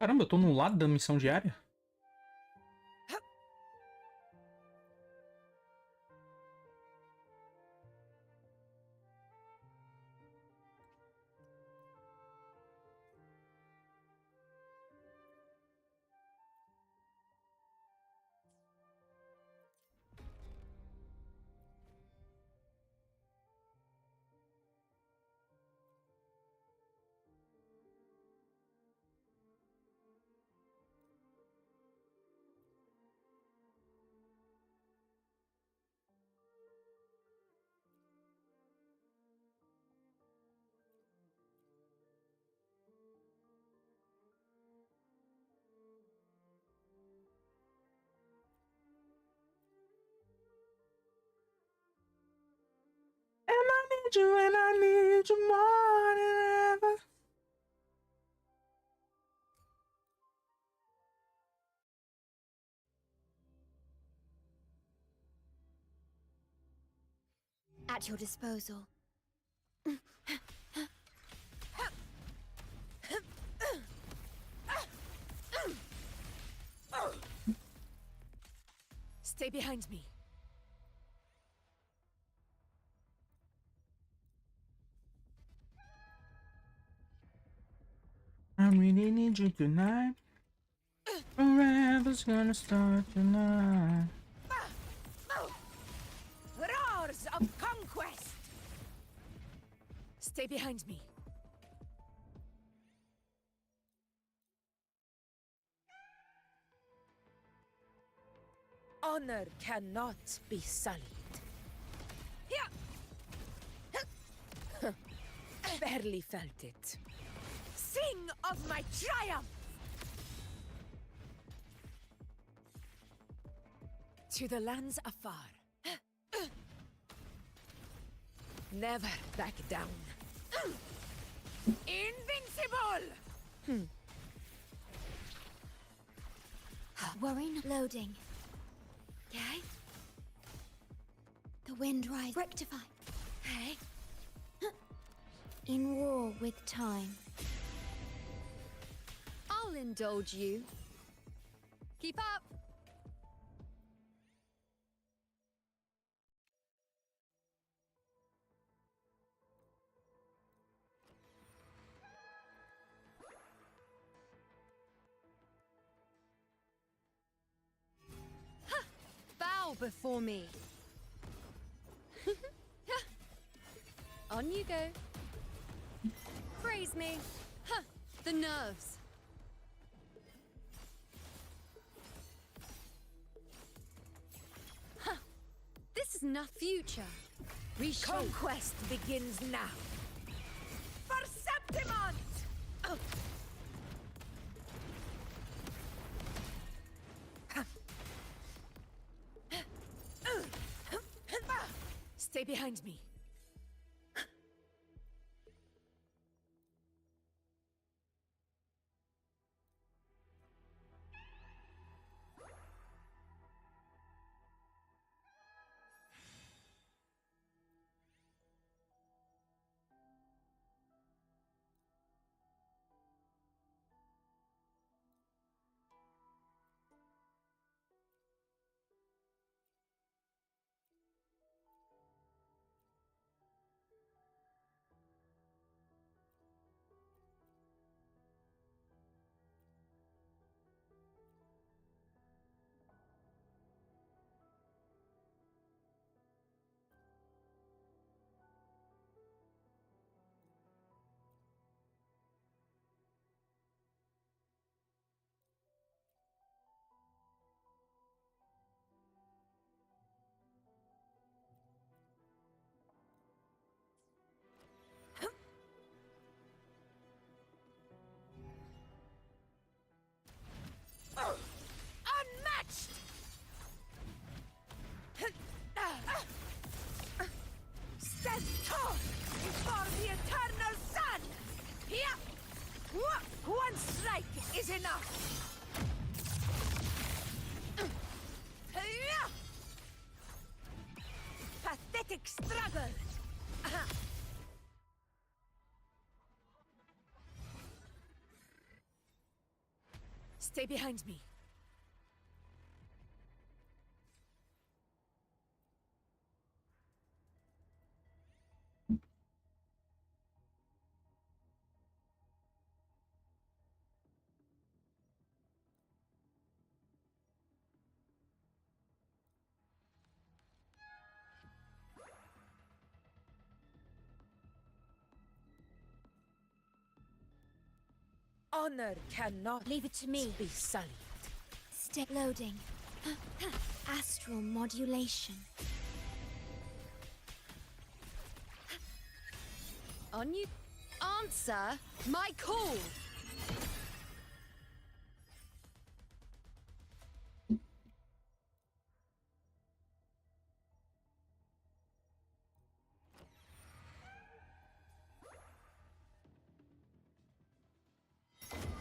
Caramba, eu tô no lado da missão diária? And I need you more than ever. At your disposal. Stay behind me. I really need you tonight. Forever's gonna start tonight. Roars of conquest! Stay behind me. Honor cannot be sullied. Barely felt it. Sing of my triumph! To the lands afar. Never back down. Invincible! Worrying. Loading. Okay. The wind rise. Rectify. Hey. In war with time. I'll indulge you. Keep up! Ha! Bow before me. On you go. Praise me. Huh, the nerves. Huh, this is not future. Reshape. Conquest begins now. For Septimont! Oh. Stay behind me. Unmatched! Stand tall before the eternal sun! Here! One strike is enough! Pathetic struggle! Stay behind me. Honor cannot Leave it to me. be sullied. Stay loading. Astral modulation. On you. Answer my call.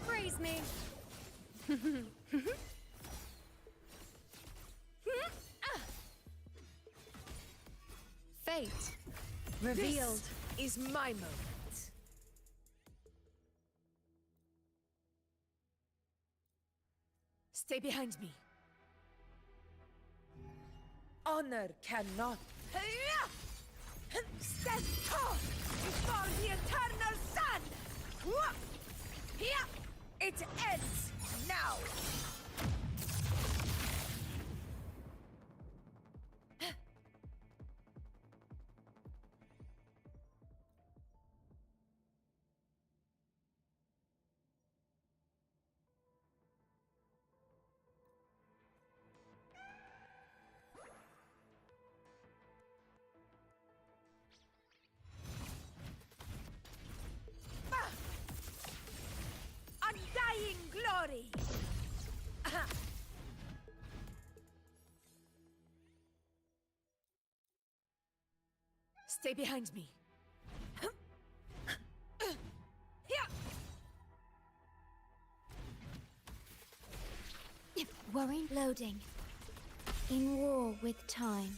Praise me. Fate revealed. This is my moment. Stay behind me. Honor cannot. Stand tall before the eternal sun. Here, it ends now. Undying glory! Stay behind me. Worrying. Loading. In war with time.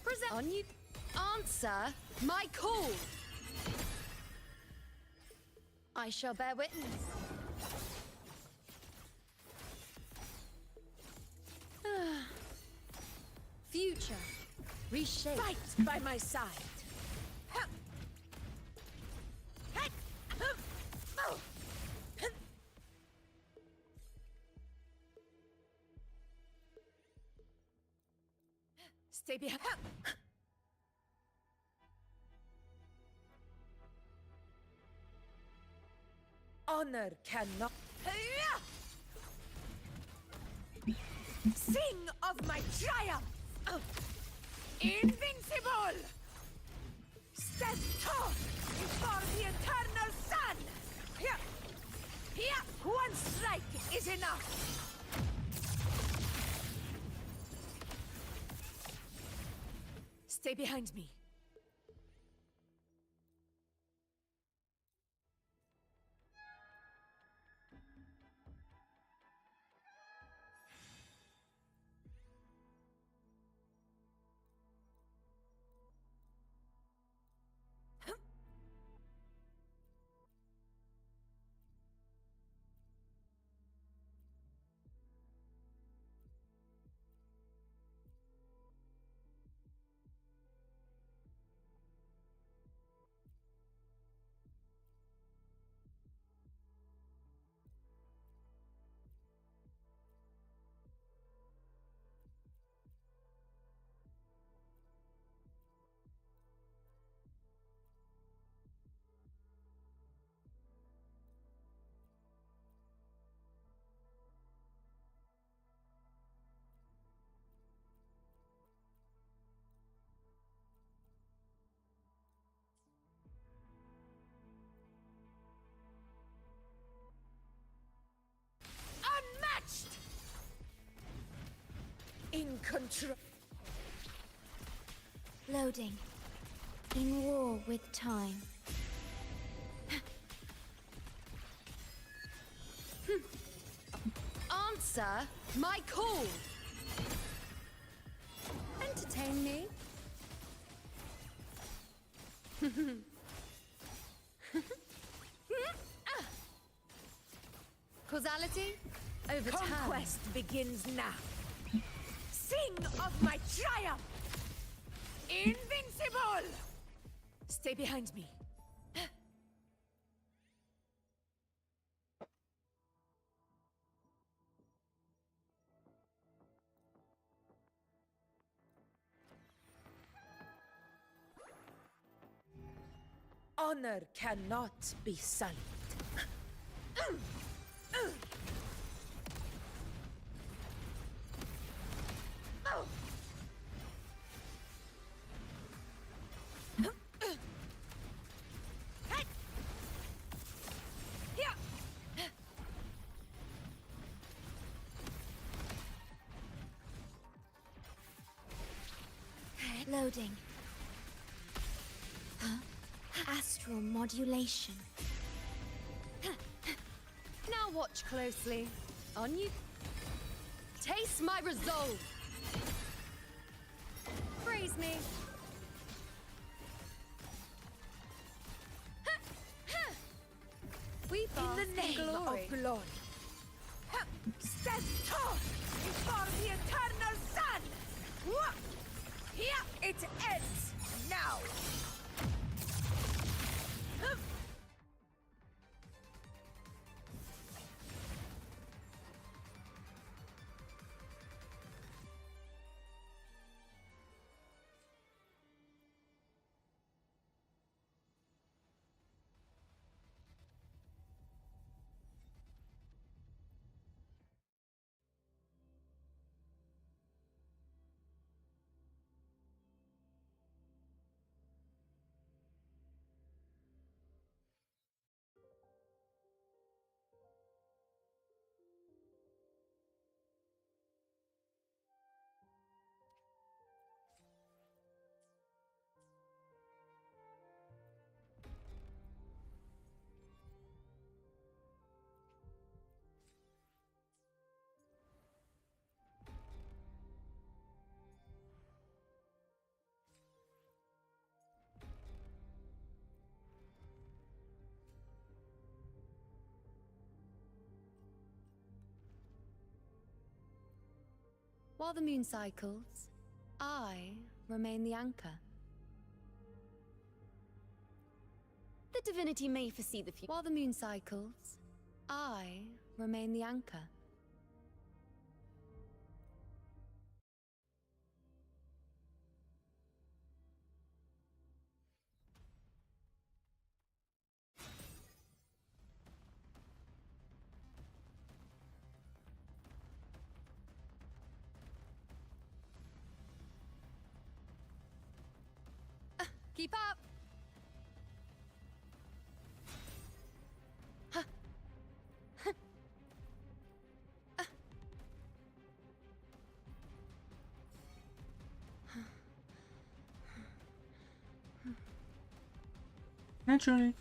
Present. On you. Answer my call. I shall bear witness. Future. Reshape. Fight by my side. Stay behind. Honor cannot. Sing of my triumph! Invincible! Stand tall before the eternal sun! Here, one strike is enough! Stay behind me. In control. Loading. In war with time. Answer my call. Entertain me. Causality? Overturned. Conquest begins now. Sing of my triumph! Invincible! Stay behind me. Honor cannot be sullied. Loading. Huh? Astral modulation. Now watch closely. On you. Taste my resolve. Praise me. We In the name glory. of glory. Stand tall before the eternal sun! Here it ends now! While the moon cycles, I remain the anchor. The divinity may foresee the future. While the moon cycles, I remain the anchor. Keep up! Naturally.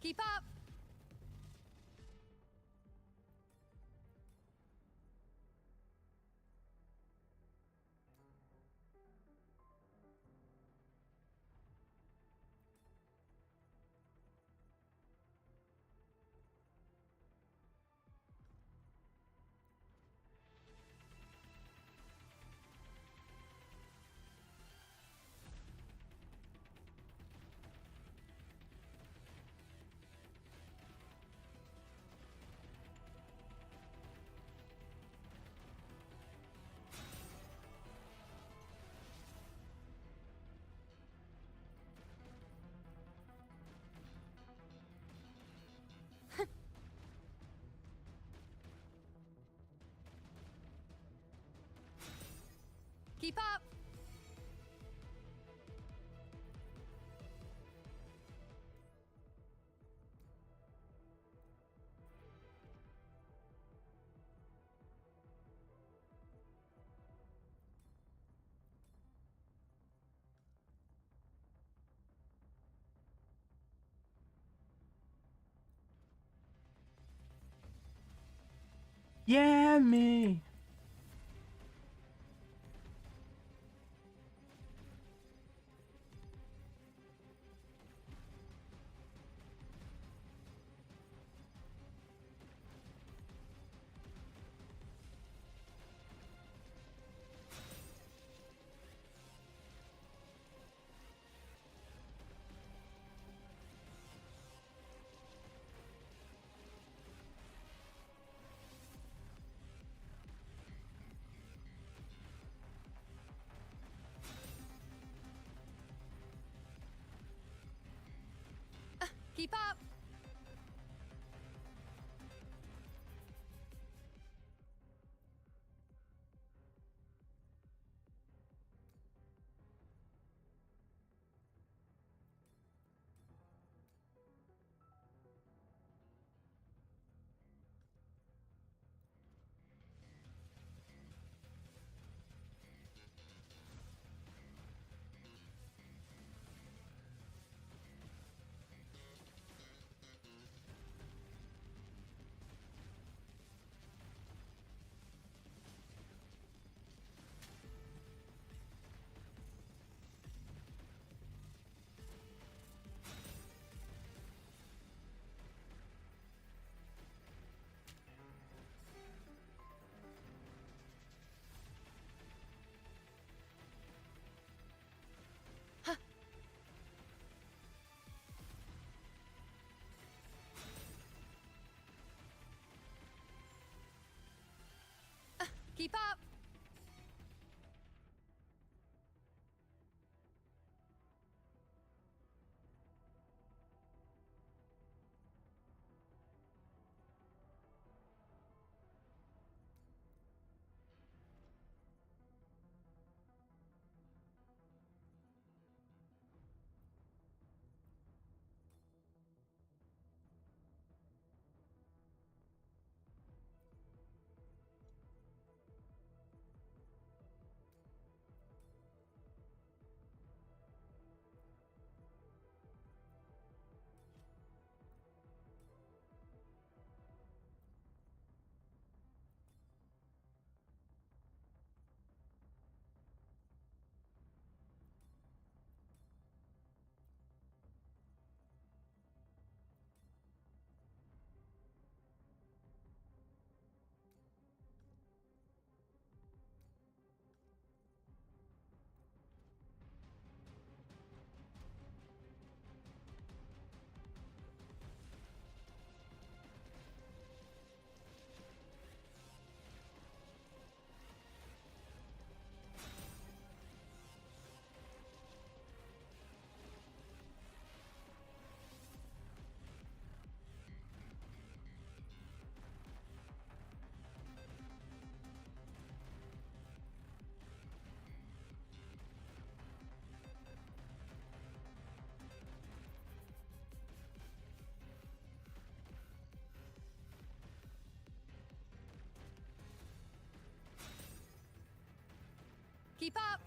Keep up! Keep up! Yeah, me. Keep up! Keep up! Keep up!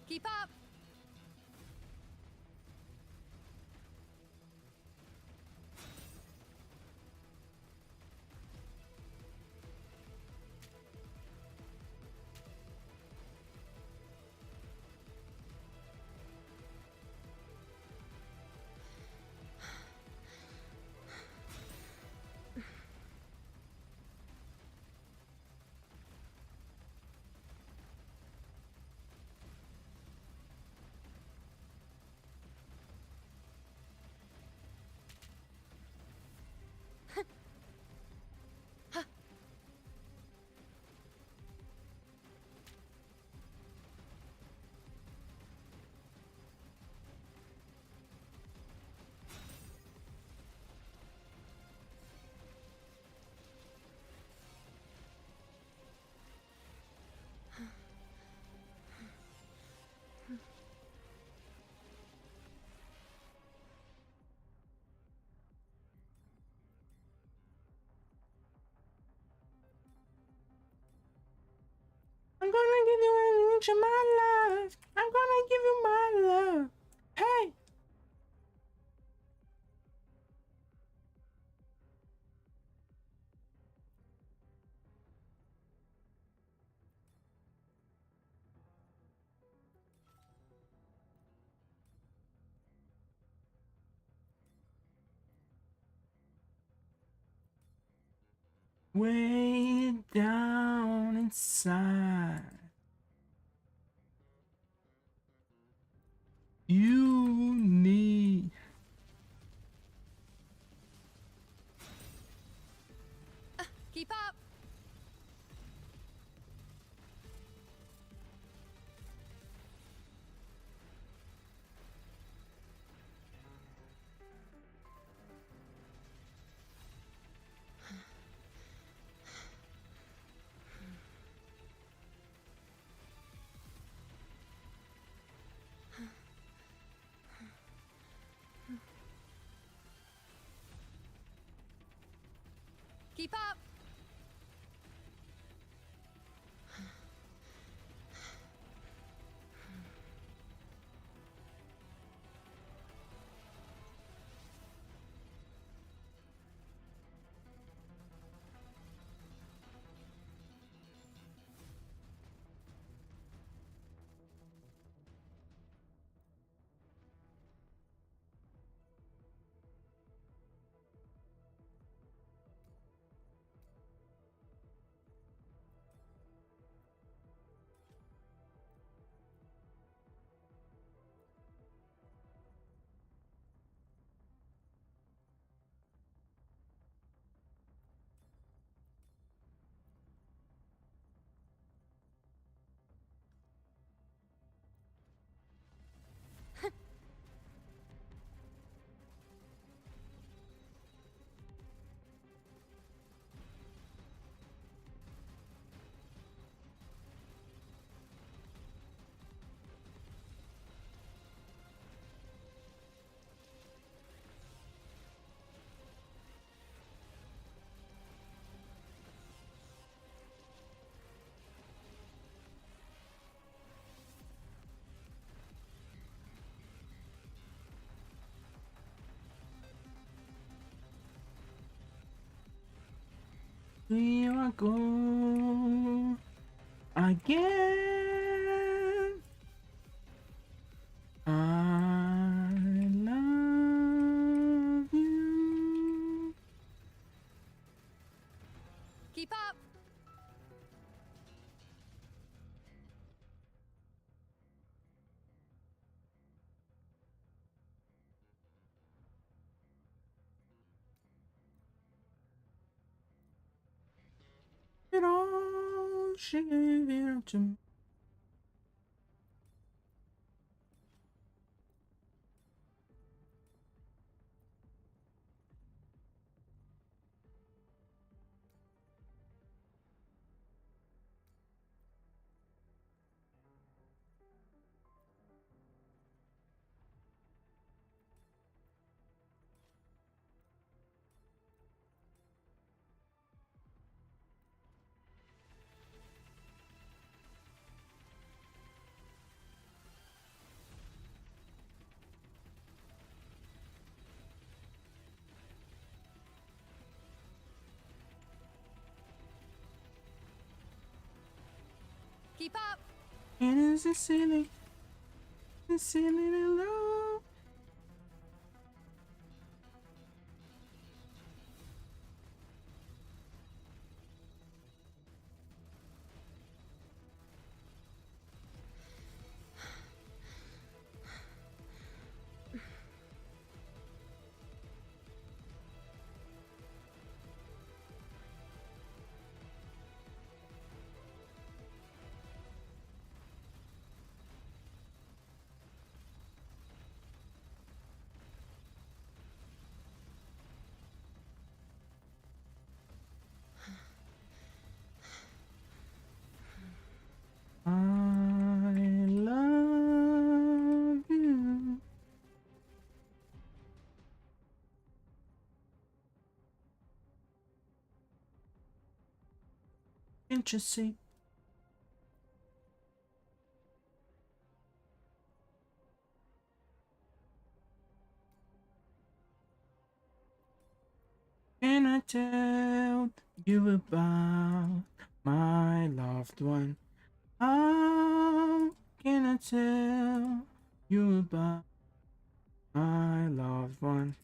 Keep up! I'm gonna give you an inch of my love. I'm gonna give you my love. Hey! Way down inside, you need Keep up! Keep up! here I go again. I love you. Keep up! It all she gave it to me. Keep up. It is a silly love. I love you. Can't you see? Can I tell you about my loved one? How can I tell you about my loved one?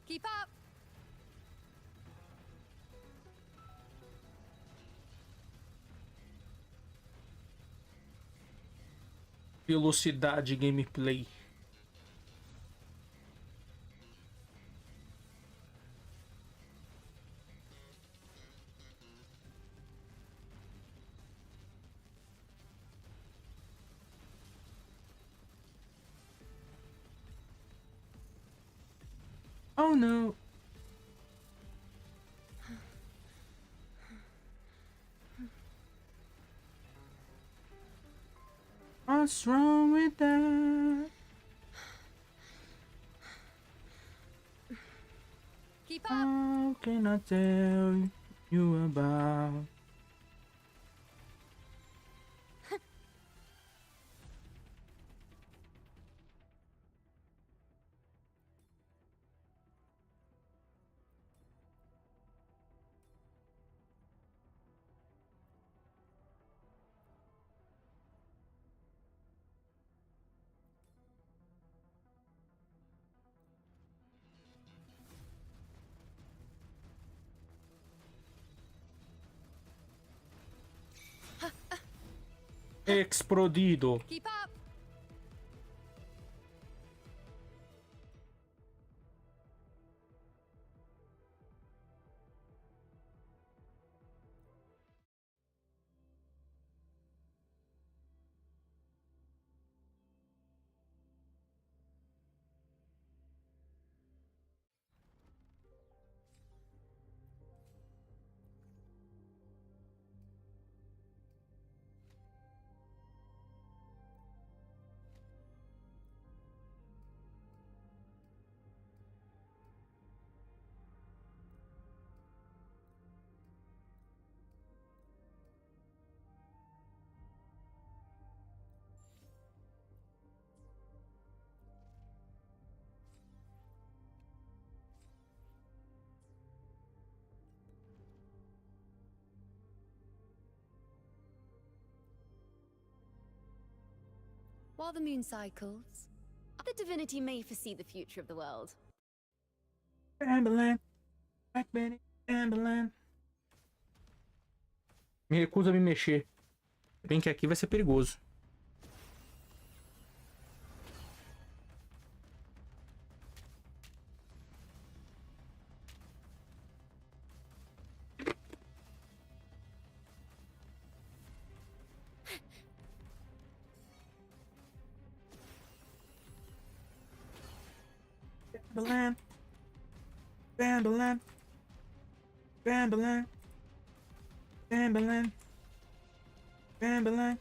Keep up. Velocidade gameplay. Oh no. What's wrong with that? Keep up. How can I tell you about? Explodido. Keep up. While the moon cycles, the divinity may foresee the future of the world. Amberland. Back Benny. Amberland. Me recuso a me mexer. Bem que aqui vai ser perigoso. Bambalam. Bambalam. Bambalam. Bambalam. Bambalam.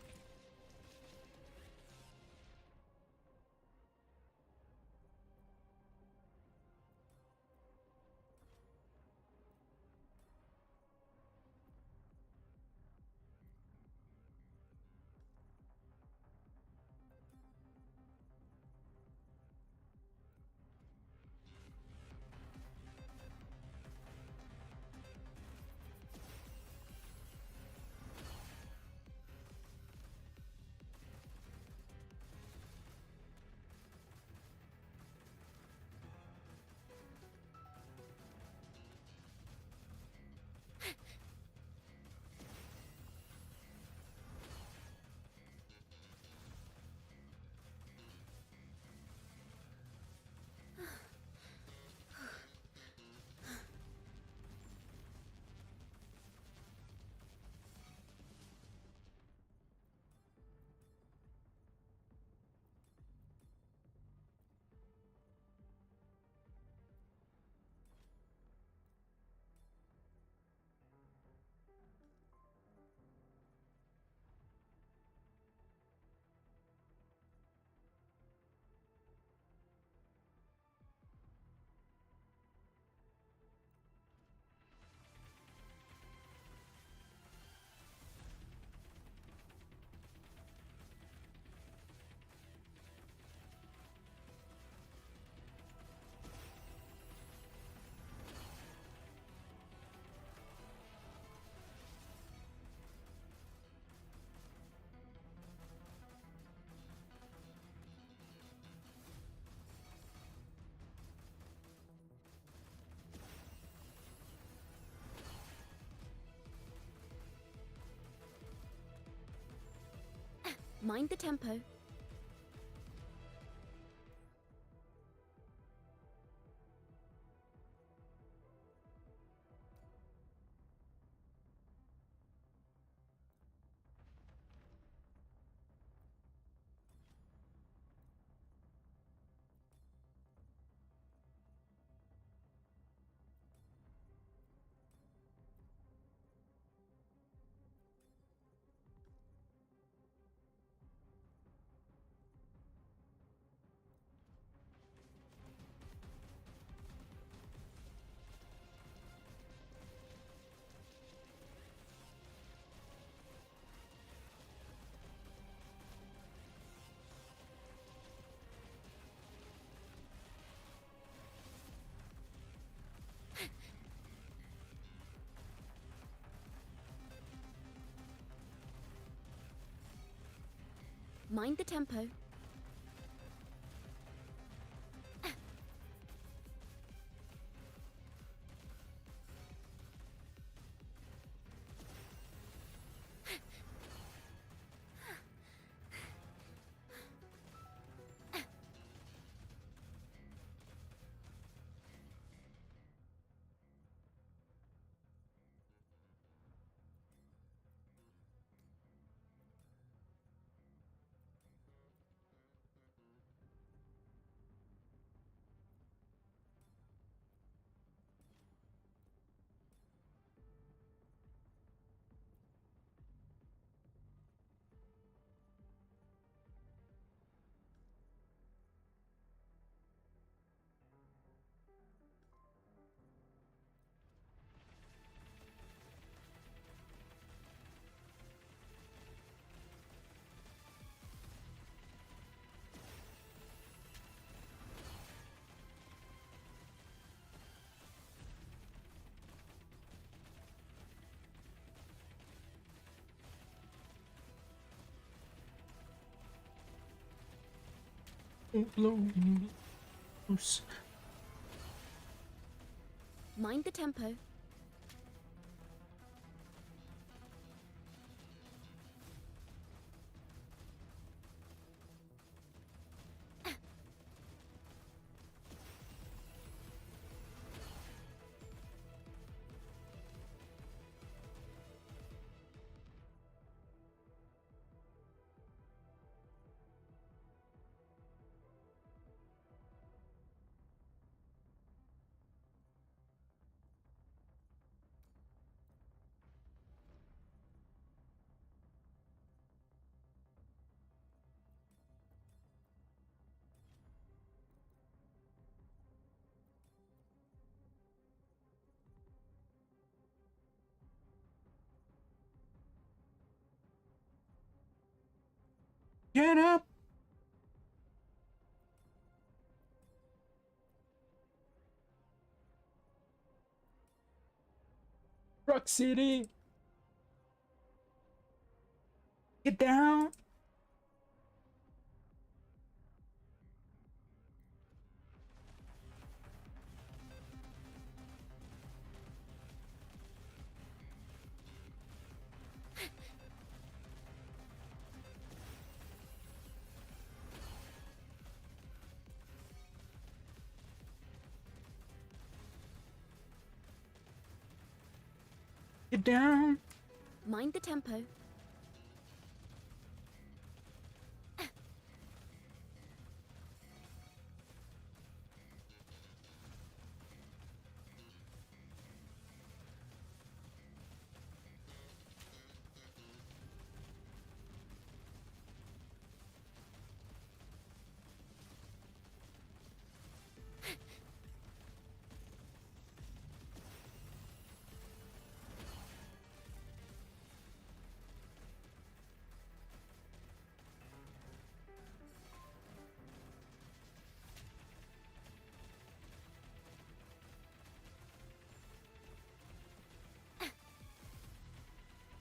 Mind the tempo. Mind the tempo. Mind the tempo. Get up! Rock City! Get down! Get down! Mind the tempo.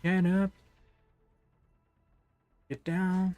Get up. Get down.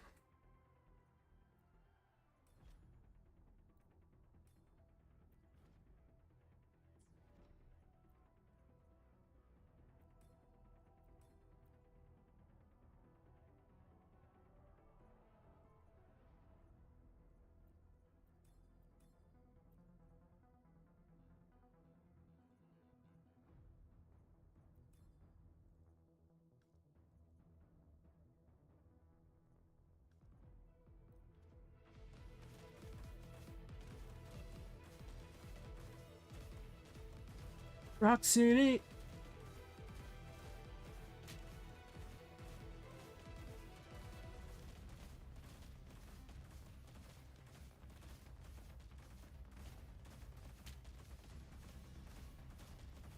Rock City.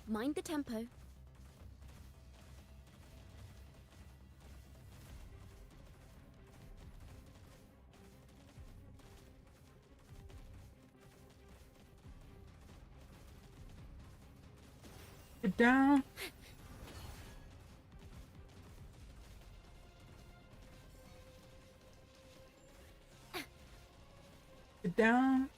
Mind the tempo. Get down. Get down.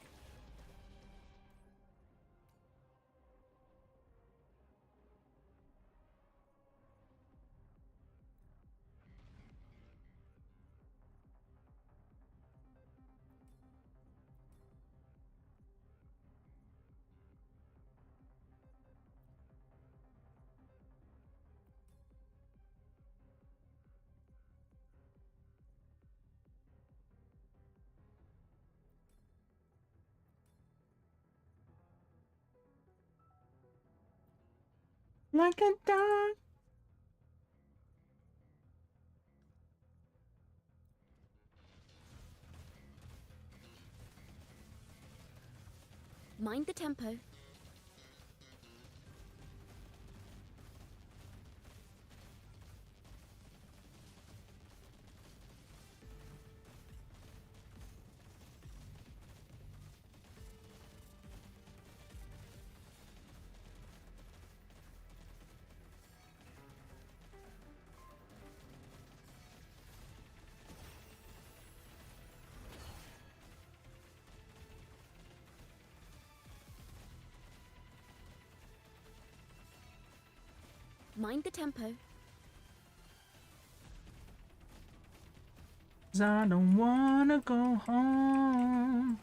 Like a dog. Mind the tempo. Mind the tempo. 'Cause I don't wanna go home.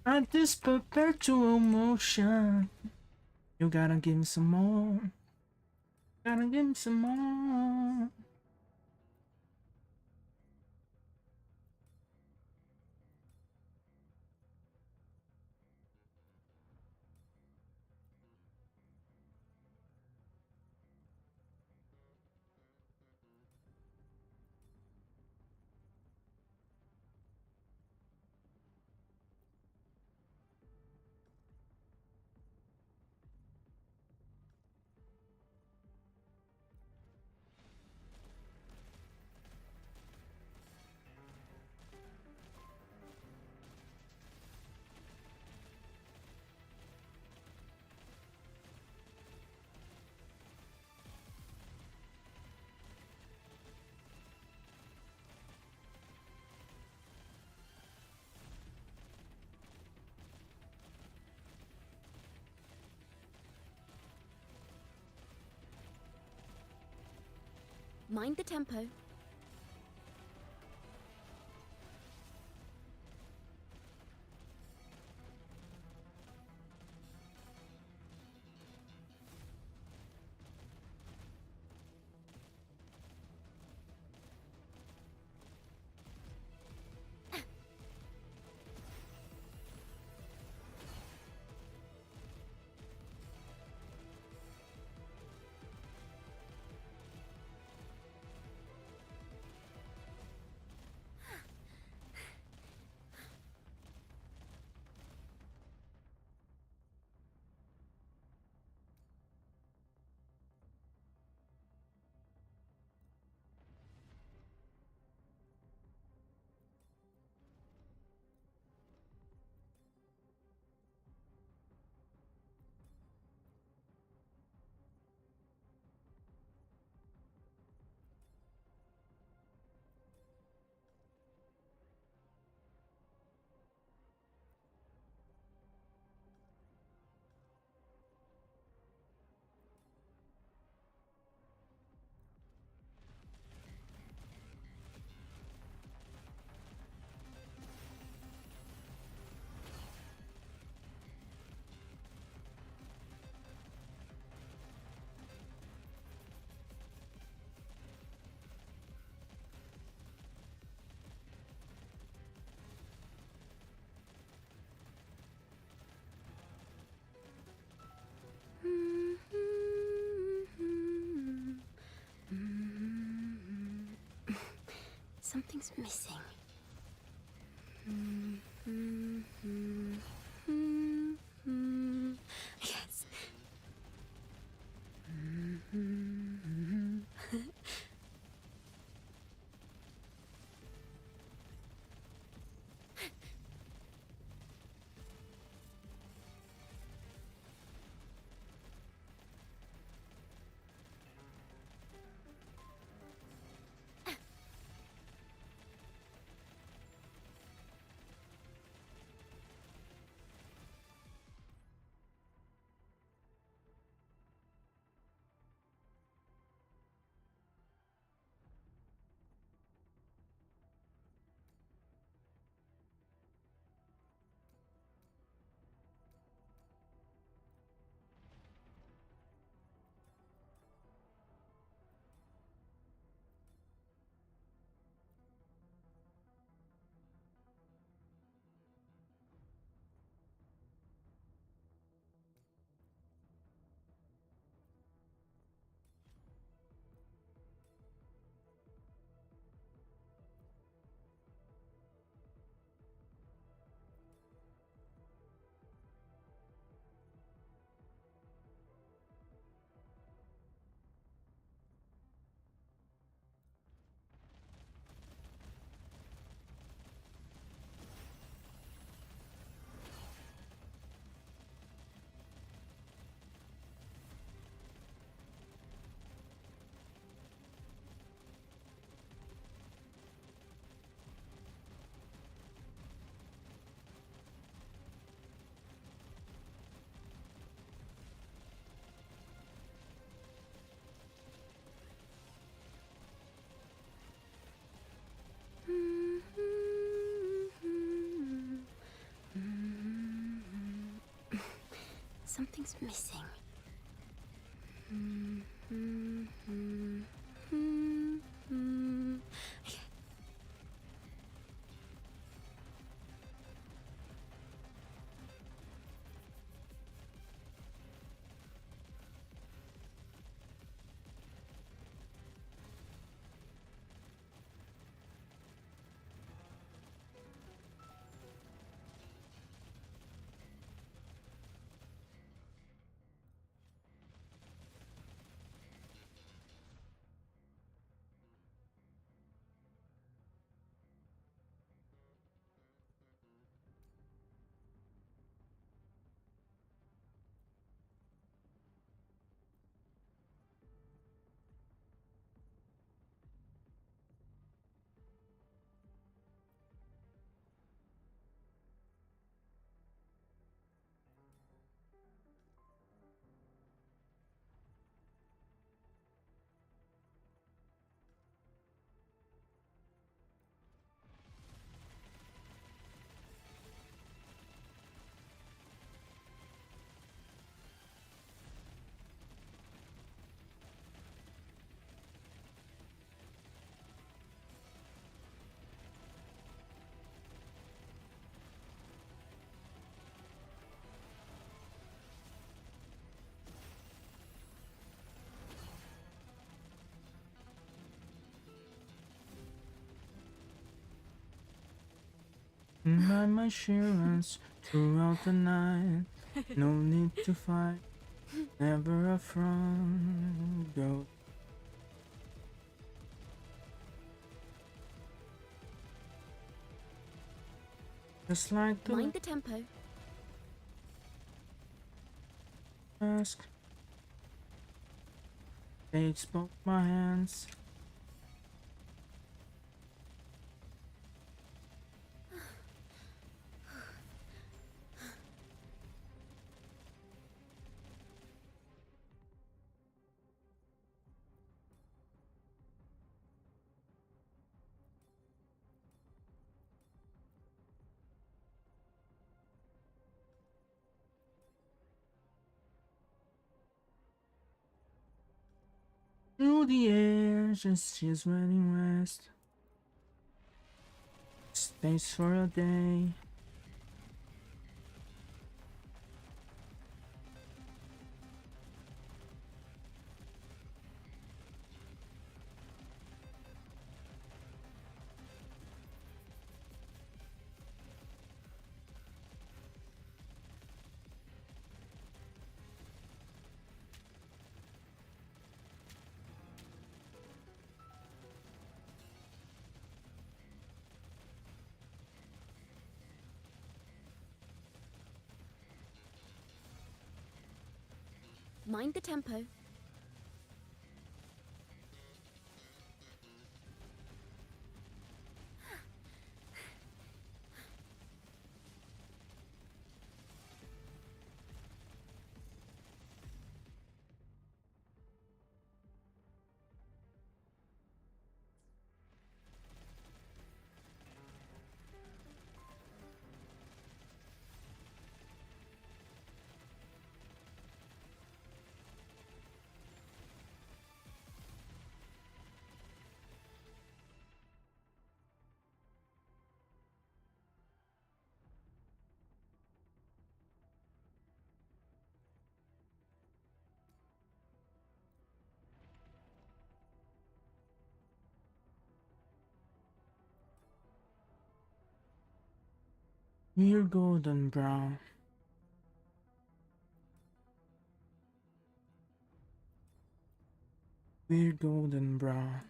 At this perpetual motion, you gotta give me some more. Gotta give me some more. Mind the tempo. Something's missing. Yes. Something's missing. My assurance throughout the night. No need to fight. Never a front go. Just like the Mind the tempo. mask. Takes both my hands. Through the air, just she's running west. Stays for a day. Mind the tempo. We're golden brown. We're golden brown.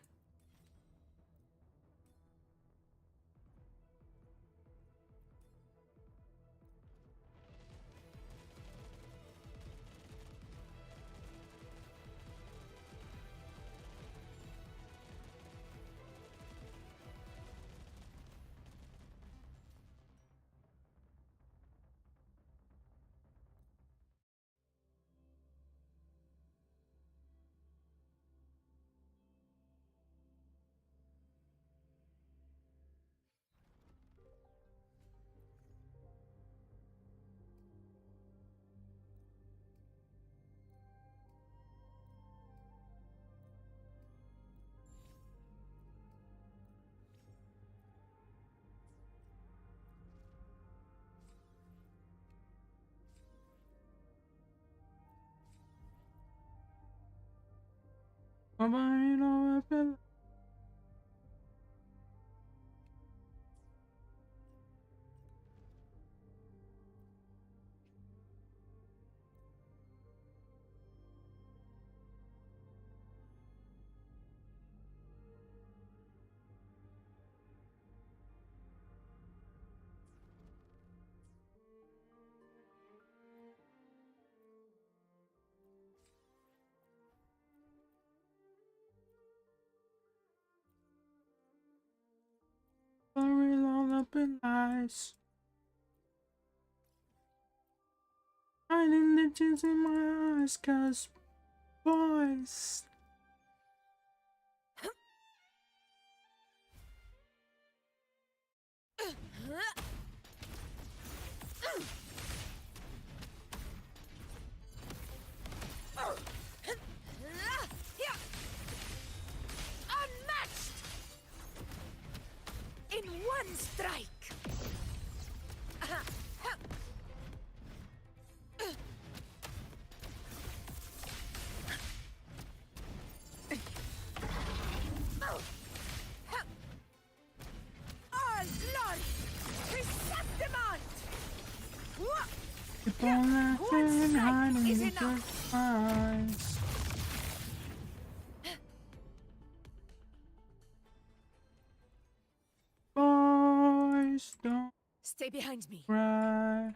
Sorry, all up in eyes. Hiding the tears in my eyes, 'cause boys. Unmatched in one strike. All glory to Septimont. Keep on laughing, hiding is in enough. your eyes. Boys, don't Stay behind me. cry.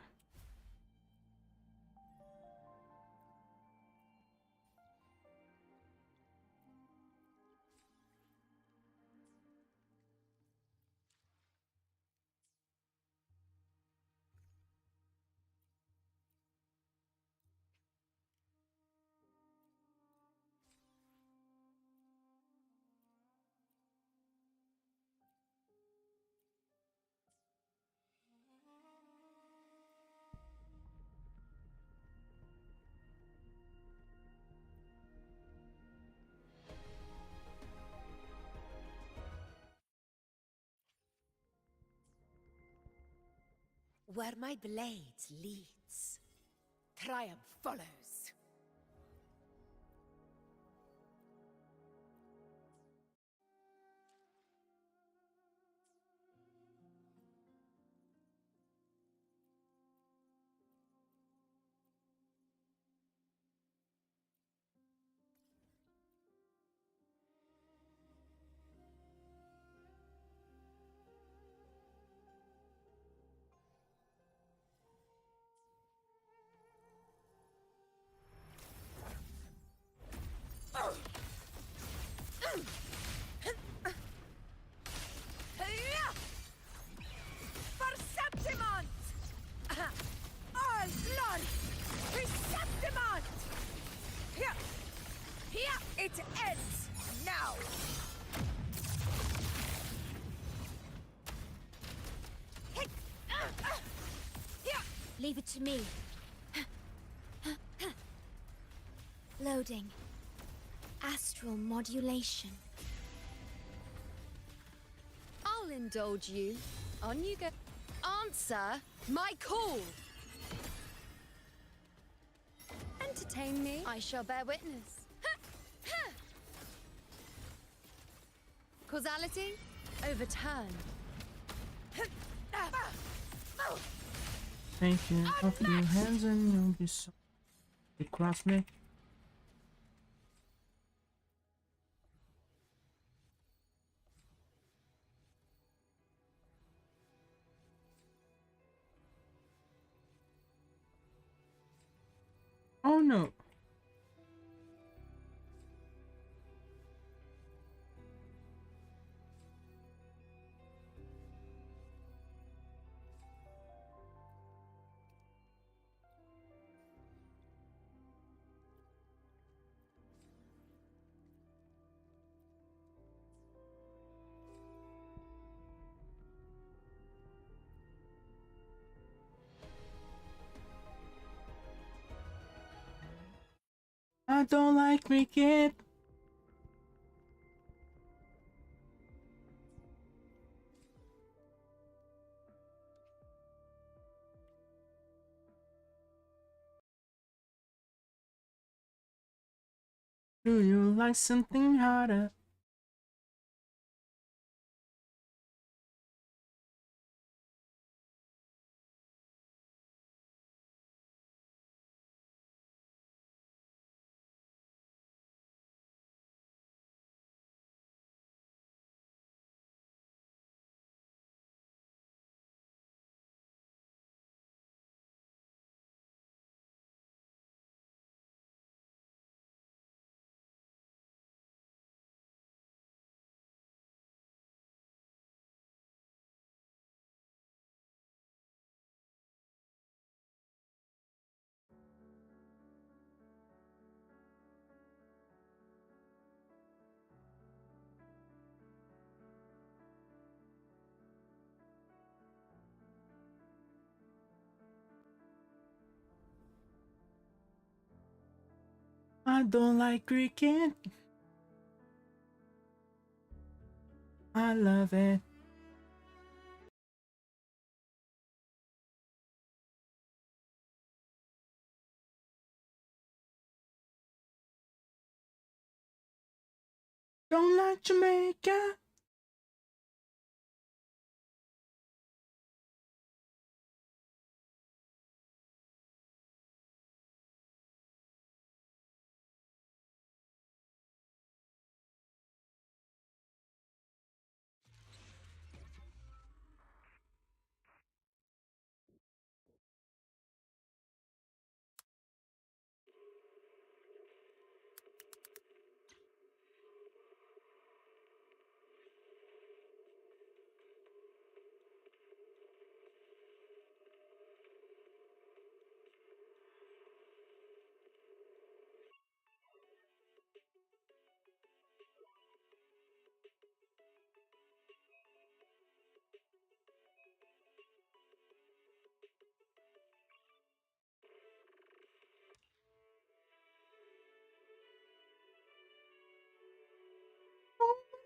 Where my blade leads, triumph follows. It ends now. Leave it to me. Loading. Astral modulation. I'll indulge you. On you go. Answer my call. Entertain me. I shall bear witness. Causality overturned. Take it off your hands and you'll be so. You cross me. Oh no. I don't like cricket. Do you like something harder? I don't like cricket. I love it. Don't like Jamaica.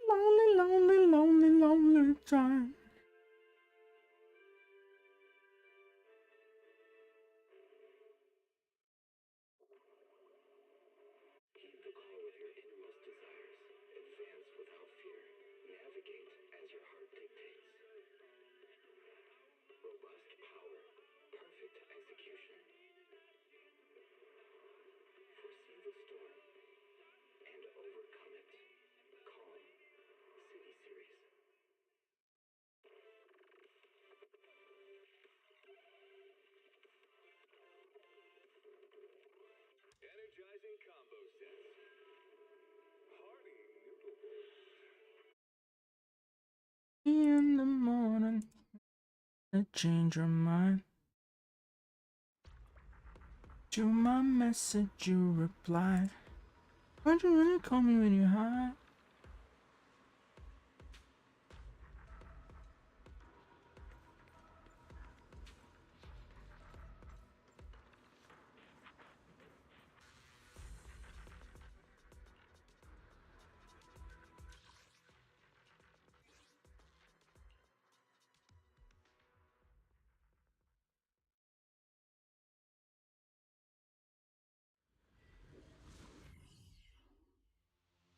Lonely, lonely, lonely, lonely time. Keep the call with your innermost desires. Advance without fear. Navigate as your heart dictates. Robust power. Perfect execution. Foresee the storm and overcome it. Calm. City Series. Energizing combo sets. Hearty noodle bowls. In the morning, I change your mind. To my message you reply. Why'd you really call me when you're high?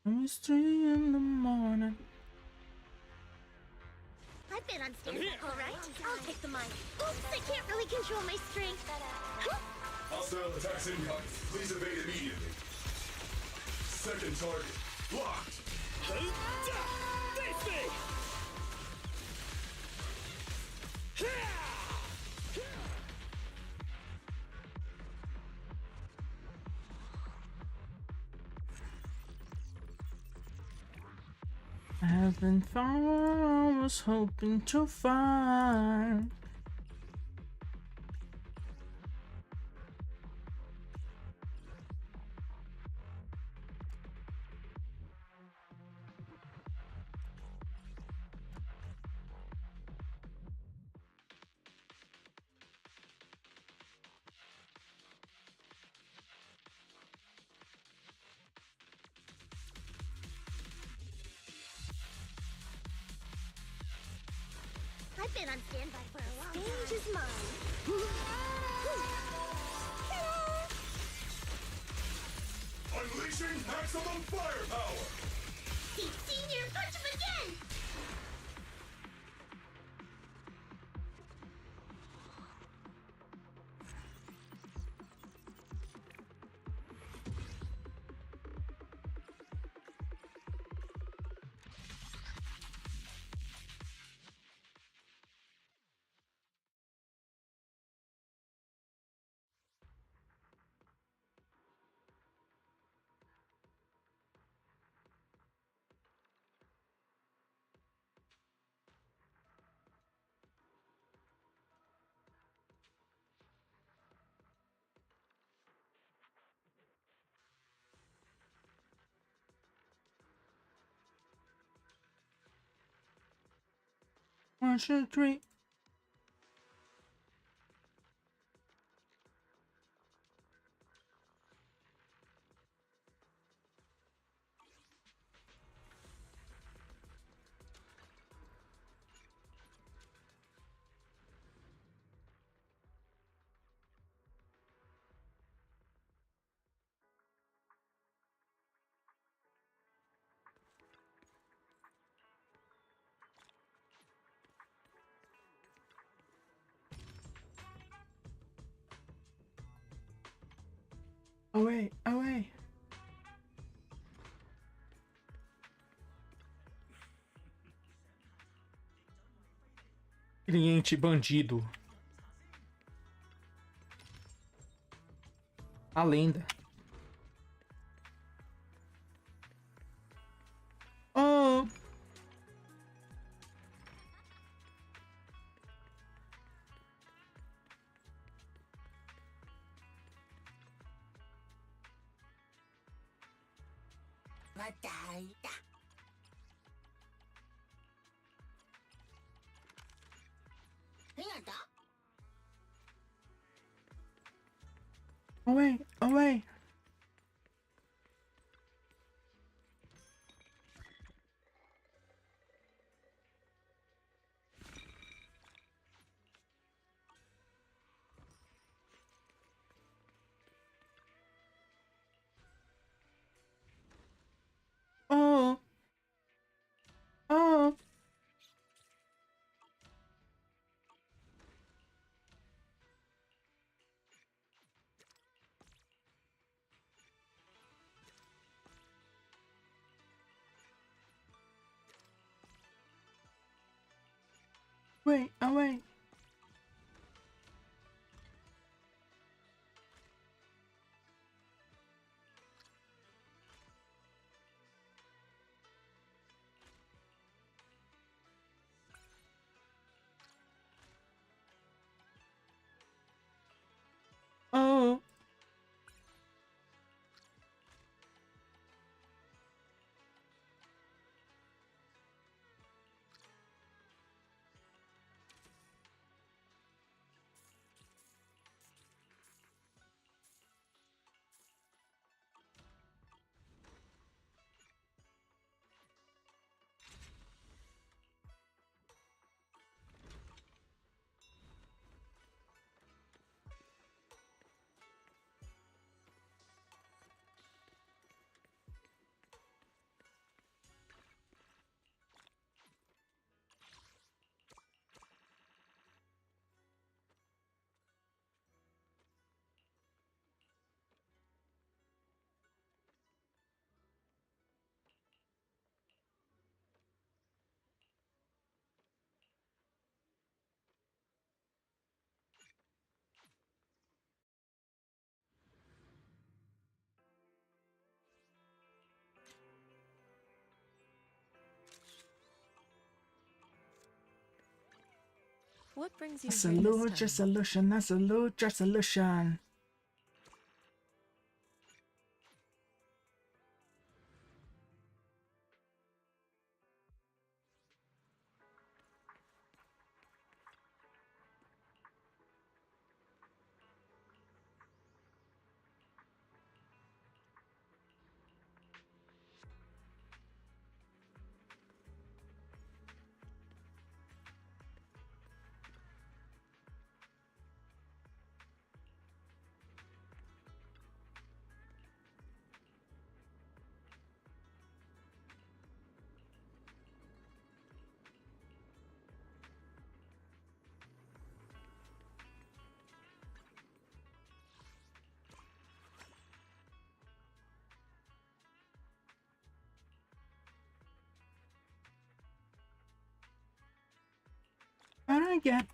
It's 3 in the morning. I've been on standby, all right? I'll take the mic. Oops, I can't really control my strength. Hostile attacks incoming. Please evade immediately. Second target blocked. Face me! I haven't found what I was hoping to find. I've been on standby for a long time. Stage is mine. Unleashing maximum firepower. See Senior, punch him again! One, two, three. Away, away. Cliente bandido. A lenda. Oh. Away, away. Oh. Oh. Wait, away. Oh. What brings you I here salute this your time? solution, I salute your solution.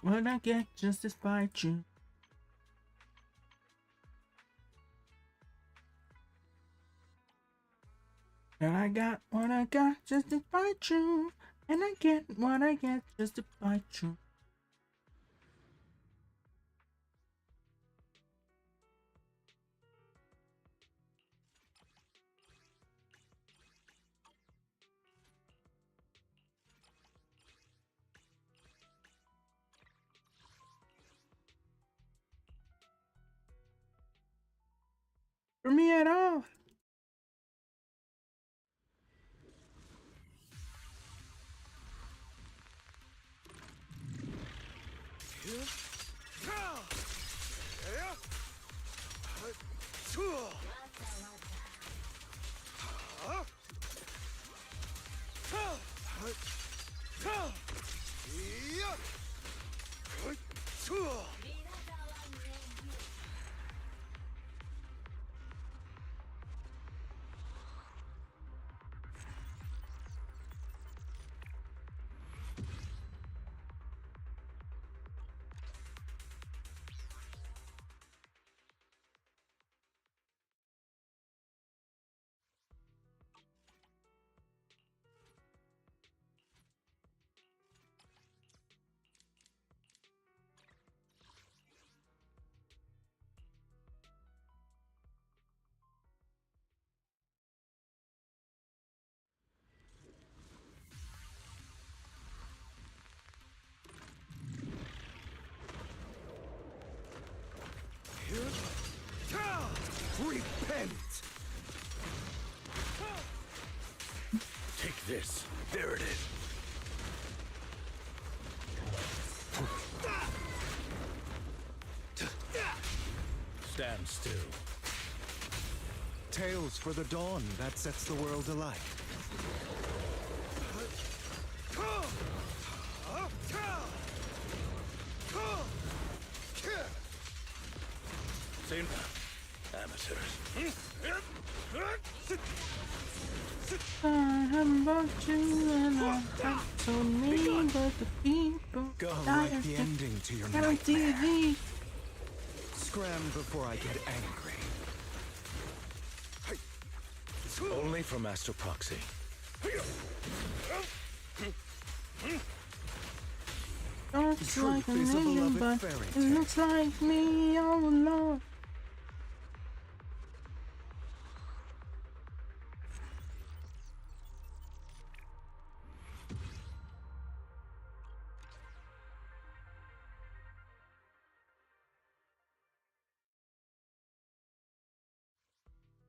What I get just to spite you. And I got what I got just to spite you. And I get what I get just to spite you. For me at all. Repent! Take this. There it is. Stand still. Tales for the dawn that sets the world alight. Same amateurs. I haven't bought you and I got so mean, but the people Go die write the ending to your on nightmare. TV. Scram before I get angry. Only for Master Proxy. Looks Truth like an is a alien, beloved but fairy it tale. looks like me all alone.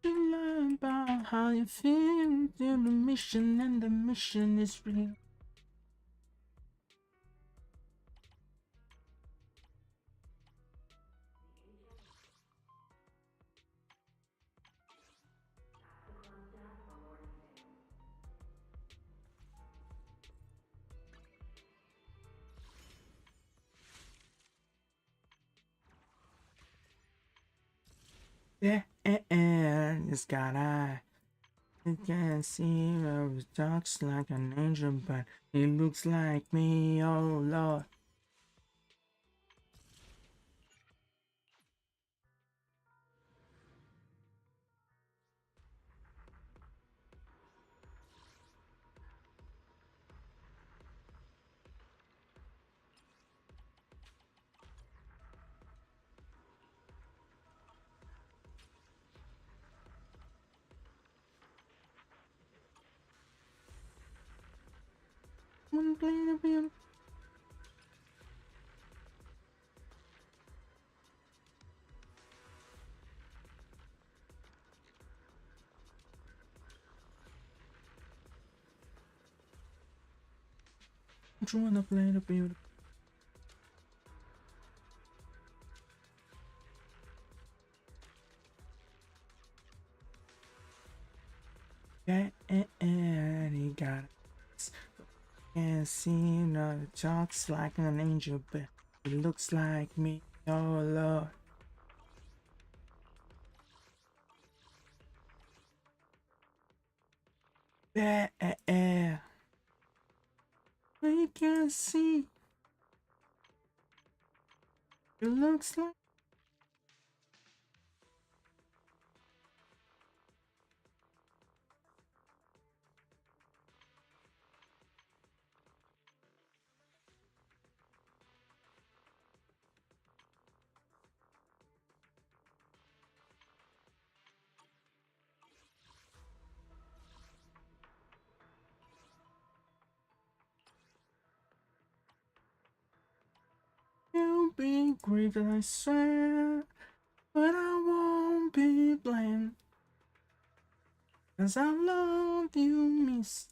You lie about how you feel to the mission, and the mission is real. Yeah, it's got eye. You can't see where it talks like an angel, but it looks like me, oh Lord. Wanna play the piano. Don't you wanna play the piano? Yeah, he got it. Can't see no talks like an angel, but it looks like me. Oh Lord. Yeah, we can see. It looks like. You'll be grieved, I swear, but I won't be blamed, 'cause I love you, miss.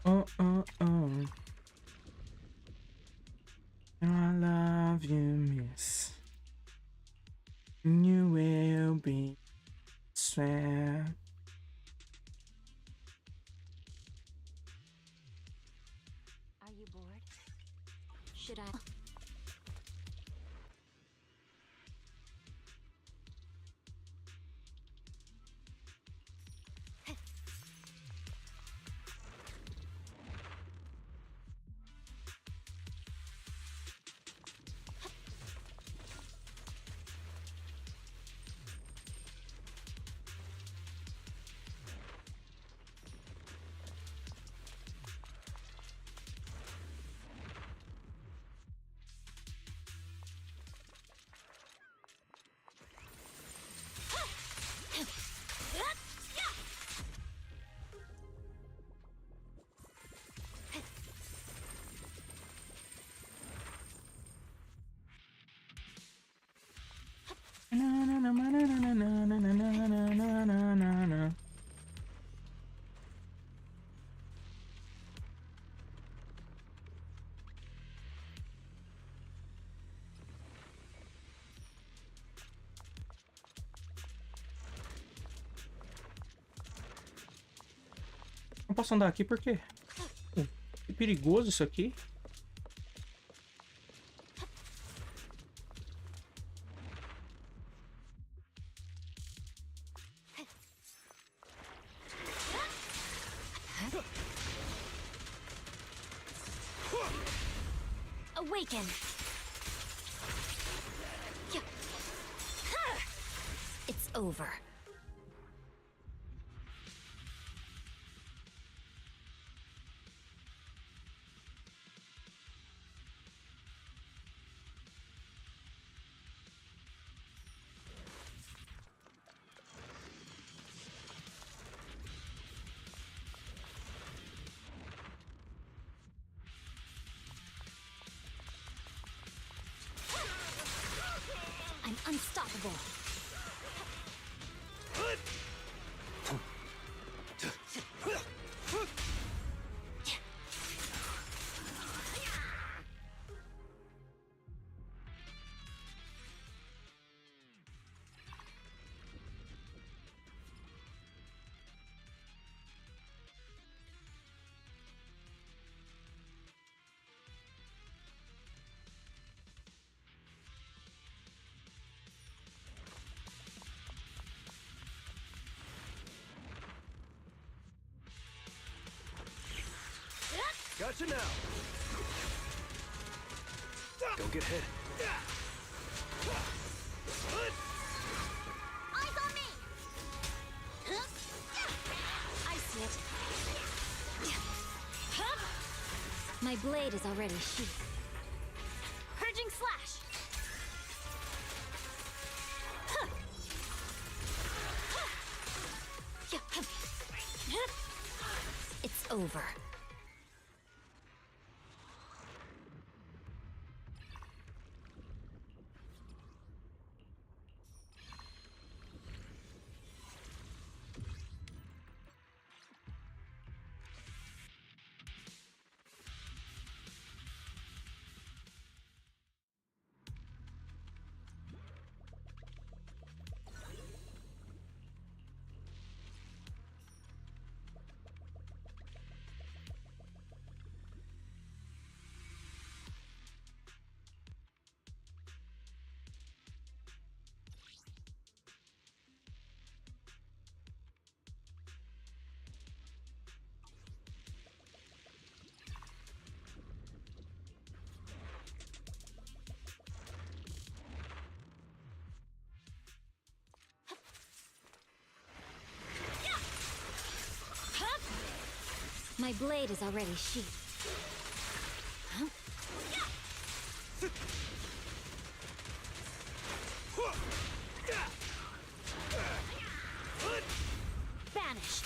Oh, oh, oh. I love you, miss. You will be, swear. Are you bored? Should I? Não posso andar aqui por quê? Que perigoso isso aqui. Awaken. It's over. I'm unstoppable. Gotcha now. Don't get hit. Eyes on me! I see it. My blade is already sheathed. Purging slash! It's over. My blade is already sheathed. Huh? Banished.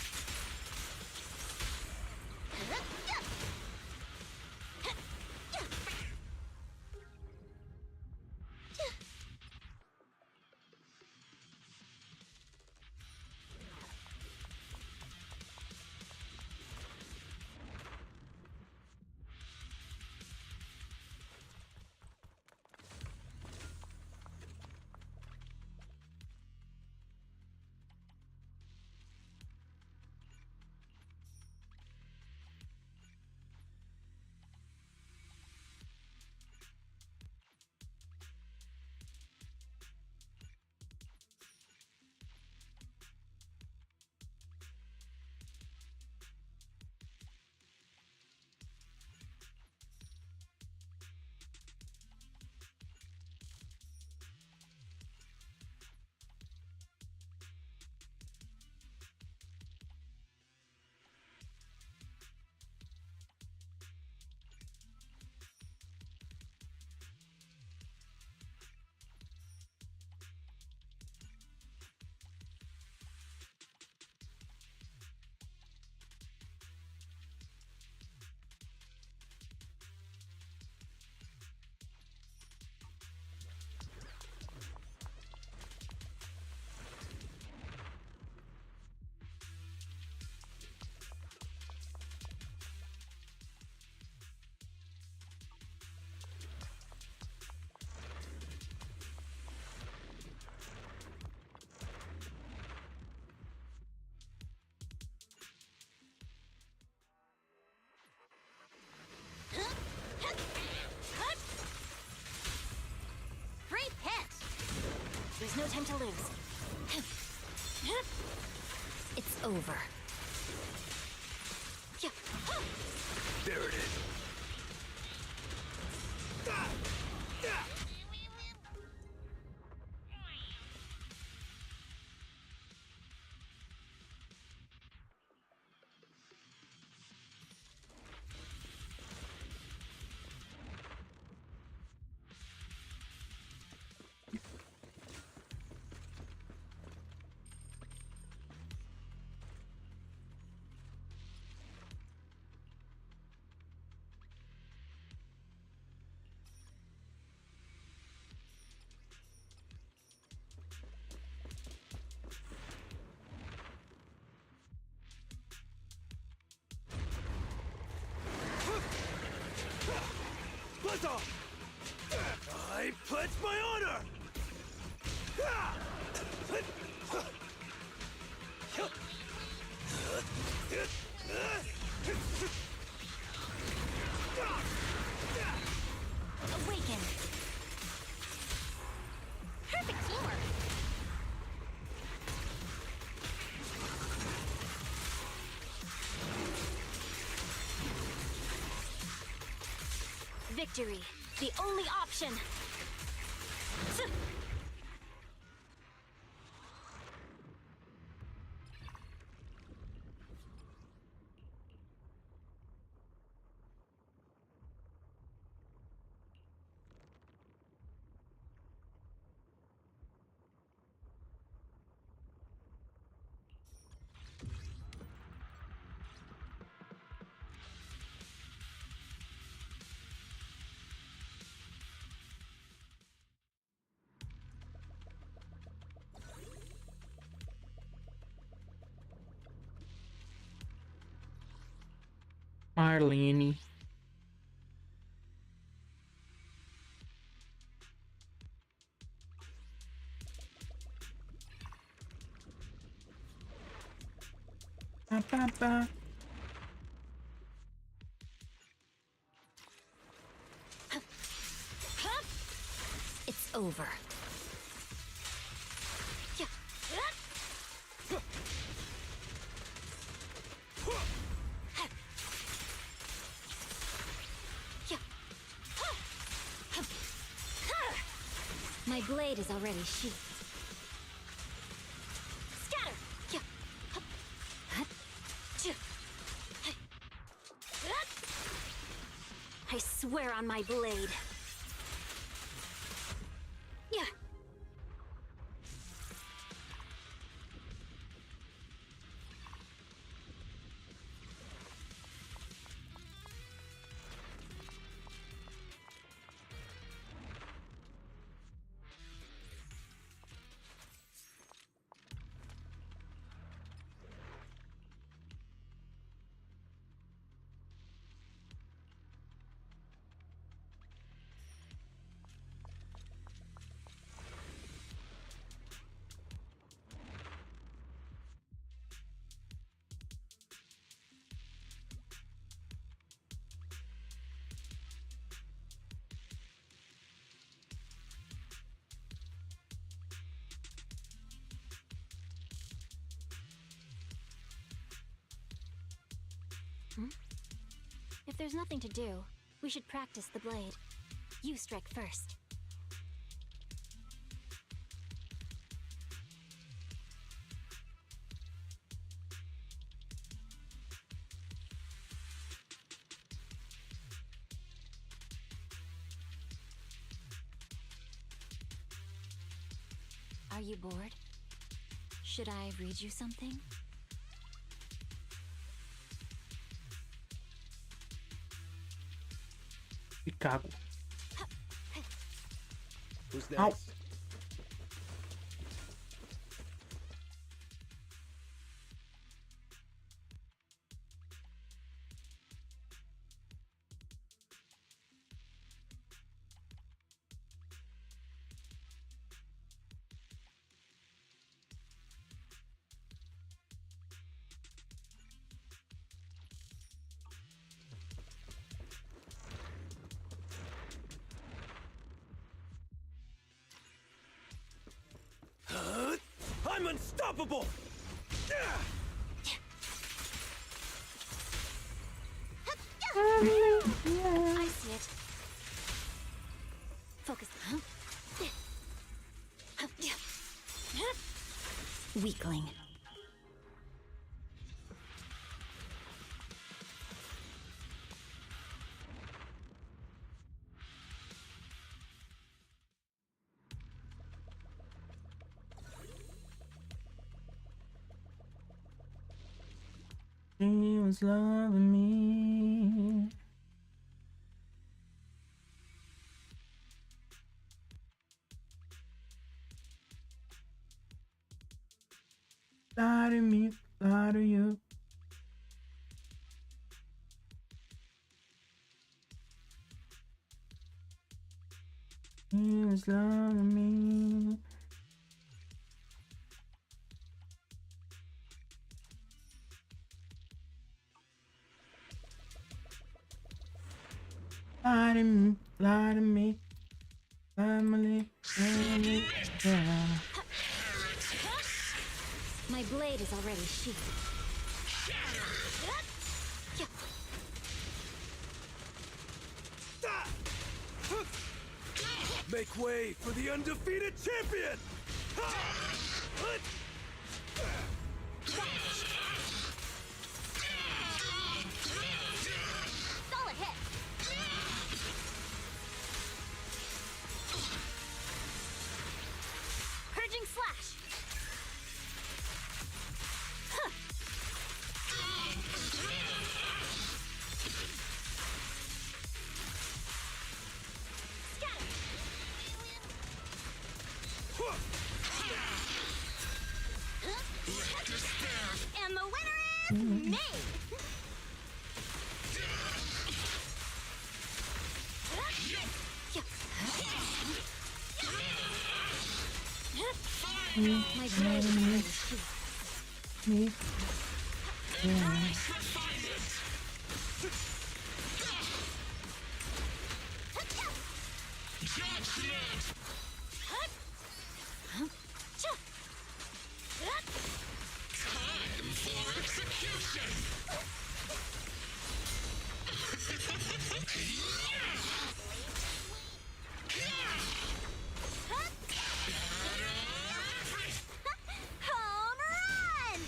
Free hit! There's no time to lose. It's over. There it is. I pledge my honor! Awaken! Perfect teamwork! Victory! the only option. Marlene. Ba, ba, ba. It's over. My blade is already sheathed. Scatter! I swear on my blade. Yeah. If there's nothing to do, we should practice the blade. You strike first. Are you bored? Should I read you something? Chicago. Who's Ow. next? I'm unstoppable! I see it. Focus. Weakling. She was loving me. Lie to me, lie to you. She was loving me. Lie to me, lie to me. Family, family, yeah. My blade is already sheathed. Make way for the undefeated champion! Solid hit. Purging slash. Huh. Scatter. And the winner is me. My grave is Me. Yeah. Home run!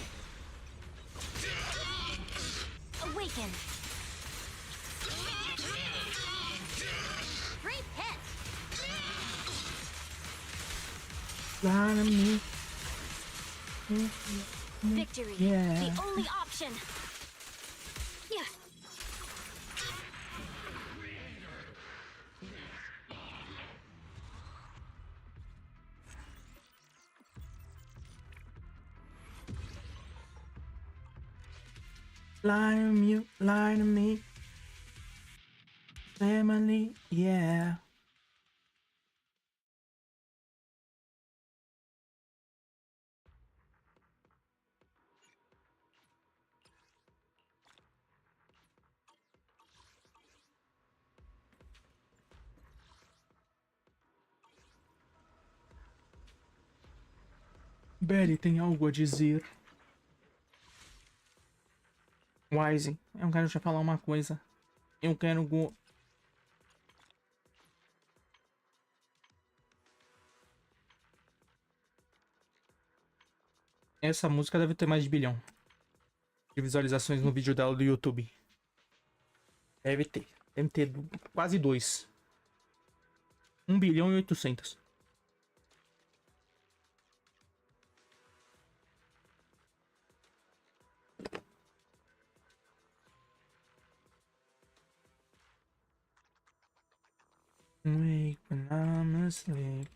Awaken. Great hit. Lie to me. Victory. Yeah. The only option. Yeah. Lie to me, lie to me. Family, yeah. Belly tem algo a dizer. Wise, eu quero te falar uma coisa. Eu quero go... Essa música deve ter mais de 1 bilhão de visualizações no vídeo dela do YouTube. Deve ter. Deve ter quase 2. 1 bilhão e 800. Wake when I'm asleep.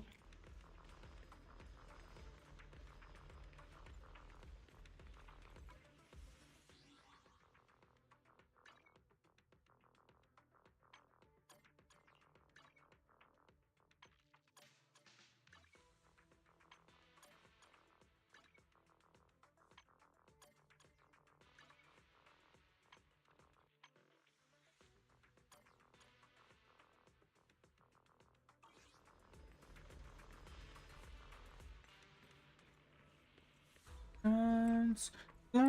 And slowly.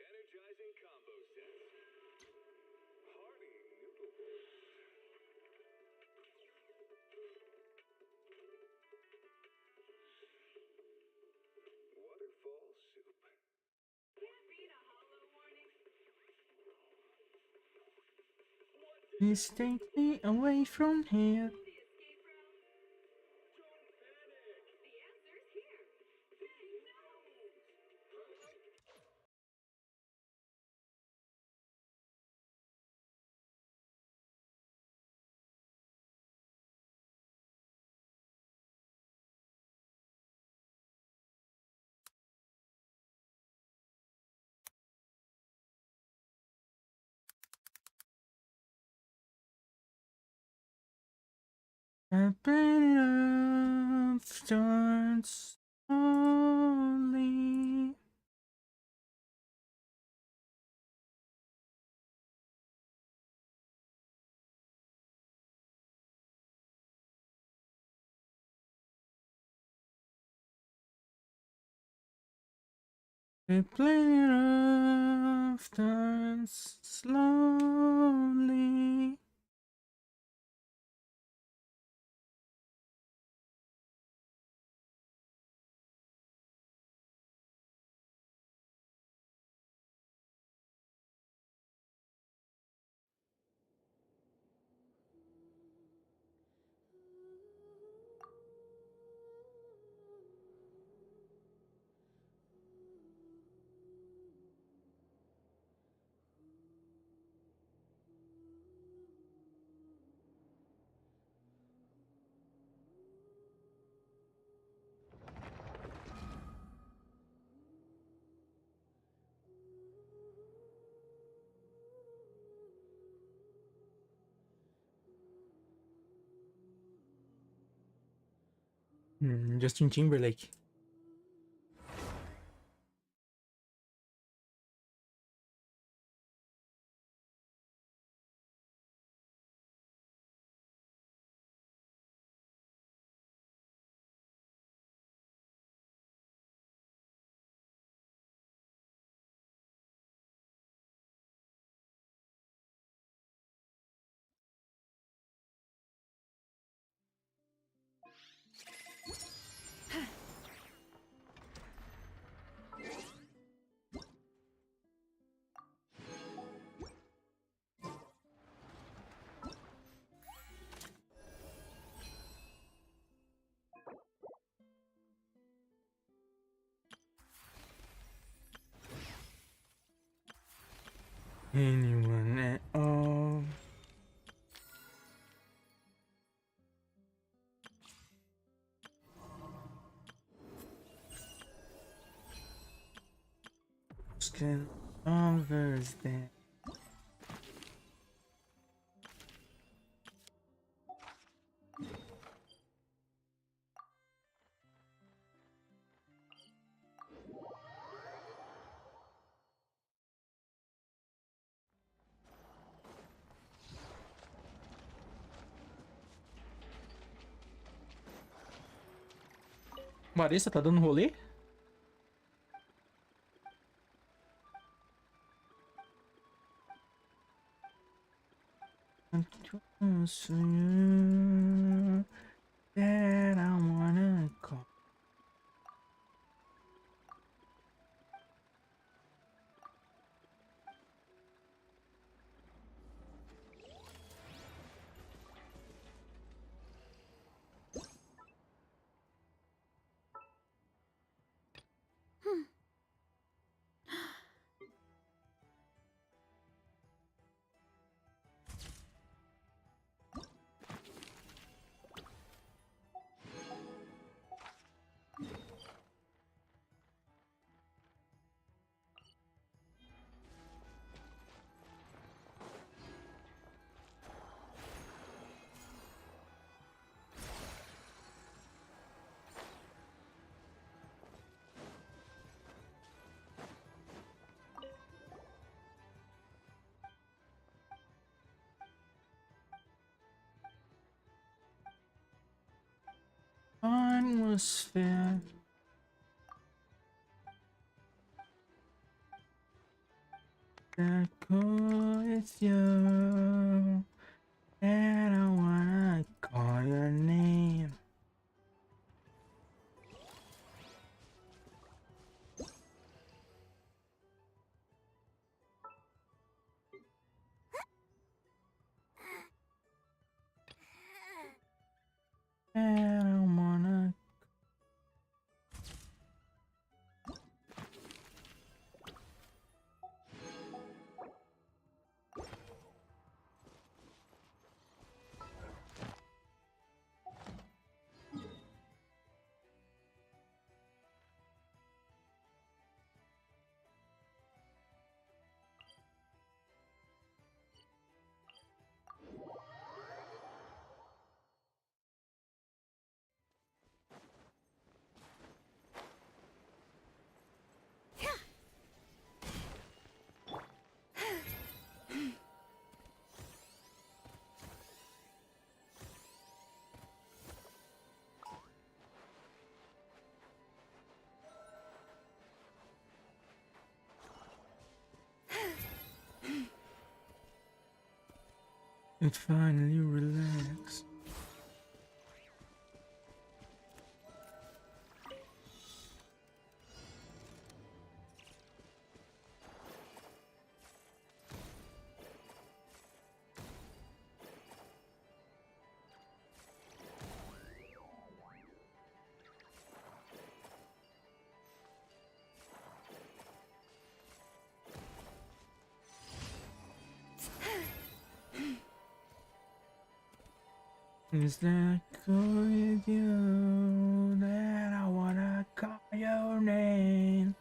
Energizing combo sets. Hearty noodle bowls. Waterfall soup. Please take me away from here. Open it up, starts slowly. The player of turns slowly. Justin Timberlake. Anyone at all? Skin overs there. Marissa tá dando rolê? That I wanna call. Time was fair. That it's you. And I wanna call your name. And I wanna. And finally relax. Is that with you that I wanna call your name?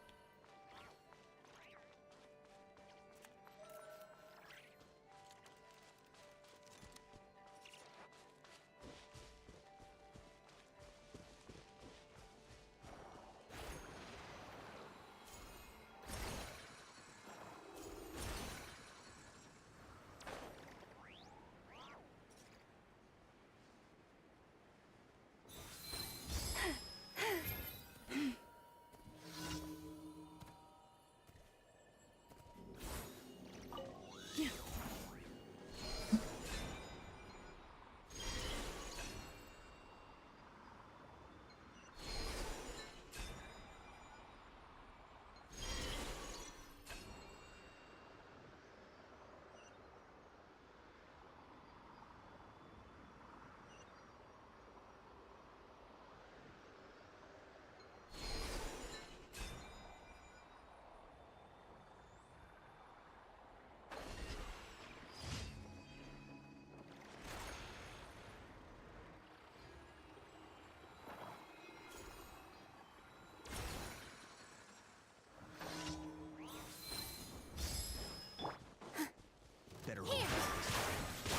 Better Here. roll.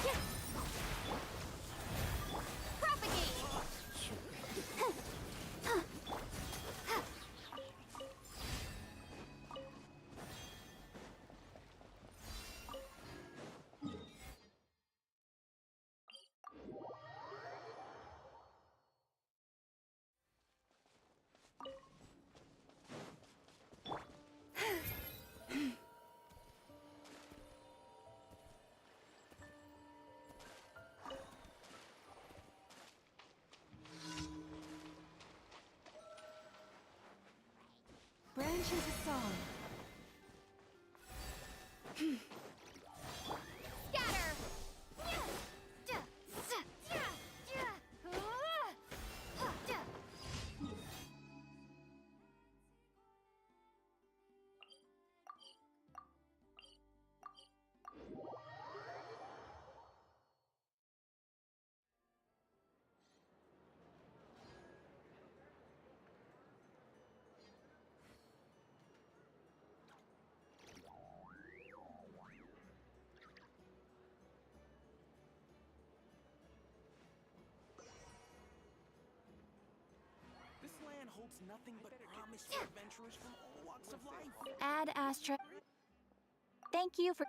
Yeah. Propagate. Branches a song. Scatter. This land holds nothing but promise for adventurers from all walks of life. Add Astra. Thank you for.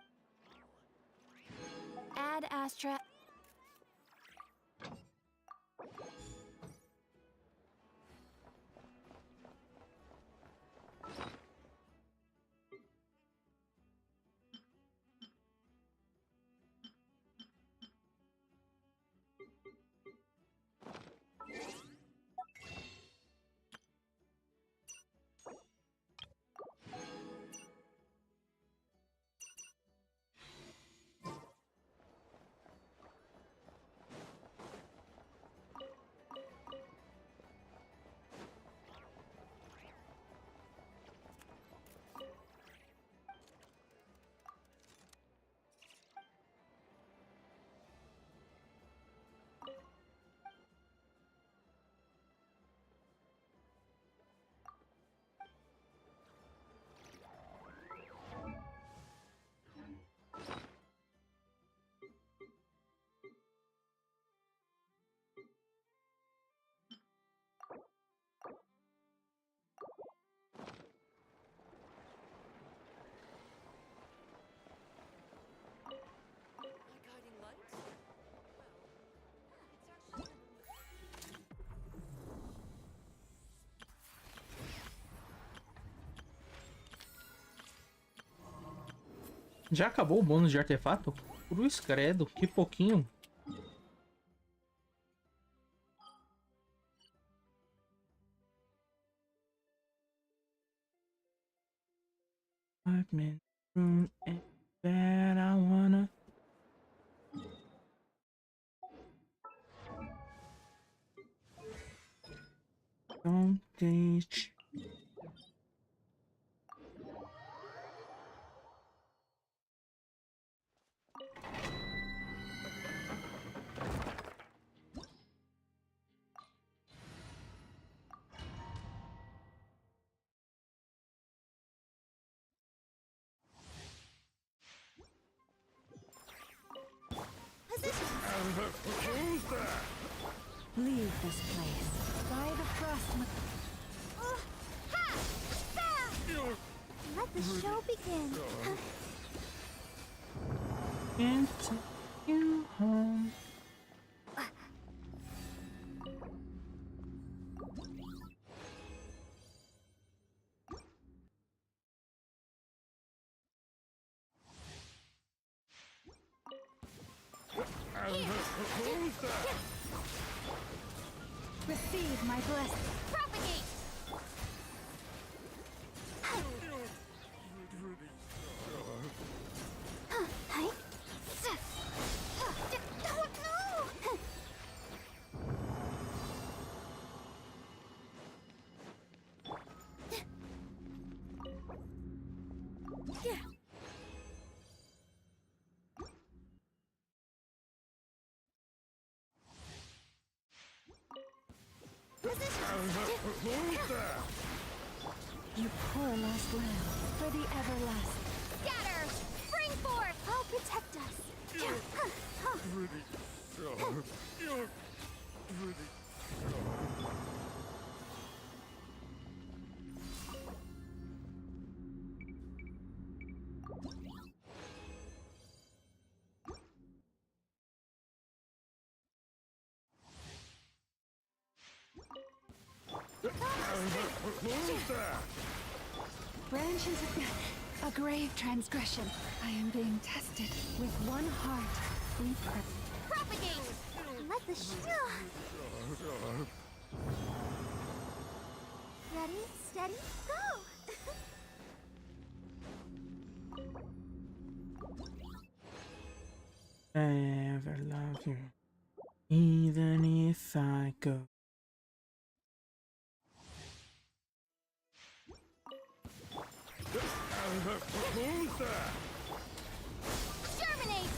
Add Astra. Já acabou o bônus de artefato? Cruz, credo, que pouquinho. I've been through it that I wanna. Don't teach. Leave this place. By the Próxima. Let the show begin. Can't take you home. Receive my blessing. Propagate. You poor lost lamb, for the everlasting. Scatter. Spring forth. I'll protect us. Branches of death, a grave transgression. I am being tested. With one heart, we pray. Propagate. Let the show. Ready, steady, go. Ever love you, even if I go. Germinate.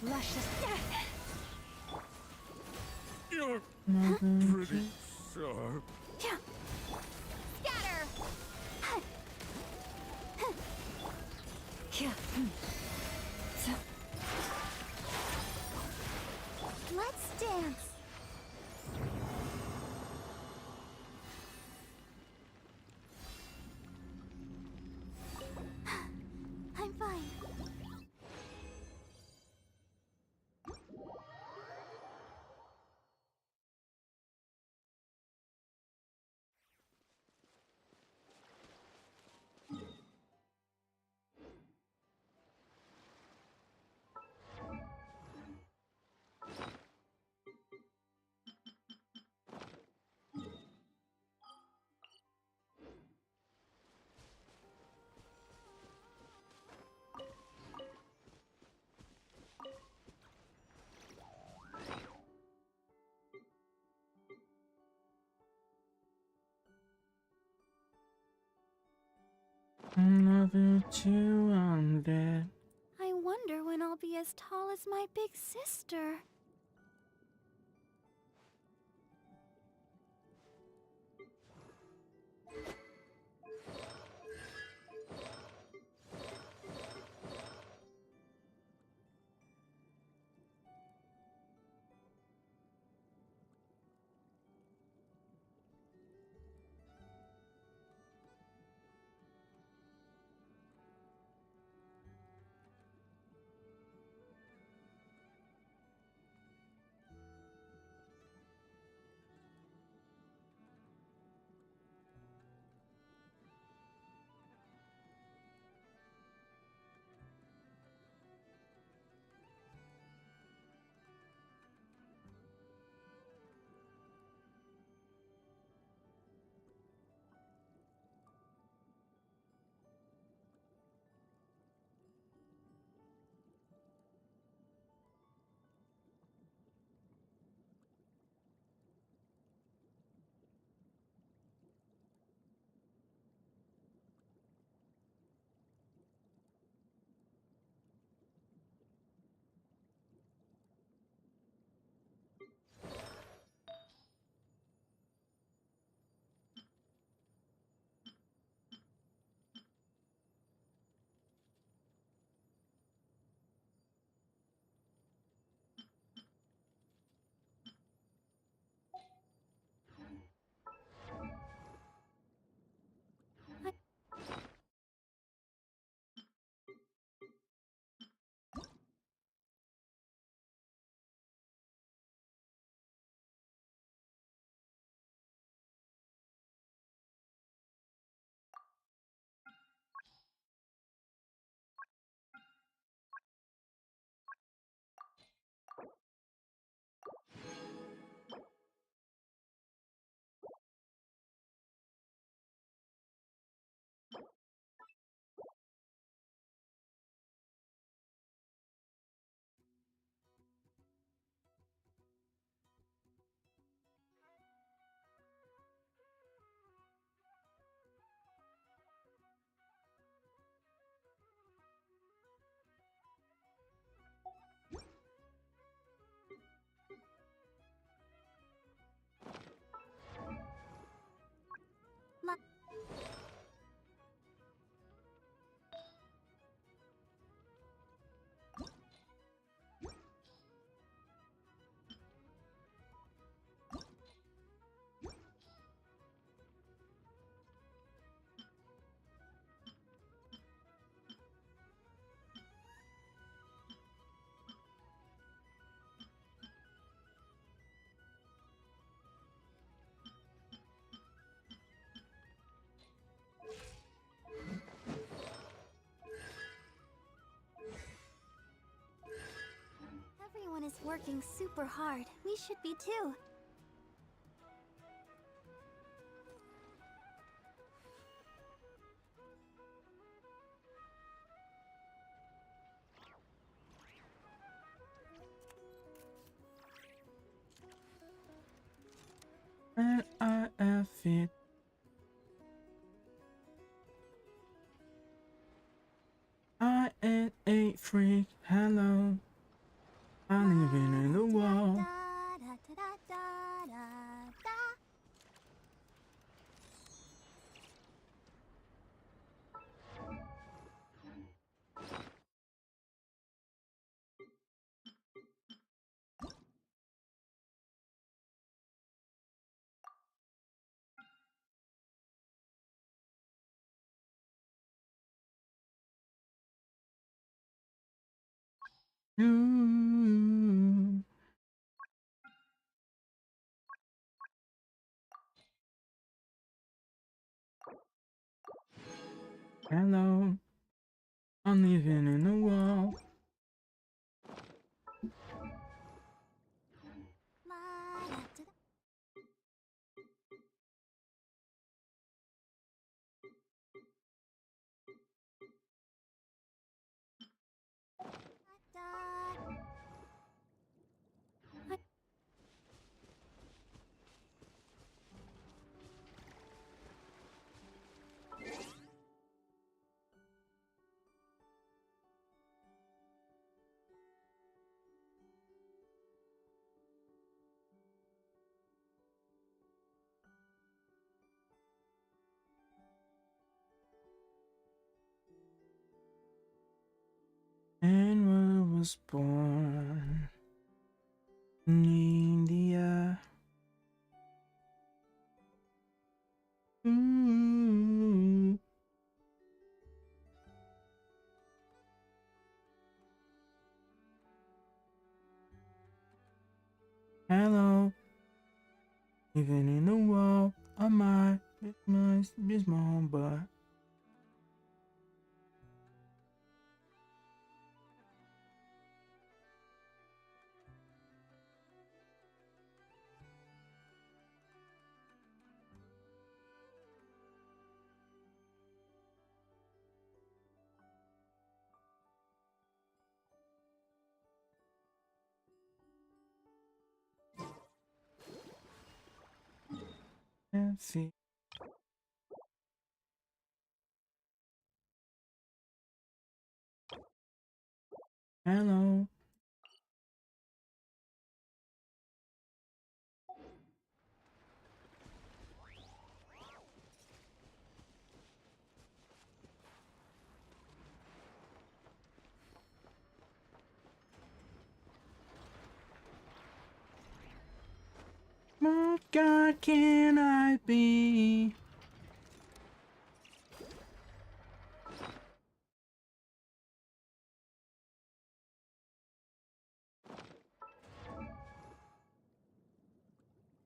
Luscious death. Scatter. Yeah. Let's dance. I'm fine. Love you too, I'm dead. I wonder when I'll be as tall as my big sister. working super hard. We should be too. And I have it. I am a freak. Hello. I'm living in the wall. Da, da, da, da, da, da, da. Mm. Hello. I'm living in the wall. La, da, da, da. Da, da. And I was born in India. Ooh. Hello. Even in the wall, I might be small, but see. Hello. What God can I be?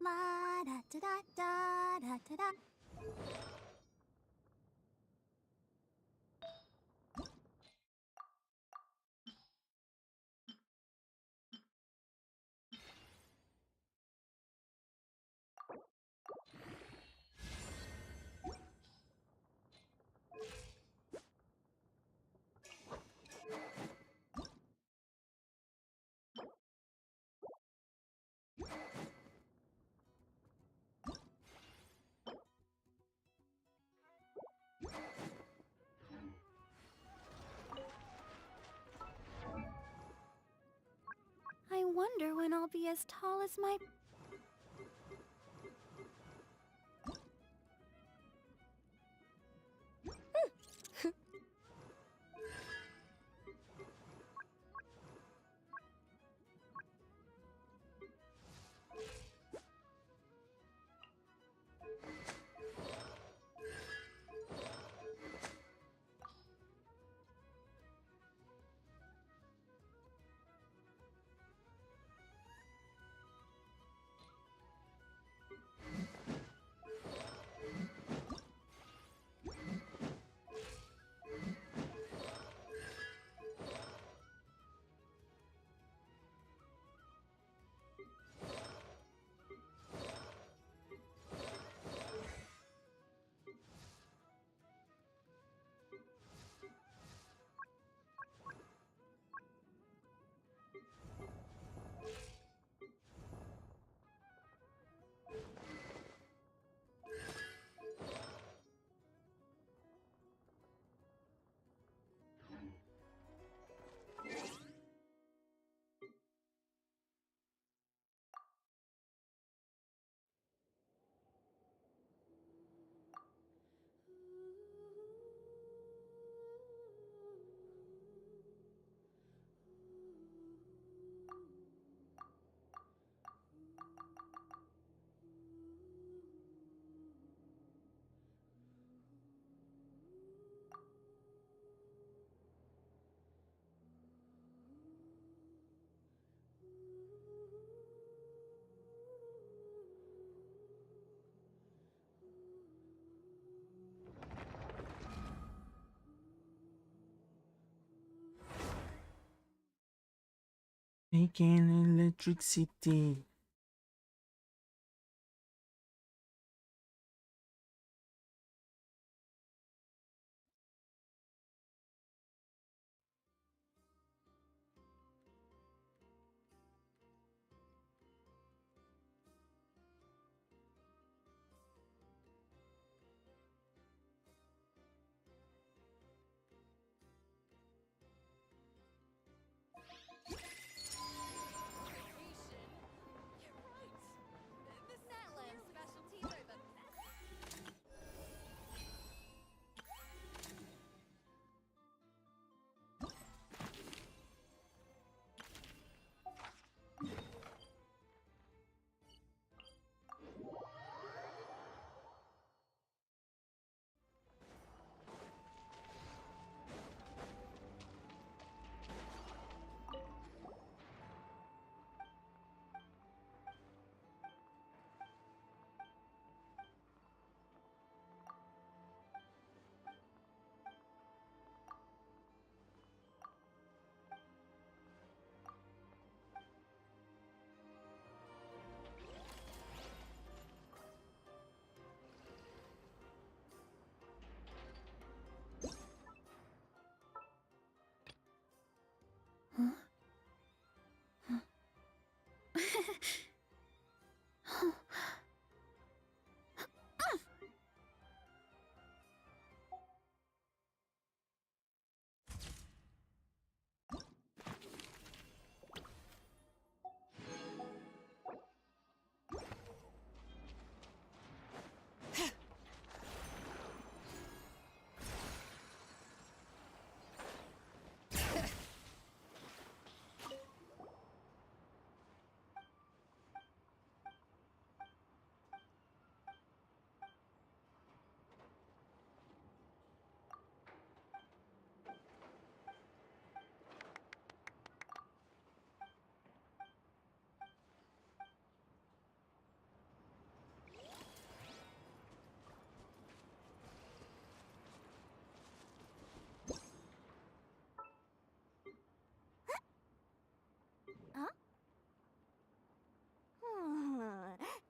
La, da, da, da, da, da, da. I wonder when I'll be as tall as my... Making electricity.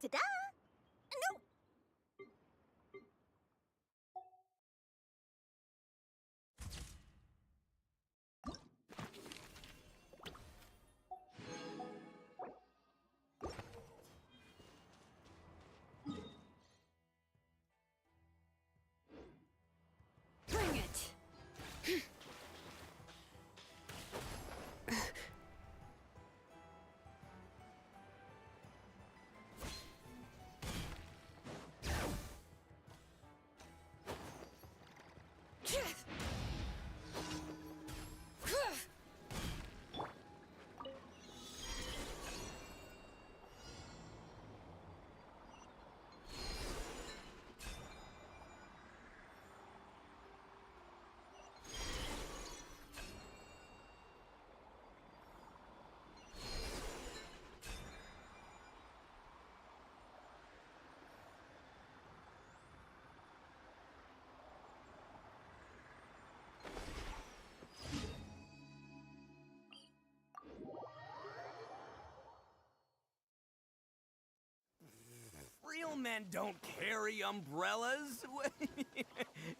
Ta-da! No! Bring it! Real men don't carry umbrellas.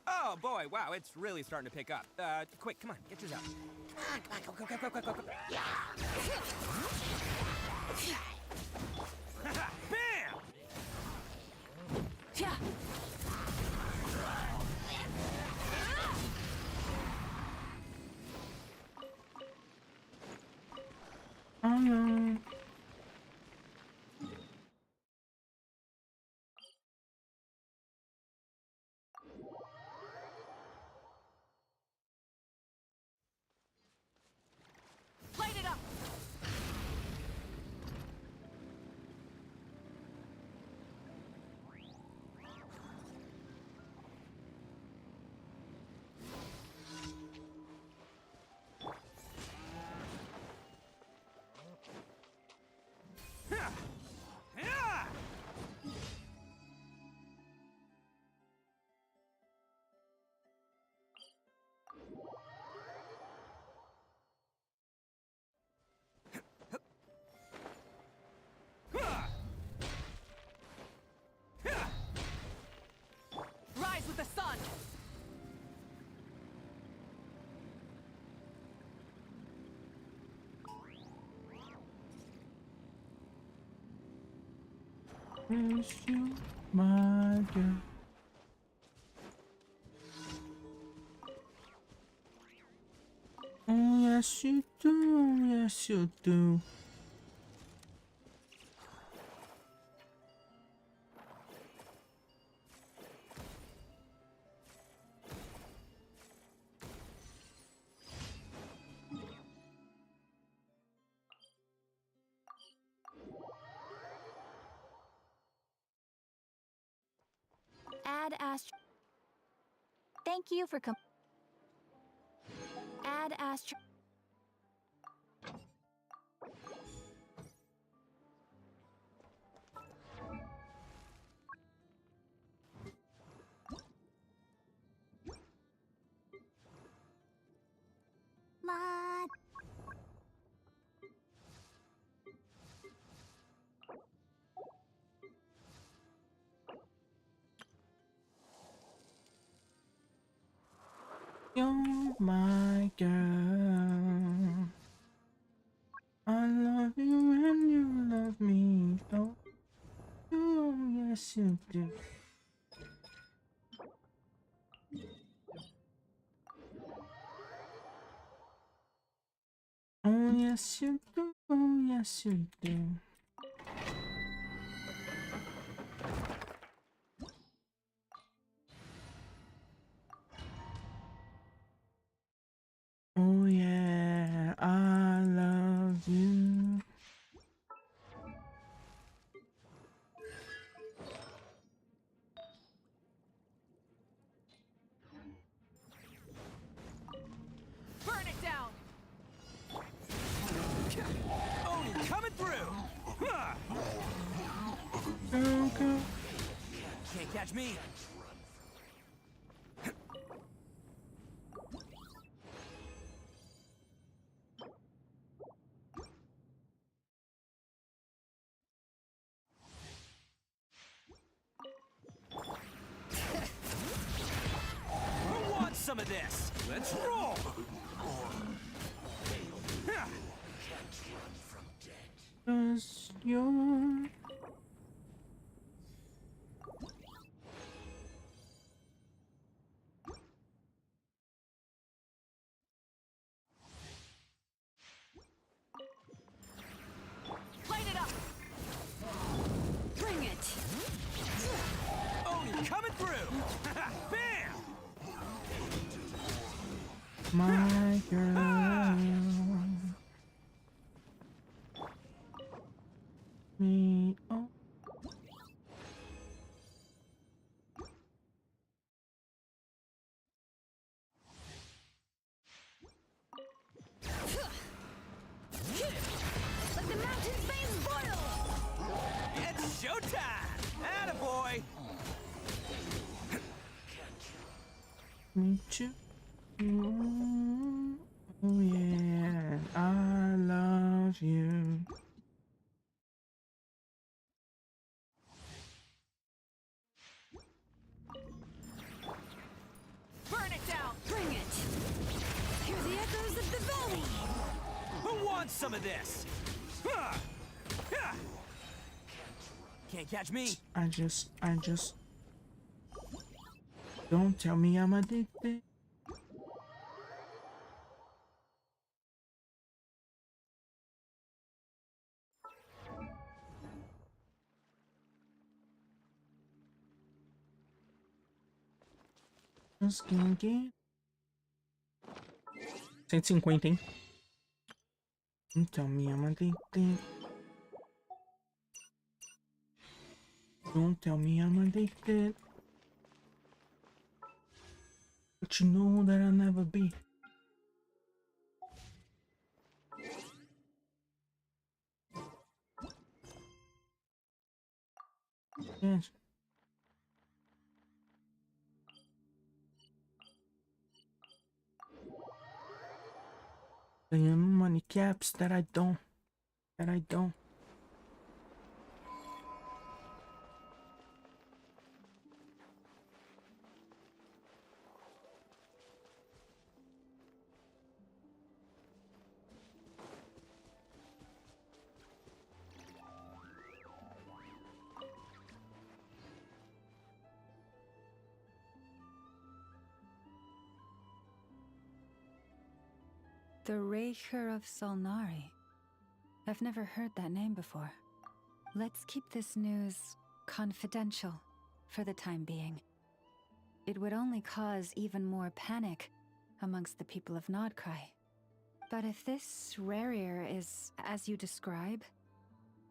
Oh boy, wow, it's really starting to pick up. Quick, come on, get yours out. Come on, go, go. Bam! Yeah. Light it up. Yes, you, my girl. Oh, yes, you do. Yes, you do. Add Astro. Thank you for Add Astro. Ma. You're my girl. I love you and you love me. Oh, yes, you do. Oh, yes, you do. Oh, yes, you do. Oh, yeah, I love you. Burn it down! Oh, coming through! Huh. Girl, girl. Can't catch me! Who wants some of this? Let's roll! Huh. 'Cause you're Light it up! Bring it! Oh, coming through! Bam! my girl. Me, oh. Let the mountain flames boil! It's showtime! Attaboy! Me too. Oh, yeah, I love you. Burn it down! Bring it! Hear the echoes of the valley! Who wants some of this? Huh. Huh. Can't catch me. I just don't tell me I'm addicted. Just can't get 150, hein? Don't tell me I'm addicted. Don't tell me I'm addicted. But you know that I'll never be. Yes. Playing money caps that I don't. The Raker of Solnari. I've never heard that name before. Let's keep this news confidential for the time being. It would only cause even more panic amongst the people of Nodcry. But if this Rarir is as you describe,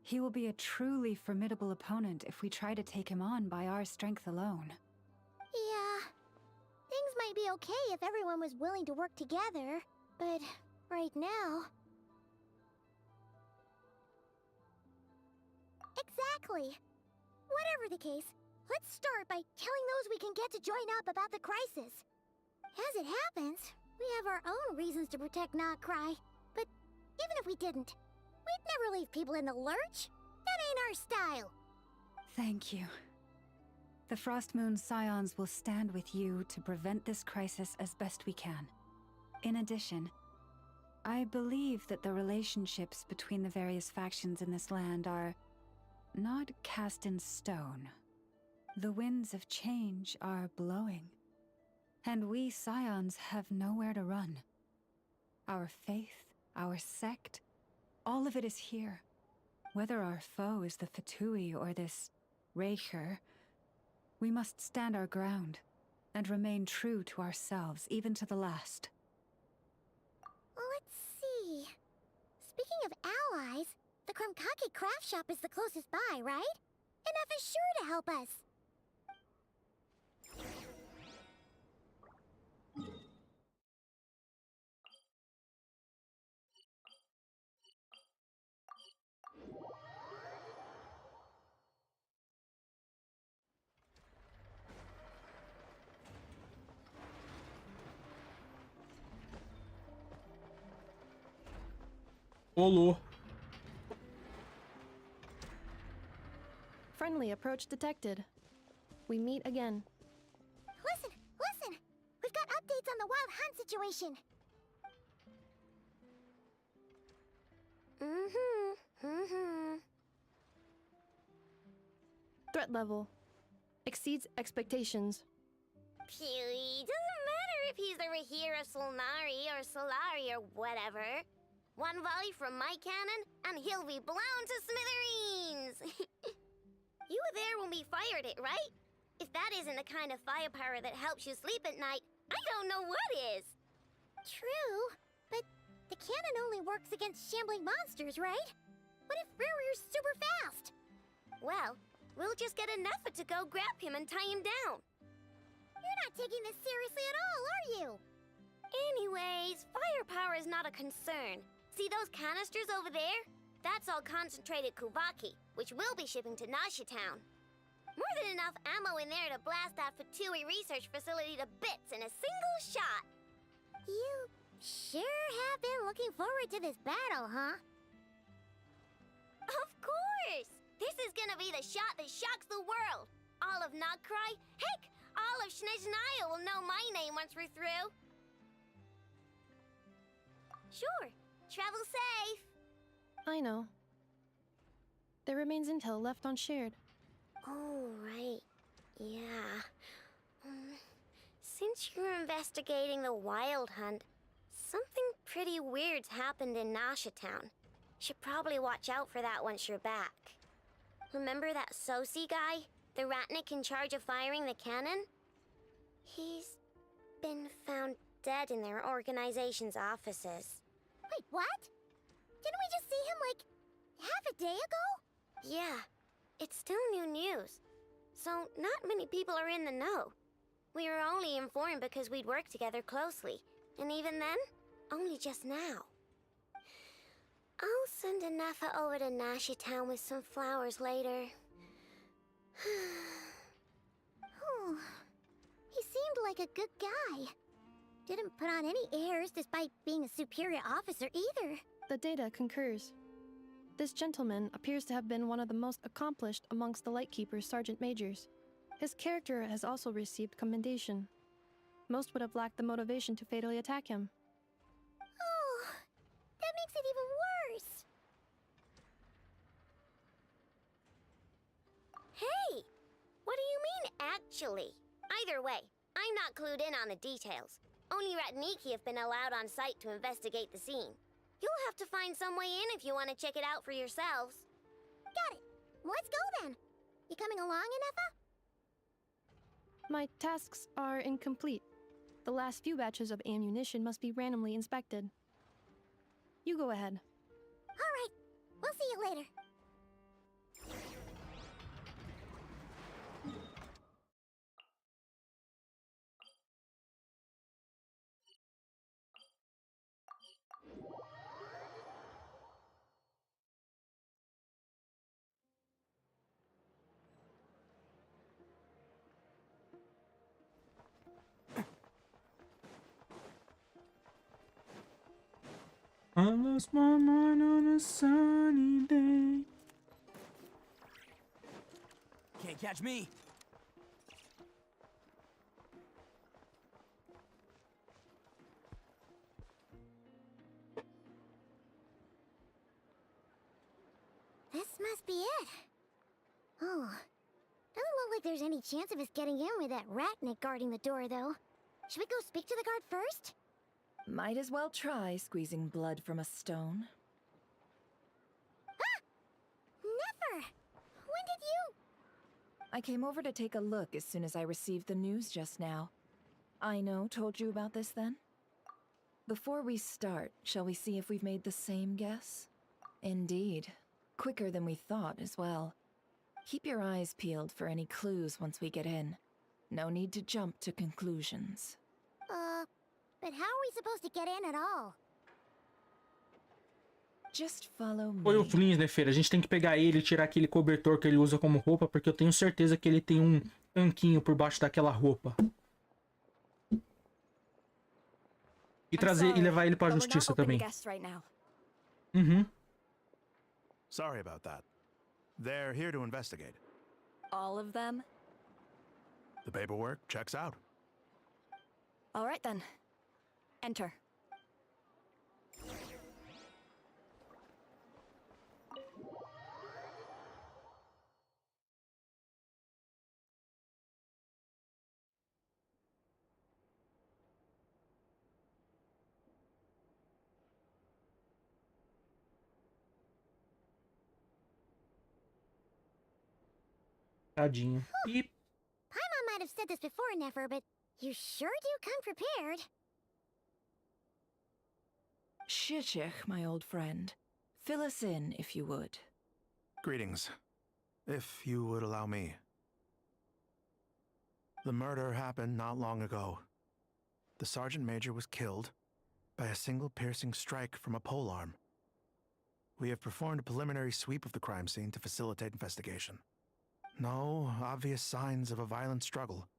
he will be a truly formidable opponent if we try to take him on by our strength alone. Yeah. Things might be okay if everyone was willing to work together, but right now... Exactly. Whatever the case, let's start by telling those we can get to join up about the crisis. As it happens, we have our own reasons to protect Nodcry, but even if we didn't, we'd never leave people in the lurch. That ain't our style. Thank you. The Frostmoon Scions will stand with you to prevent this crisis as best we can. In addition, I believe that the relationships between the various factions in this land are not cast in stone. The winds of change are blowing, and we Scions have nowhere to run. Our faith, our sect, all of it is here. Whether our foe is the Fatui or this Raker, we must stand our ground and remain true to ourselves, even to the last. Let's see. Speaking of allies, the Krumkake craft shop is the closest by, right? Enough is sure to help us. Rolou. Friendly approach detected. We meet again. Listen! We've got updates on the wild hunt situation. Threat level exceeds expectations. Pewee, doesn't matter if he's the Rahir of Solnari or Solari or whatever. One volley from my cannon, and he'll be blown to smithereens! You were there when we fired it, right? If that isn't the kind of firepower that helps you sleep at night, I don't know what is! True, but the cannon only works against shambling monsters, right? What if Rarir's super fast? Well, we'll just get an effort to go grab him and tie him down. You're not taking this seriously at all, are you? Anyways, firepower is not a concern. See those canisters over there? That's all concentrated Kuvaki, which we'll be shipping to Nasha Town. More than enough ammo in there to blast that Fatui research facility to bits in a single shot. You sure have been looking forward to this battle, huh? Of course! This is gonna be the shot that shocks the world. All of Nodcry, heck, all of Snezhnaya will know my name once we're through. Sure. Travel safe. I know. There remains intel left unshared. Oh, right. Yeah. Since you're investigating the wild hunt, something pretty weird's happened in Nasha Town. Should probably watch out for that once you're back. Remember that Sosi guy? The Ratnik in charge of firing the cannon? He's been found dead in their organization's offices. Wait, what? Didn't we just see him, like, half a day ago? Yeah, it's still new news. So, not many people are in the know. We were only informed because we'd worked together closely. And even then, only just now. I'll send Anafa over to Nasha Town with some flowers later. Oh, he seemed like a good guy. Didn't put on any airs despite being a superior officer either. The data concurs. This gentleman appears to have been one of the most accomplished amongst the Lightkeeper's Sergeant Majors. His character has also received commendation. Most would have lacked the motivation to fatally attack him. Oh, that makes it even worse. Hey, what do you mean, actually? Either way, I'm not clued in on the details. Only Ratniki have been allowed on site to investigate the scene. You'll have to find some way in if you want to check it out for yourselves. Got it. Let's go then. You coming along, Inefa? My tasks are incomplete. The last few batches of ammunition must be randomly inspected. You go ahead. All right. We'll see you later. I lost my mind on a sunny day. Can't catch me. This must be it. Oh. Doesn't look like there's any chance of us getting in with that ratnik guarding the door, though. Should we go speak to the guard first? Might as well try squeezing blood from a stone. Ah! Never! When did you... I came over to take a look as soon as I received the news just now. Aino told you about this then? Before we start, shall we see if we've made the same guess? Indeed. Quicker than we thought as well. Keep your eyes peeled for any clues once we get in. No need to jump to conclusions. But how are we supposed to get in at all? Just follow me. Foi o Flins, né, Feira? A gente tem que pegar ele e tirar aquele cobertor que ele usa como roupa, porque eu tenho certeza que ele tem um tanquinho por baixo daquela roupa. E trazer e levar ele pra justiça também. Uhum. Sorry about that. They're here to investigate. All of them? The paperwork checks out. All right then. Enter. Tadinho. E Paimon might have said this before, Nefer, but you sure do come prepared. Shishich, my old friend. Fill us in, if you would. Greetings. If you would allow me. The murder happened not long ago. The Sergeant Major was killed by a single piercing strike from a polearm. We have performed a preliminary sweep of the crime scene to facilitate investigation. No obvious signs of a violent struggle.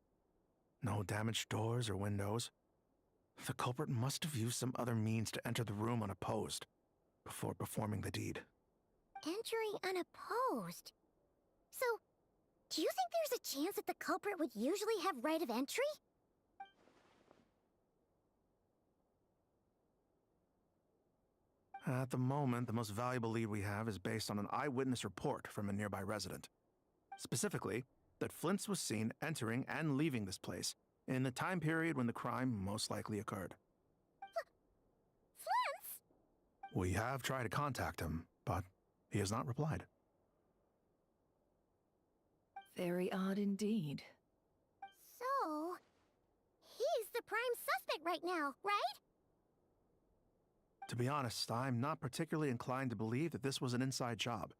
No damaged doors or windows. The culprit must have used some other means to enter the room unopposed before performing the deed. Entering unopposed? So, do you think there's a chance that the culprit would usually have right of entry? At the moment, the most valuable lead we have is based on an eyewitness report from a nearby resident. Specifically, that Flint's was seen entering and leaving this place in the time period when the crime most likely occurred. Flint's? We have tried to contact him, but he has not replied. Very odd indeed. So, he's the prime suspect right now, right? To be honest, I'm not particularly inclined to believe that this was an inside job.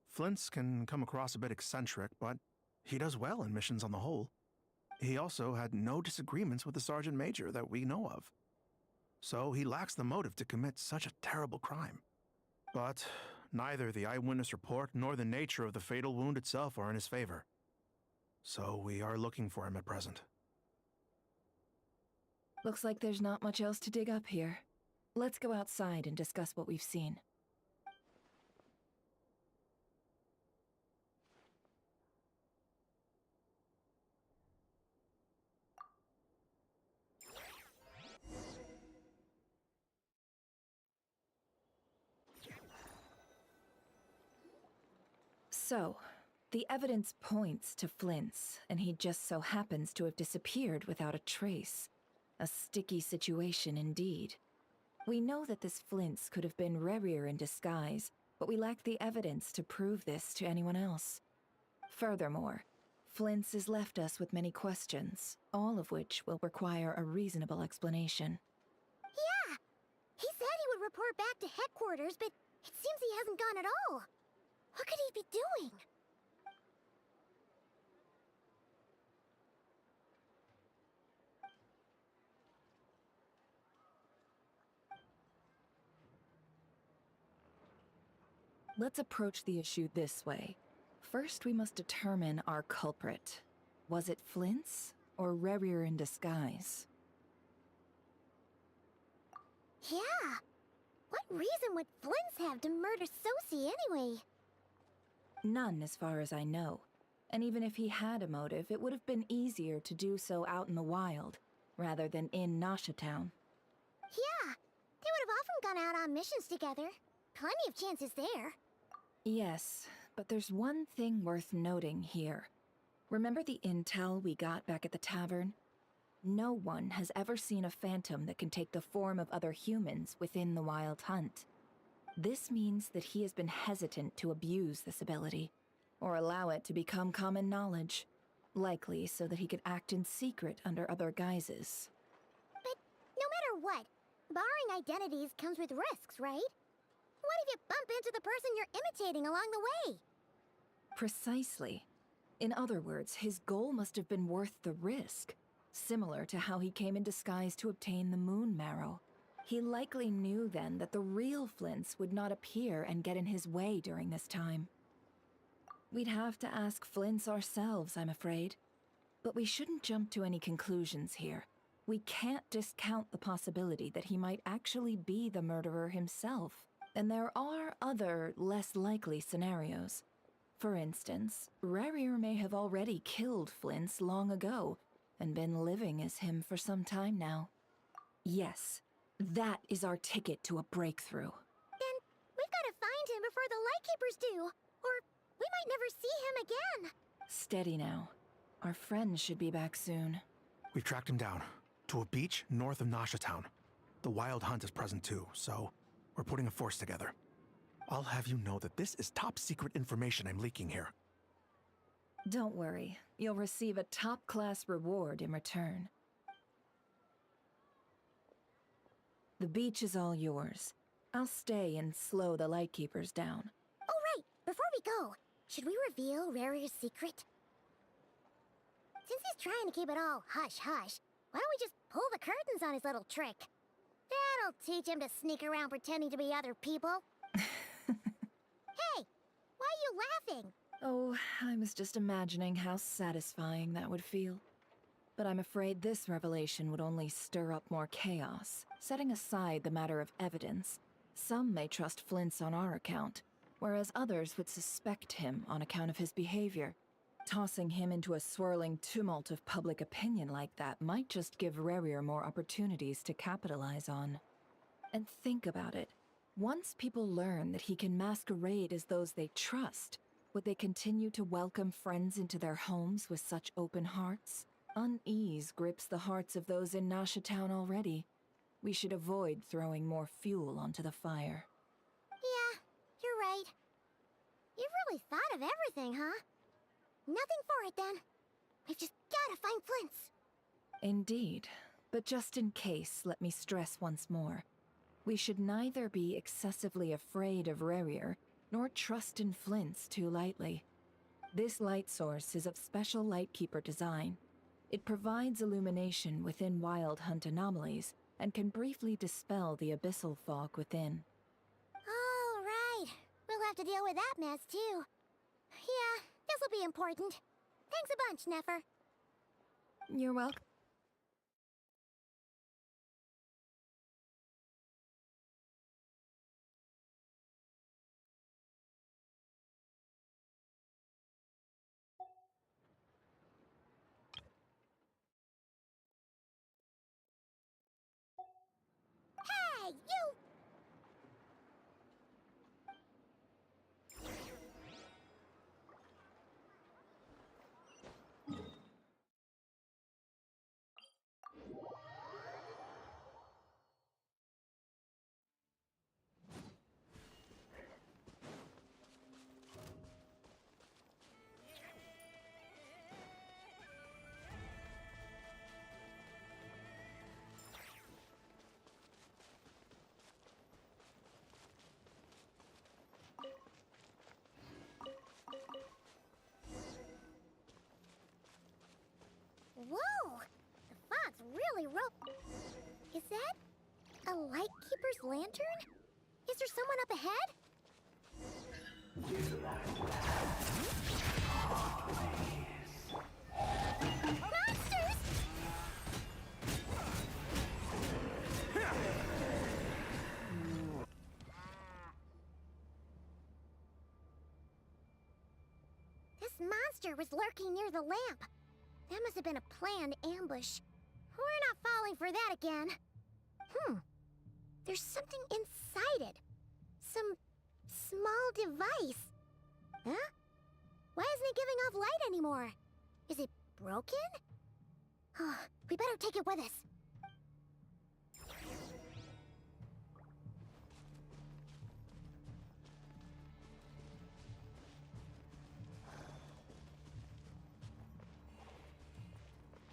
Flint's can come across a bit eccentric, but he does well in missions on the whole. He also had no disagreements with the Sergeant Major that we know of. So he lacks the motive to commit such a terrible crime. But neither the eyewitness report nor the nature of the fatal wound itself are in his favor. So we are looking for him at present. Looks like there's not much else to dig up here. Let's go outside and discuss what we've seen. So, the evidence points to Flint's, and he just so happens to have disappeared without a trace. A sticky situation indeed. We know that this Flint's could have been Rerir in disguise, but we lack the evidence to prove this to anyone else. Furthermore, Flint's has left us with many questions, all of which will require a reasonable explanation. Yeah! He said he would report back to headquarters, but it seems he hasn't gone at all. What could he be doing? Let's approach the issue this way. First, we must determine our culprit. Was it Flint's or Rerir in disguise? Yeah! What reason would Flint's have to murder Sosie anyway? None, as far as I know. And even if he had a motive, it would have been easier to do so out in the wild, rather than in Nasha Town. Yeah! They would have often gone out on missions together. Plenty of chances there. Yes, but there's one thing worth noting here. Remember the intel we got back at the tavern? No one has ever seen a phantom that can take the form of other humans within the Wild Hunt. This means that he has been hesitant to abuse this ability, or allow it to become common knowledge, likely so that he could act in secret under other guises. But no matter what, borrowing identities comes with risks, right? What if you bump into the person you're imitating along the way? Precisely. In other words, his goal must have been worth the risk, similar to how he came in disguise to obtain the moon marrow. He likely knew then that the real Flint's would not appear and get in his way during this time. We'd have to ask Flint's ourselves, I'm afraid. But we shouldn't jump to any conclusions here. We can't discount the possibility that he might actually be the murderer himself. And there are other, less likely scenarios. For instance, Rerir may have already killed Flint's long ago, and been living as him for some time now. Yes, that is our ticket to a breakthrough. Then we've got to find him before the Lightkeepers do, or we might never see him again. Steady now. Our friends should be back soon. We've tracked him down to a beach north of Nasha Town. The Wild Hunt is present too, so we're putting a force together. I'll have you know that this is top secret information I'm leaking here. Don't worry, you'll receive a top-class reward in return. The beach is all yours. I'll stay and slow the Lightkeepers down. Oh right, before we go, should we reveal Rarir's secret? Since he's trying to keep it all hush-hush, why don't we just pull the curtains on his little trick? That'll teach him to sneak around pretending to be other people. Hey, why are you laughing? Oh, I was just imagining how satisfying that would feel. But I'm afraid this revelation would only stir up more chaos. Setting aside the matter of evidence, some may trust Flint's on our account, whereas others would suspect him on account of his behavior. Tossing him into a swirling tumult of public opinion like that might just give Rerir more opportunities to capitalize on. And think about it. Once people learn that he can masquerade as those they trust, would they continue to welcome friends into their homes with such open hearts? Unease grips the hearts of those in Nasha Town already. We should avoid throwing more fuel onto the fire. Yeah, you're right. You've really thought of everything, huh? Nothing for it then. We've just gotta find Flint's. Indeed. But just in case, let me stress once more. We should neither be excessively afraid of Rerir, nor trust in Flint's too lightly. This light source is of special Lightkeeper design. It provides illumination within Wild Hunt anomalies, and can briefly dispel the abyssal fog within. All right. We'll have to deal with that mess, too. Yeah, this'll be important. Thanks a bunch, Nefer. You're welcome. Hey, you! really Is that a lightkeeper's lantern? Is there someone up ahead? Monsters! This monster was lurking near the lamp. That must have been a planned ambush. We're not falling for that again. There's something inside it. Some small device. Huh? Why isn't it giving off light anymore? Is it broken? Oh, we better take it with us.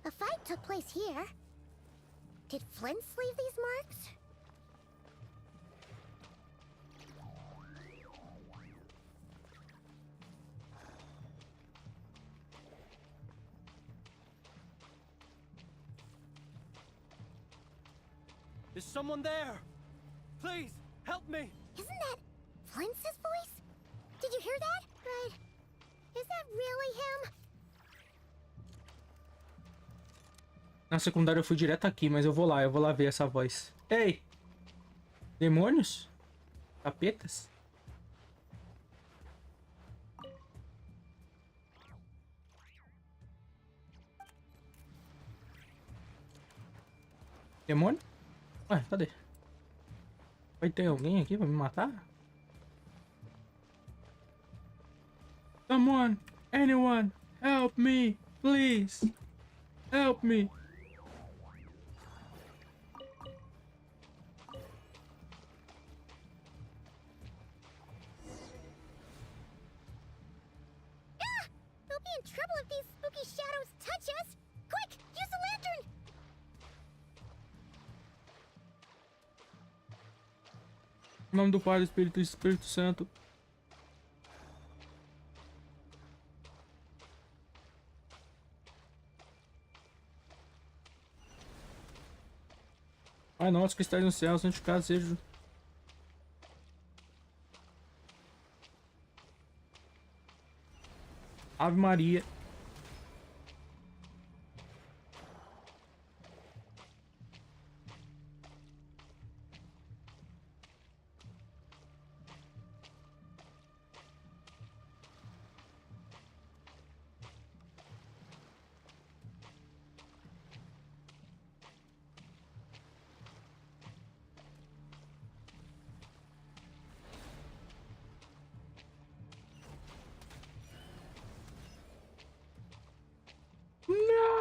A fight took place here. Did Flint leave these marks? Is someone there? Please, help me! Isn't that Flint's voice? Did you hear that? But is that really him? Na secundária eu fui direto aqui, mas eu vou lá ver essa voz. Ei! Demônios? Capetas? Demônio? Ué, cadê? Vai ter alguém aqui pra me matar? Someone! Anyone! Help me! Please! Help me! We'll be in trouble if these spooky shadows touch us! Quick! Use the lantern! Em nome do Pai, do Espírito e do Espírito Santo. Pai nosso que estás no céu, santificado seja. Ave Maria. No!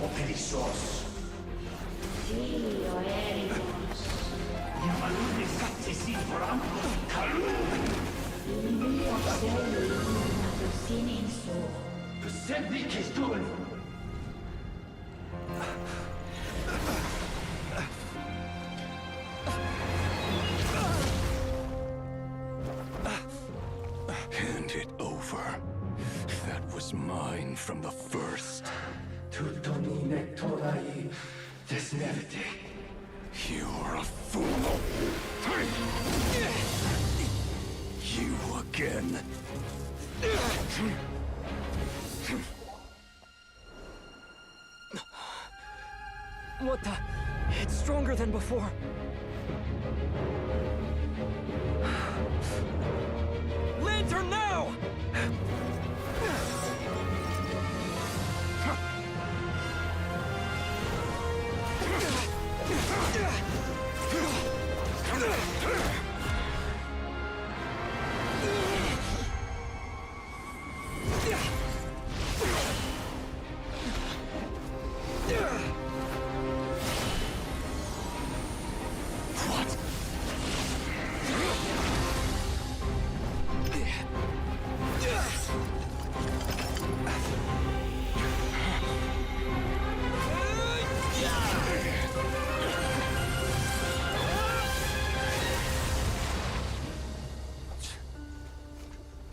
o perezoso. Sì, o ericos. Yamalune satsisi forampo kalu. Il mio cielo illuminato sinenso. Semmi che tu. Hand it over. That was mine from the first. Tutto mi nettorai desnevite. You're a fool. You again. What the? It's stronger than before. Lantern now!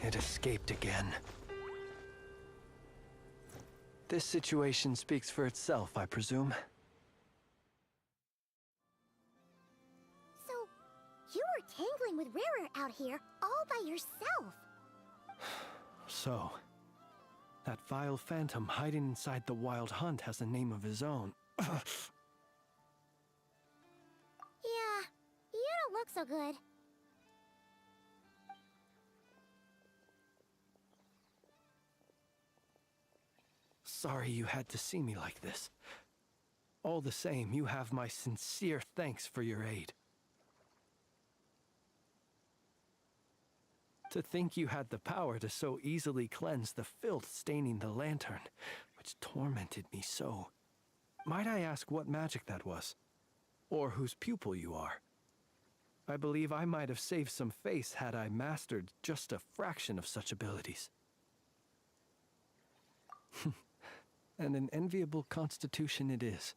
It escaped again. This situation speaks for itself, I presume. So, you were tangling with Rarer out here all by yourself. So, that vile phantom hiding inside the Wild Hunt has a name of his own. Yeah, you don't look so good. Sorry you had to see me like this. All the same, you have my sincere thanks for your aid. To think you had the power to so easily cleanse the filth staining the lantern, which tormented me so. Might I ask what magic that was? Or whose pupil you are? I believe I might have saved some face had I mastered just a fraction of such abilities. And an enviable constitution it is.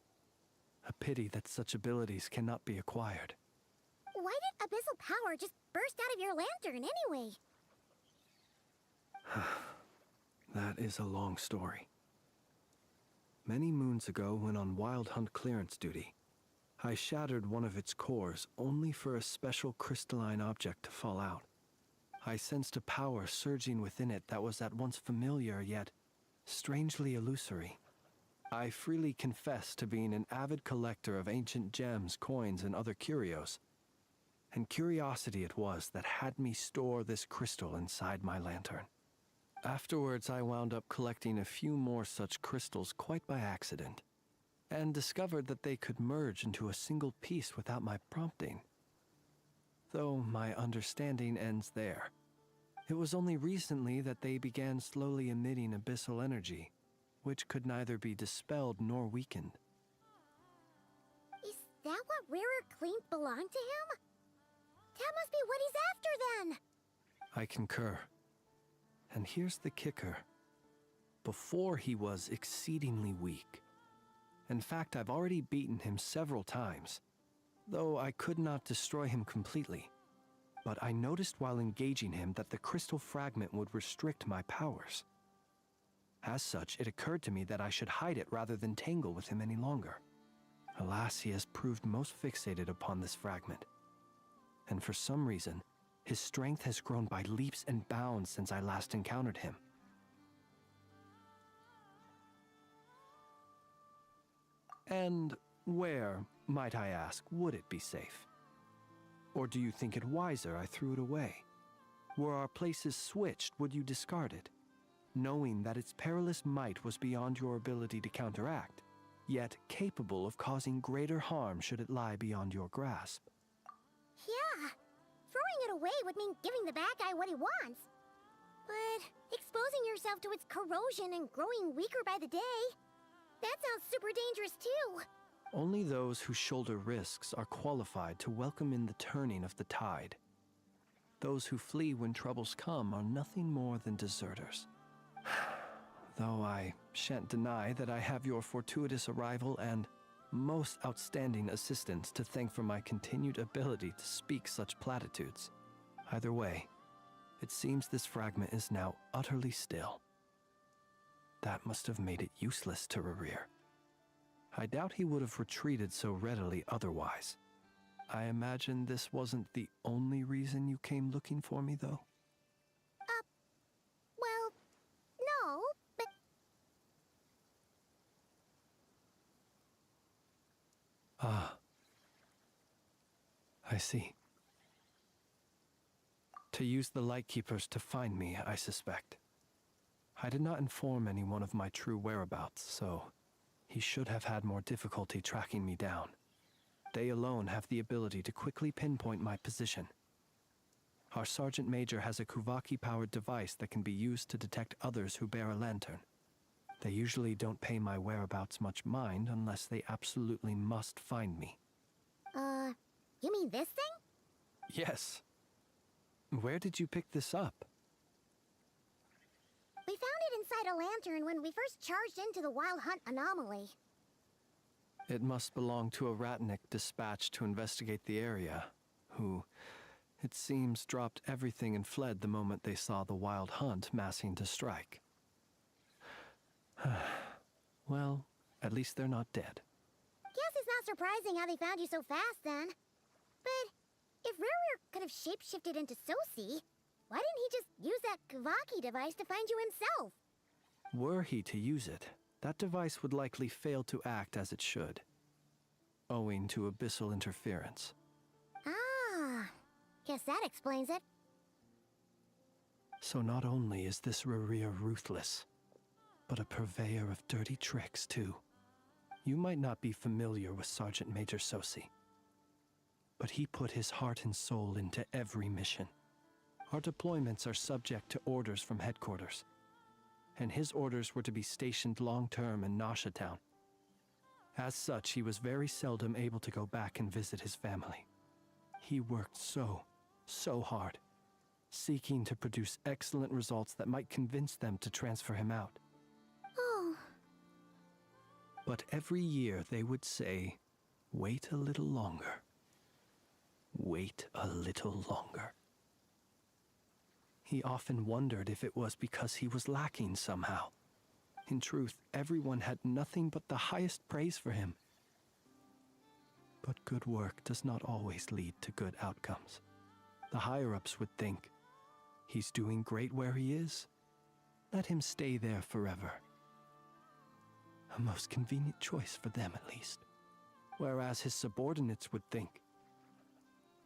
A pity that such abilities cannot be acquired. Why did abyssal power just burst out of your lantern anyway? That is a long story. Many moons ago, when on Wild Hunt clearance duty, I shattered one of its cores only for a special crystalline object to fall out. I sensed a power surging within it that was at once familiar yet strangely illusory. I freely confess to being an avid collector of ancient gems, coins, and other curios. And curiosity it was that had me store this crystal inside my lantern. Afterwards, I wound up collecting a few more such crystals quite by accident, and discovered that they could merge into a single piece without my prompting. Though my understanding ends there. It was only recently that they began slowly emitting abyssal energy, which could neither be dispelled nor weakened. Is that what Rarer claimed belonged to him? That must be what he's after then! I concur. And here's the kicker. Before he was exceedingly weak. In fact, I've already beaten him several times, though I could not destroy him completely. But I noticed while engaging him that the crystal fragment would restrict my powers. As such, it occurred to me that I should hide it rather than tangle with him any longer. Alas, he has proved most fixated upon this fragment. And for some reason, his strength has grown by leaps and bounds since I last encountered him. And where, might I ask, would it be safe? Or do you think it wiser I threw it away? Were our places switched, would you discard it, knowing that its perilous might was beyond your ability to counteract, yet capable of causing greater harm should it lie beyond your grasp? Yeah, throwing it away would mean giving the bad guy what he wants. But exposing yourself to its corrosion and growing weaker by the day, that sounds super dangerous too. Only those who shoulder risks are qualified to welcome in the turning of the tide. Those who flee when troubles come are nothing more than deserters. Though I shan't deny that I have your fortuitous arrival and most outstanding assistance to thank for my continued ability to speak such platitudes. Either way, it seems this fragment is now utterly still. That must have made it useless to Rarir. I doubt he would have retreated so readily otherwise. I imagine this wasn't the only reason you came looking for me, though? Well, no, but Ah. I see. To use the Lightkeepers to find me, I suspect. I did not inform anyone of my true whereabouts, so he should have had more difficulty tracking me down. They alone have the ability to quickly pinpoint my position. Our Sergeant Major has a Kuvaki-powered device that can be used to detect others who bear a lantern. They usually don't pay my whereabouts much mind unless they absolutely must find me. you mean this thing? Yes. Where did you pick this up? We found it inside a lantern when we first charged into the Wild Hunt anomaly. It must belong to a Ratnik dispatched to investigate the area, who, it seems, dropped everything and fled the moment they saw the Wild Hunt massing to strike. Well, at least they're not dead. Guess it's not surprising how they found you so fast, then. But if Rurur could have shapeshifted into Sosi, why didn't he just use that Kavaki device to find you himself? Were he to use it, that device would likely fail to act as it should, owing to abyssal interference. Ah, guess that explains it. So not only is this Rurur ruthless, but a purveyor of dirty tricks, too. You might not be familiar with Sergeant Major Sosi, but he put his heart and soul into every mission. Our deployments are subject to orders from headquarters, and his orders were to be stationed long-term in Nasha Town. As such, he was very seldom able to go back and visit his family. He worked so hard, seeking to produce excellent results that might convince them to transfer him out. Oh. But every year they would say, "Wait a little longer. Wait a little longer." He often wondered if it was because he was lacking somehow. In truth, everyone had nothing but the highest praise for him. But good work does not always lead to good outcomes. The higher-ups would think, he's doing great where he is. Let him stay there forever. A most convenient choice for them, at least. Whereas his subordinates would think,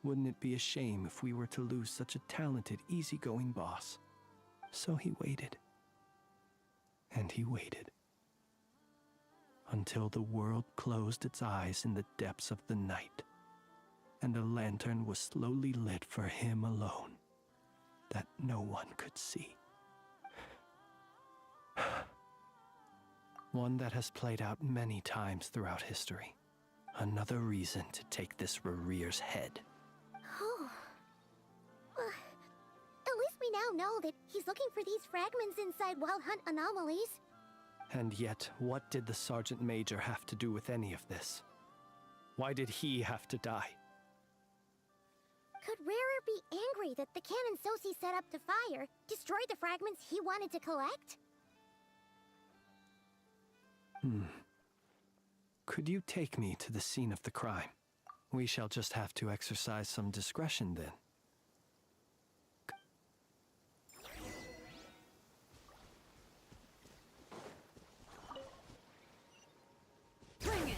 wouldn't it be a shame if we were to lose such a talented, easygoing boss? So he waited. And he waited. Until the world closed its eyes in the depths of the night, and a lantern was slowly lit for him alone, that no one could see. One that has played out many times throughout history. Another reason to take this Rurur's head. Oh. At least we now know that he's looking for these fragments inside Wild Hunt anomalies. And yet, what did the Sergeant Major have to do with any of this? Why did he have to die? Could Rurur be angry that the cannon Sosi set up to fire destroyed the fragments he wanted to collect? Could you take me to the scene of the crime? We shall just have to exercise some discretion then. Bring it!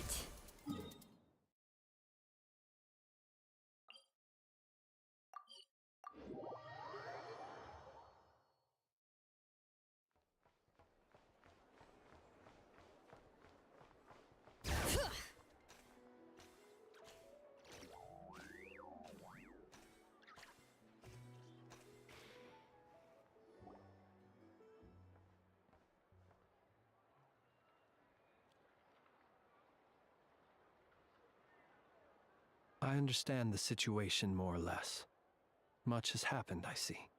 I understand the situation more or less. Much has happened, I see.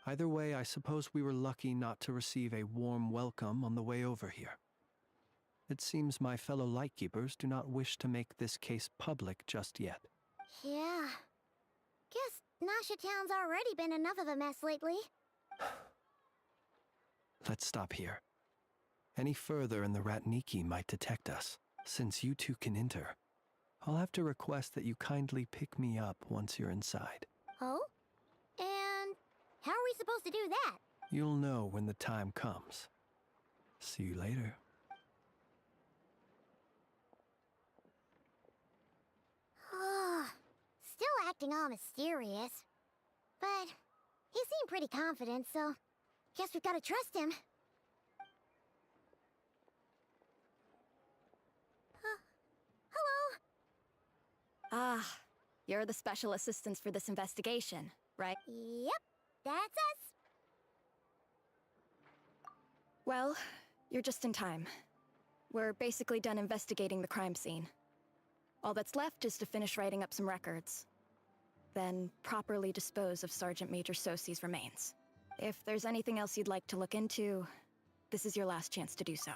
Either way, I suppose we were lucky not to receive a warm welcome on the way over here. It seems my fellow Lightkeepers do not wish to make this case public just yet. Yeah. Guess Nasha Town's already been enough of a mess lately. Let's stop here. Any further and the Ratniki might detect us. Since you two can enter, I'll have to request that you kindly pick me up once you're inside. Oh? And how are we supposed to do that? You'll know when the time comes. See you later. Still acting all mysterious. But he seemed pretty confident, so guess we've gotta trust him. Hello? Ah, you're the special assistants for this investigation, right? Yep, that's us. Well, you're just in time. We're basically done investigating the crime scene. All that's left is to finish writing up some records. Then properly dispose of Sergeant Major Sosi's remains. If there's anything else you'd like to look into, this is your last chance to do so.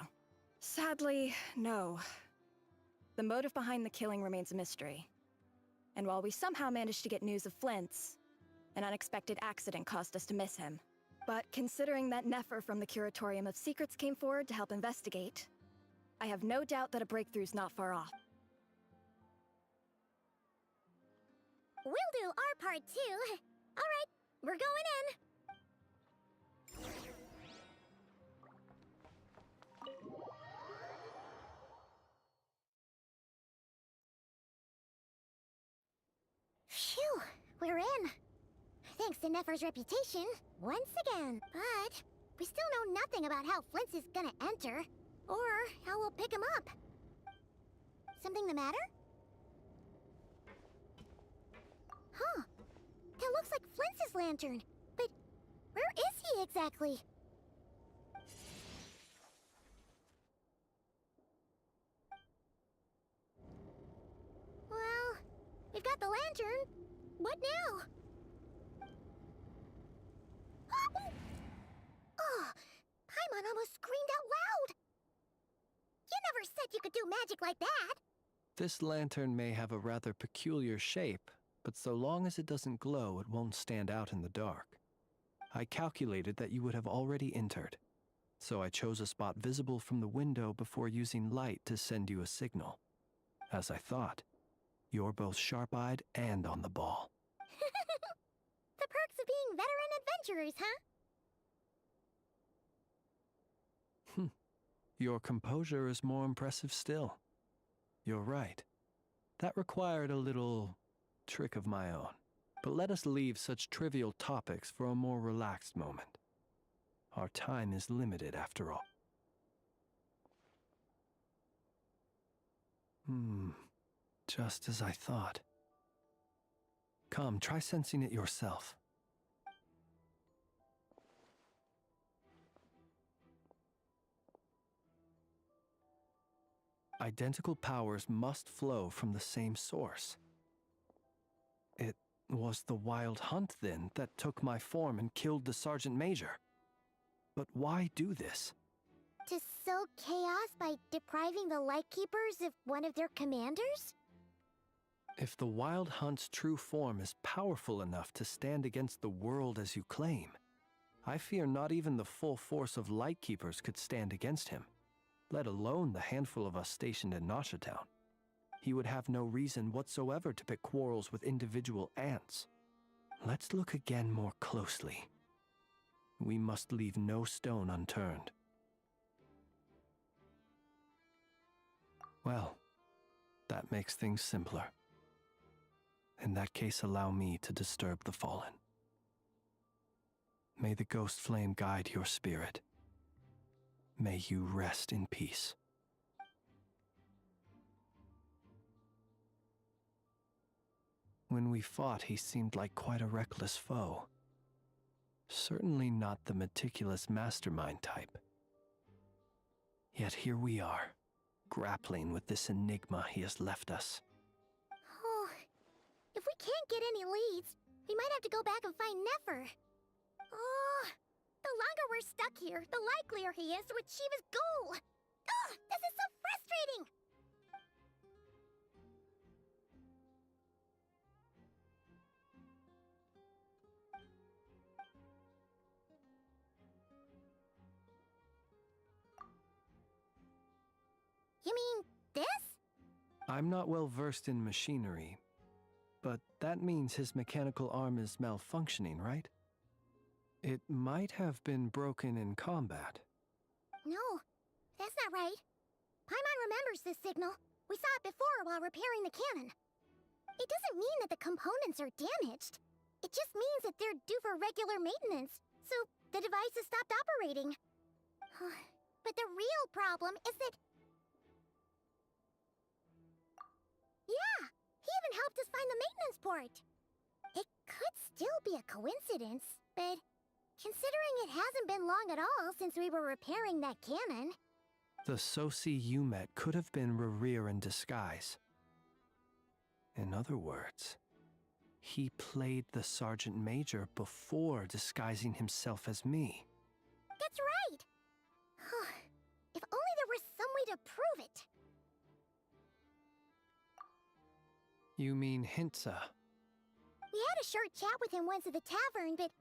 Sadly, no. The motive behind the killing remains a mystery. And while we somehow managed to get news of Flint's, an unexpected accident caused us to miss him. But considering that Nefer from the Curatorium of Secrets came forward to help investigate, I have no doubt that a breakthrough's not far off. We'll do our part too. All right, we're going in. Phew, we're in. Thanks to Nefer's reputation, once again. But we still know nothing about how Flint's is gonna enter, or how we'll pick him up. Something the matter? Huh. That looks like Flint's lantern. But where is he exactly? Well, we've got the lantern. What now? Oh, Paimon almost screamed out loud. You never said you could do magic like that. This lantern may have a rather peculiar shape, but so long as it doesn't glow, it won't stand out in the dark. I calculated that you would have already entered, so I chose a spot visible from the window before using light to send you a signal. As I thought, you're both sharp-eyed and on the ball. The perks of being veteran adventurers, huh? Your composure is more impressive still. You're right. That required a little trick of my own. But let us leave such trivial topics for a more relaxed moment. Our time is limited after all. Just as I thought. Come, try sensing it yourself. Identical powers must flow from the same source. It was the Wild Hunt, then, that took my form and killed the Sergeant Major. But why do this? To sow chaos by depriving the Lightkeepers of one of their commanders? If the Wild Hunt's true form is powerful enough to stand against the world as you claim, I fear not even the full force of Lightkeepers could stand against him, let alone the handful of us stationed in Noshatown. He would have no reason whatsoever to pick quarrels with individual ants. Let's look again more closely. We must leave no stone unturned. Well, that makes things simpler. In that case, allow me to disturb the fallen. May the ghost flame guide your spirit. May you rest in peace. When we fought, he seemed like quite a reckless foe. Certainly not the meticulous mastermind type. Yet here we are, grappling with this enigma he has left us. Oh, if we can't get any leads, we might have to go back and find Nefer. Oh, the longer we're stuck here, the likelier he is to achieve his goal. Ugh, this is so frustrating! You mean this? I'm not well versed in machinery, but that means his mechanical arm is malfunctioning, right? It might have been broken in combat. No, that's not right. Paimon remembers this signal. We saw it before while repairing the cannon. It doesn't mean that the components are damaged. It just means that they're due for regular maintenance, so the device has stopped operating. But the real problem is that... Yeah, he even helped us find the maintenance port. It could still be a coincidence, but considering it hasn't been long at all since we were repairing that cannon... The Sosi you met could have been Rerir in disguise. In other words, he played the Sergeant Major before disguising himself as me. That's right! If only there was some way to prove it. You mean Hintsa? We had a short chat with him once at the tavern, but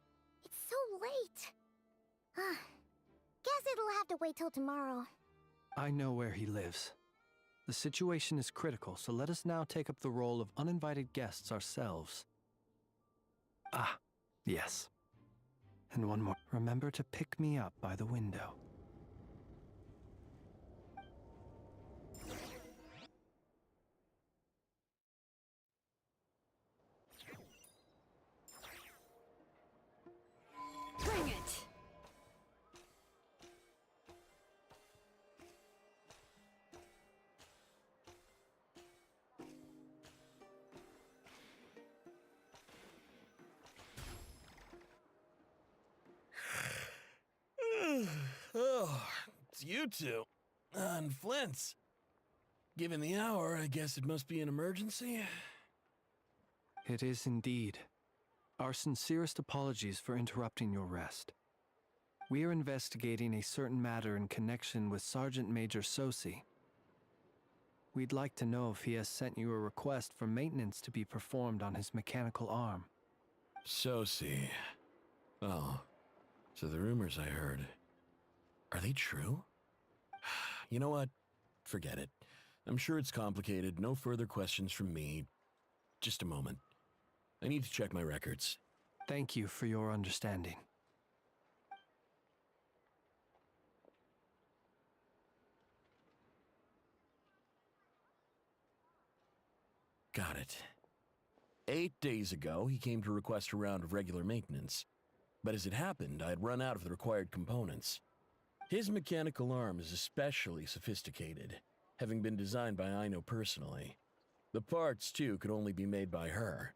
it's so late. Guess it'll have to wait till tomorrow. I know where he lives. The situation is critical, so let us now take up the role of uninvited guests ourselves. Ah, yes. And one more. Remember to pick me up by the window. Bring it! Oh, it's you two. And Flint's. Given the hour, I guess it must be an emergency. It is indeed. Our sincerest apologies for interrupting your rest. We are investigating a certain matter in connection with Sergeant Major Sosi. We'd like to know if he has sent you a request for maintenance to be performed on his mechanical arm. Sosi. Oh, so the rumors I heard, are they true? You know what? Forget it. I'm sure it's complicated. No further questions from me. Just a moment. I need to check my records. Thank you for your understanding. Got it. 8 days ago, he came to request a round of regular maintenance. But as it happened, I had run out of the required components. His mechanical arm is especially sophisticated, having been designed by Aino personally. The parts, too, could only be made by her.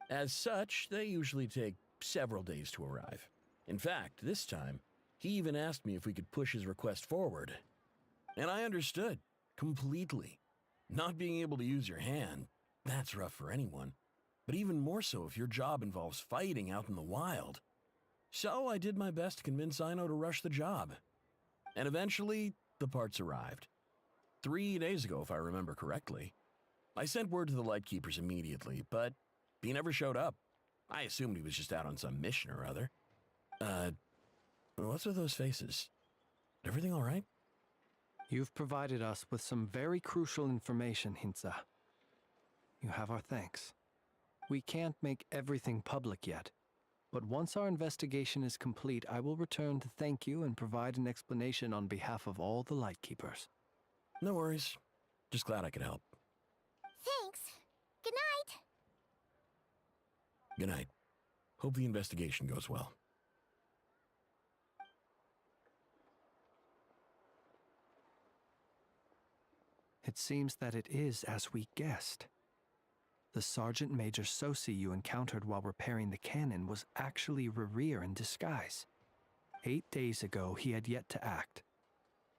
As such, they usually take several days to arrive. In fact, this time, he even asked me if we could push his request forward. And I understood, completely. Not being able to use your hand, that's rough for anyone. But even more so if your job involves fighting out in the wild. So I did my best to convince Aino to rush the job. And eventually, the parts arrived. 3 days ago, if I remember correctly. I sent word to the Lightkeepers immediately, but he never showed up. I assumed he was just out on some mission or other. What's with those faces? Everything all right? You've provided us with some very crucial information, Hintsa. You have our thanks. We can't make everything public yet, but once our investigation is complete, I will return to thank you and provide an explanation on behalf of all the Lightkeepers. No worries. Just glad I could help. Thanks. Good night. Good night. Hope the investigation goes well. It seems that it is as we guessed. The Sergeant Major Sosi you encountered while repairing the cannon was actually Rerir in disguise. 8 days ago, he had yet to act.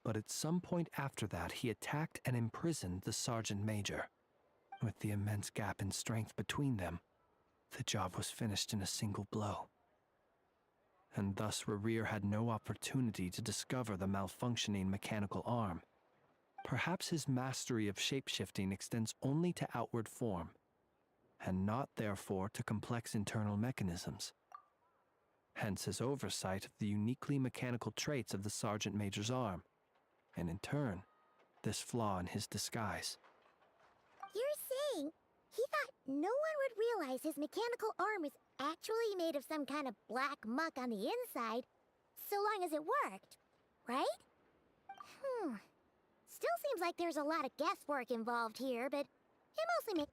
But at some point after that, he attacked and imprisoned the Sergeant Major. With the immense gap in strength between them, the job was finished in a single blow. And thus Rerir had no opportunity to discover the malfunctioning mechanical arm. Perhaps his mastery of shapeshifting extends only to outward form, and not therefore to complex internal mechanisms. Hence his oversight of the uniquely mechanical traits of the Sergeant Major's arm, and in turn, this flaw in his disguise. He thought no one would realize his mechanical arm is actually made of some kind of black muck on the inside, so long as it worked, right? Still seems like there's a lot of guesswork involved here, but it mostly makes...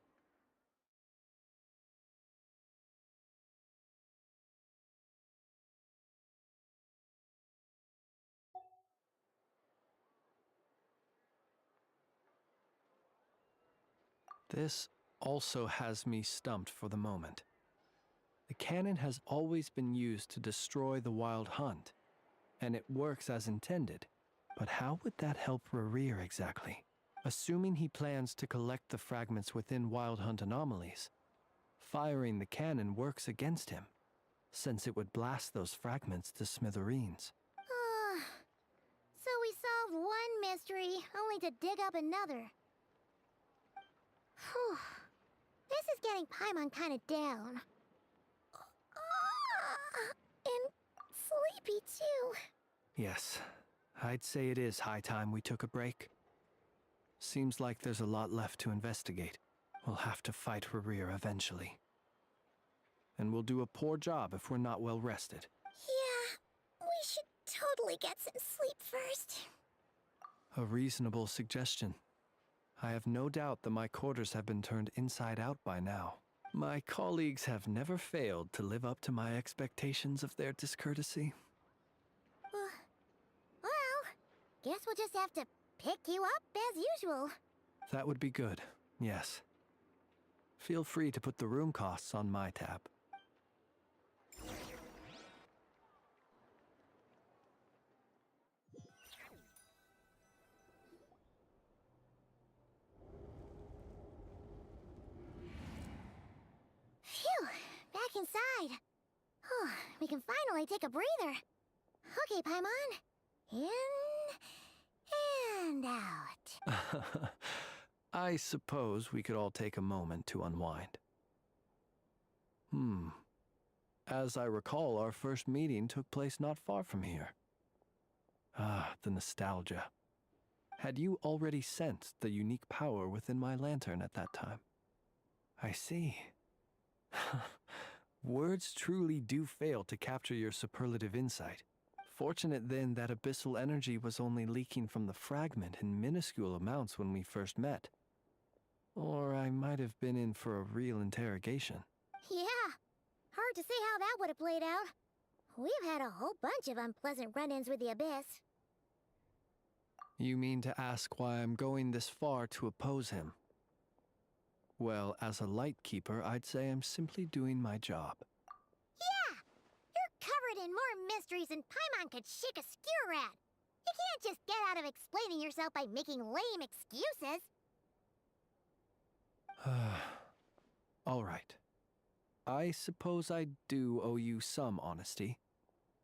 This also has me stumped for the moment. The cannon has always been used to destroy the Wild Hunt, and it works as intended. But how would that help Rerir exactly? Assuming he plans to collect the fragments within Wild Hunt anomalies, firing the cannon works against him, since it would blast those fragments to smithereens. So we solved one mystery, only to dig up another. Whew. This is getting Paimon kind of down. And sleepy too. Yes, I'd say it is high time we took a break. Seems like there's a lot left to investigate. We'll have to fight Rerir eventually. And we'll do a poor job if we're not well rested. Yeah, we should totally get some sleep first. A reasonable suggestion. I have no doubt that my quarters have been turned inside out by now. My colleagues have never failed to live up to my expectations of their discourtesy. Well, guess we'll just have to pick you up as usual. That would be good, yes. Feel free to put the room costs on my tab. Phew, back inside. We can finally take a breather. Okay, Paimon. In and out. I suppose we could all take a moment to unwind. As I recall, our first meeting took place not far from here. Ah, the nostalgia. Had you already sensed the unique power within my lantern at that time? I see. Words truly do fail to capture your superlative insight. Fortunate then that abyssal energy was only leaking from the fragment in minuscule amounts when we first met. Or I might have been in for a real interrogation. Yeah, hard to say how that would have played out. We've had a whole bunch of unpleasant run-ins with the Abyss. You mean to ask why I'm going this far to oppose him? Well, as a Lightkeeper, I'd say I'm simply doing my job. Yeah! You're covered in more mysteries than Paimon could shake a skewer at. You can't just get out of explaining yourself by making lame excuses. All right. I suppose I do owe you some honesty,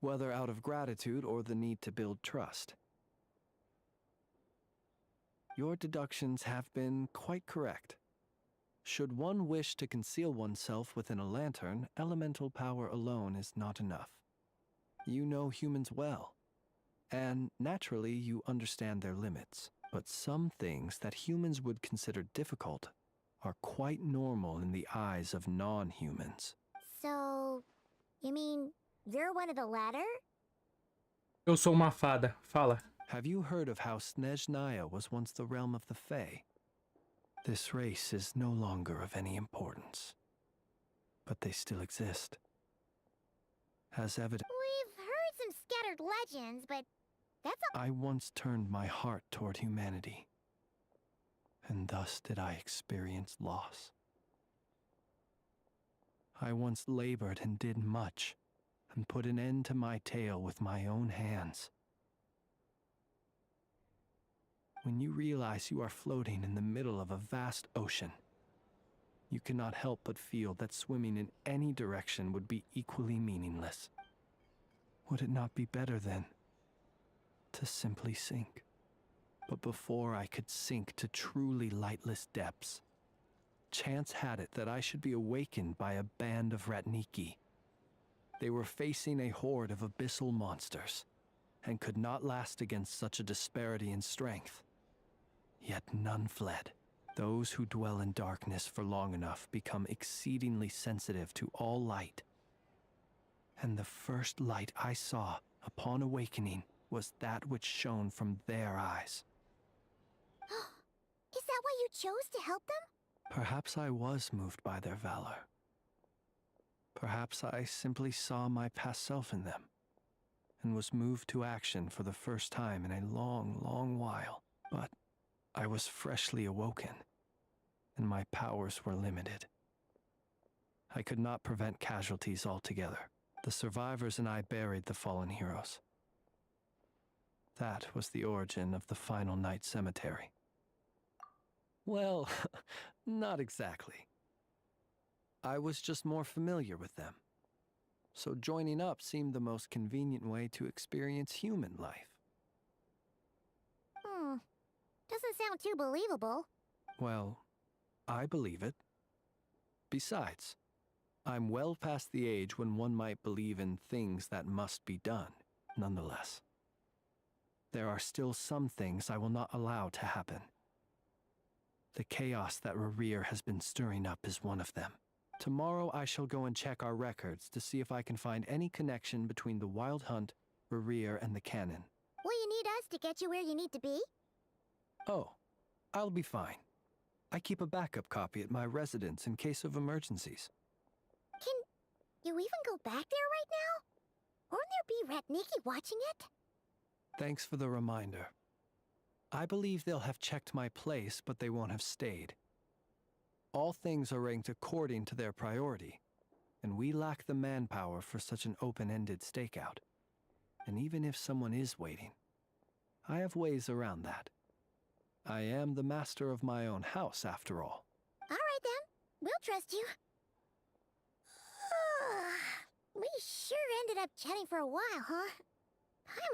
whether out of gratitude or the need to build trust. Your deductions have been quite correct. Should one wish to conceal oneself within a lantern, elemental power alone is not enough. You know humans well, and naturally you understand their limits. But some things that humans would consider difficult are quite normal in the eyes of non-humans. So, you mean you're one of the latter? Eu sou uma fada. Fala. Have you heard of how Snezhnaya was once the realm of the Fae? This race is no longer of any importance, but they still exist. As evident, We've heard some scattered legends, but that's all. I once turned my heart toward humanity, and thus did I experience loss. I once labored and did much, and put an end to my tale with my own hands. When you realize you are floating in the middle of a vast ocean, you cannot help but feel that swimming in any direction would be equally meaningless. Would it not be better, then, to simply sink? But before I could sink to truly lightless depths, chance had it that I should be awakened by a band of Ratniki. They were facing a horde of abyssal monsters, and could not last against such a disparity in strength. Yet none fled. Those who dwell in darkness for long enough become exceedingly sensitive to all light. And the first light I saw upon awakening was that which shone from their eyes. Is that why you chose to help them? Perhaps I was moved by their valor. Perhaps I simply saw my past self in them, and was moved to action for the first time in a long, long while. But I was freshly awoken, and my powers were limited. I could not prevent casualties altogether. The survivors and I buried the fallen heroes. That was the origin of the Final Night Cemetery. Well, not exactly. I was just more familiar with them. So joining up seemed the most convenient way to experience human life. Doesn't sound too believable. Well, I believe it. Besides, I'm well past the age when one might believe in things that must be done, nonetheless. There are still some things I will not allow to happen. The chaos that Rerir has been stirring up is one of them. Tomorrow I shall go and check our records to see if I can find any connection between the Wild Hunt, Rerir, and the cannon. Will you need us to get you where you need to be? Oh, I'll be fine. I keep a backup copy at my residence in case of emergencies. Can you even go back there right now? Won't there be Rat Nikki watching it? Thanks for the reminder. I believe they'll have checked my place, but they won't have stayed. All things are ranked according to their priority, and we lack the manpower for such an open-ended stakeout. And even if someone is waiting, I have ways around that. I am the master of my own house, after all. All right then, we'll trust you. We sure ended up chatting for a while, huh?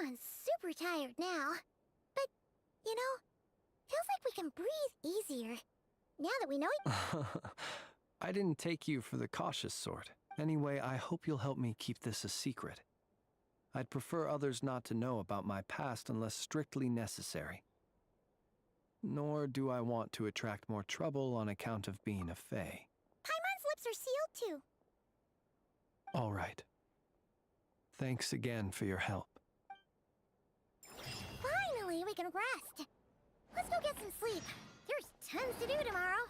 I'm super tired now. But, you know, feels like we can breathe easier. Now that we know I didn't take you for the cautious sort. Anyway, I hope you'll help me keep this a secret. I'd prefer others not to know about my past unless strictly necessary. Nor do I want to attract more trouble on account of being a fae. Paimon's lips are sealed too. All right. Thanks again for your help. Finally, we can rest. Let's go get some sleep. There's tons to do tomorrow.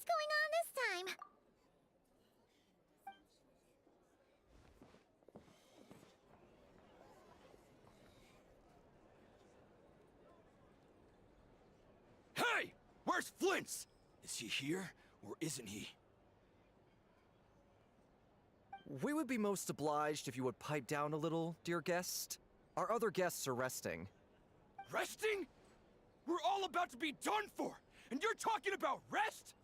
going on this time? Hey! Where's Flint's? Is he here, or isn't he? We would be most obliged if you would pipe down a little, dear guest. Our other guests are resting. Resting? We're all about to be done for, and you're talking about rest?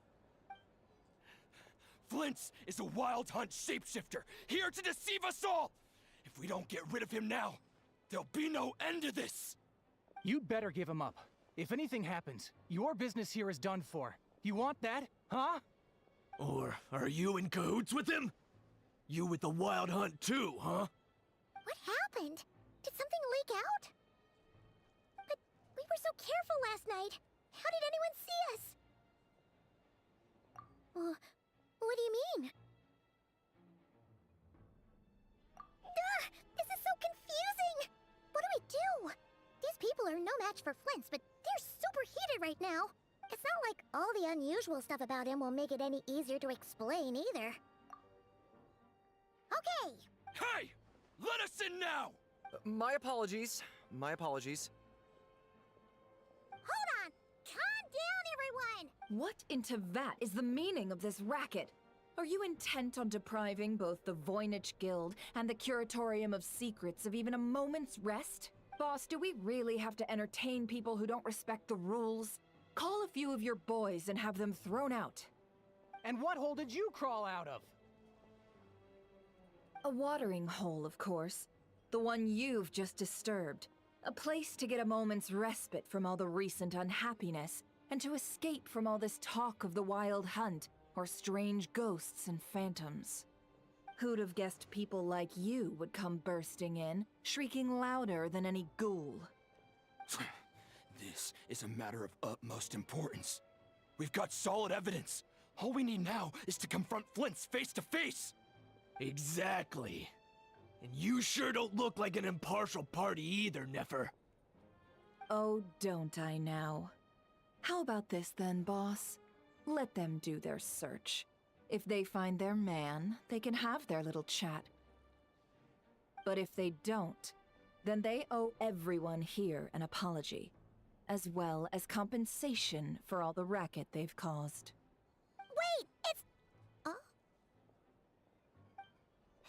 Flint's is a wild hunt shapeshifter, here to deceive us all! If we don't get rid of him now, there'll be no end to this! You'd better give him up. If anything happens, your business here is done for. You want that, huh? Or are you in cahoots with him? You with the wild hunt too, huh? What happened? Did something leak out? But we were so careful last night. How did anyone see us? What do you mean? Ugh, this is so confusing! What do we do? These people are no match for Flint's, but they're super heated right now. It's not like all the unusual stuff about him will make it any easier to explain either. Okay! Hey! Let us in now! My apologies. My apologies. Hold on! Calm down, everyone! What in Tevat is the meaning of this racket? Are you intent on depriving both the Voynich Guild and the Curatorium of Secrets of even a moment's rest? Boss, do we really have to entertain people who don't respect the rules? Call a few of your boys and have them thrown out. And what hole did you crawl out of? A watering hole, of course. The one you've just disturbed. A place to get a moment's respite from all the recent unhappiness, and to escape from all this talk of the wild hunt, or strange ghosts and phantoms. Who'd have guessed people like you would come bursting in, shrieking louder than any ghoul? This is a matter of utmost importance. We've got solid evidence. All we need now is to confront Flint's face to face. Exactly. And you sure don't look like an impartial party either, Nefer. Oh, don't I now? How about this then, boss? Let them do their search. If they find their man, they can have their little chat. But if they don't, then they owe everyone here an apology, as well as compensation for all the racket they've caused. Wait, it's...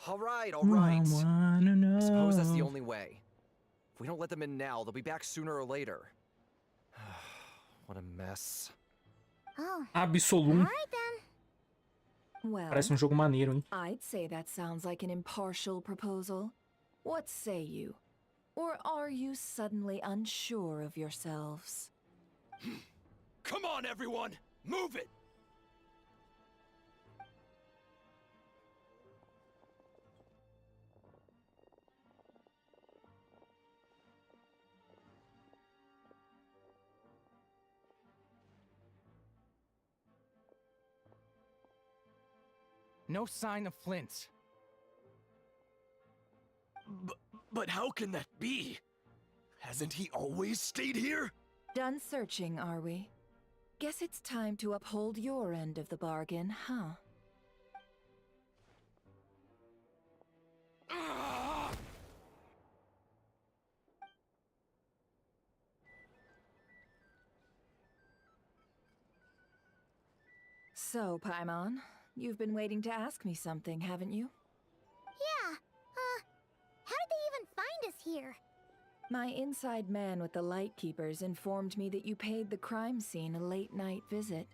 All right, all right. I suppose that's the only way. If we don't let them in now, they'll be back sooner or later. What a mess. Oh. Absolum. Alright then. Well, Parece jogo maneiro, hein? I'd say that sounds like an impartial proposal. What say you? Or are you suddenly unsure of yourselves? Come on, everyone! Move it! No sign of Flint's. But how can that be? Hasn't he always stayed here? Done searching, are we? Guess it's time to uphold your end of the bargain, huh? So, Paimon, you've been waiting to ask me something, haven't you? Yeah, how did they even find us here? My inside man with the Lightkeepers informed me that you paid the crime scene a late-night visit.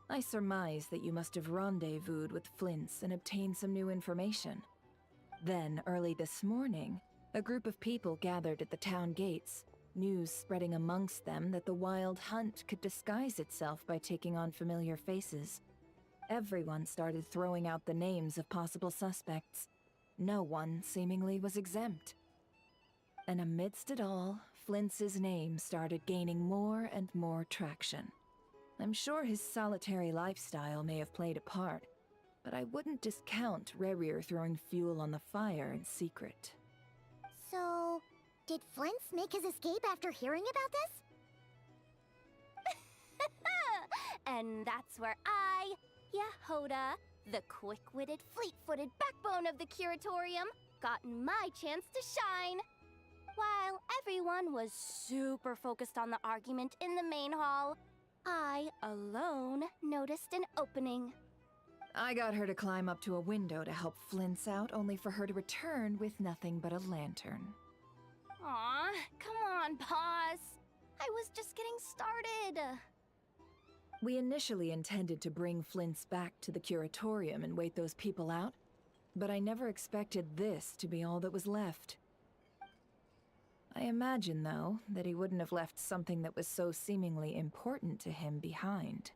I surmise that you must have rendezvoused with Flint's and obtained some new information. Then, early this morning, a group of people gathered at the town gates, news spreading amongst them that the wild hunt could disguise itself by taking on familiar faces. Everyone started throwing out the names of possible suspects. No one, seemingly, was exempt. And amidst it all, Flint's name started gaining more and more traction. I'm sure his solitary lifestyle may have played a part, but I wouldn't discount Rerir throwing fuel on the fire in secret. So, did Flint's make his escape after hearing about this? And that's where I, Yehoda, the quick-witted, fleet-footed backbone of the curatorium, got my chance to shine. While everyone was super focused on the argument in the main hall, I alone noticed an opening. I got her to climb up to a window to help Flint's out, only for her to return with nothing but a lantern. Aw, come on, boss. I was just getting started. We initially intended to bring Flint's back to the curatorium and wait those people out, but I never expected this to be all that was left. I imagine, though, that he wouldn't have left something that was so seemingly important to him behind.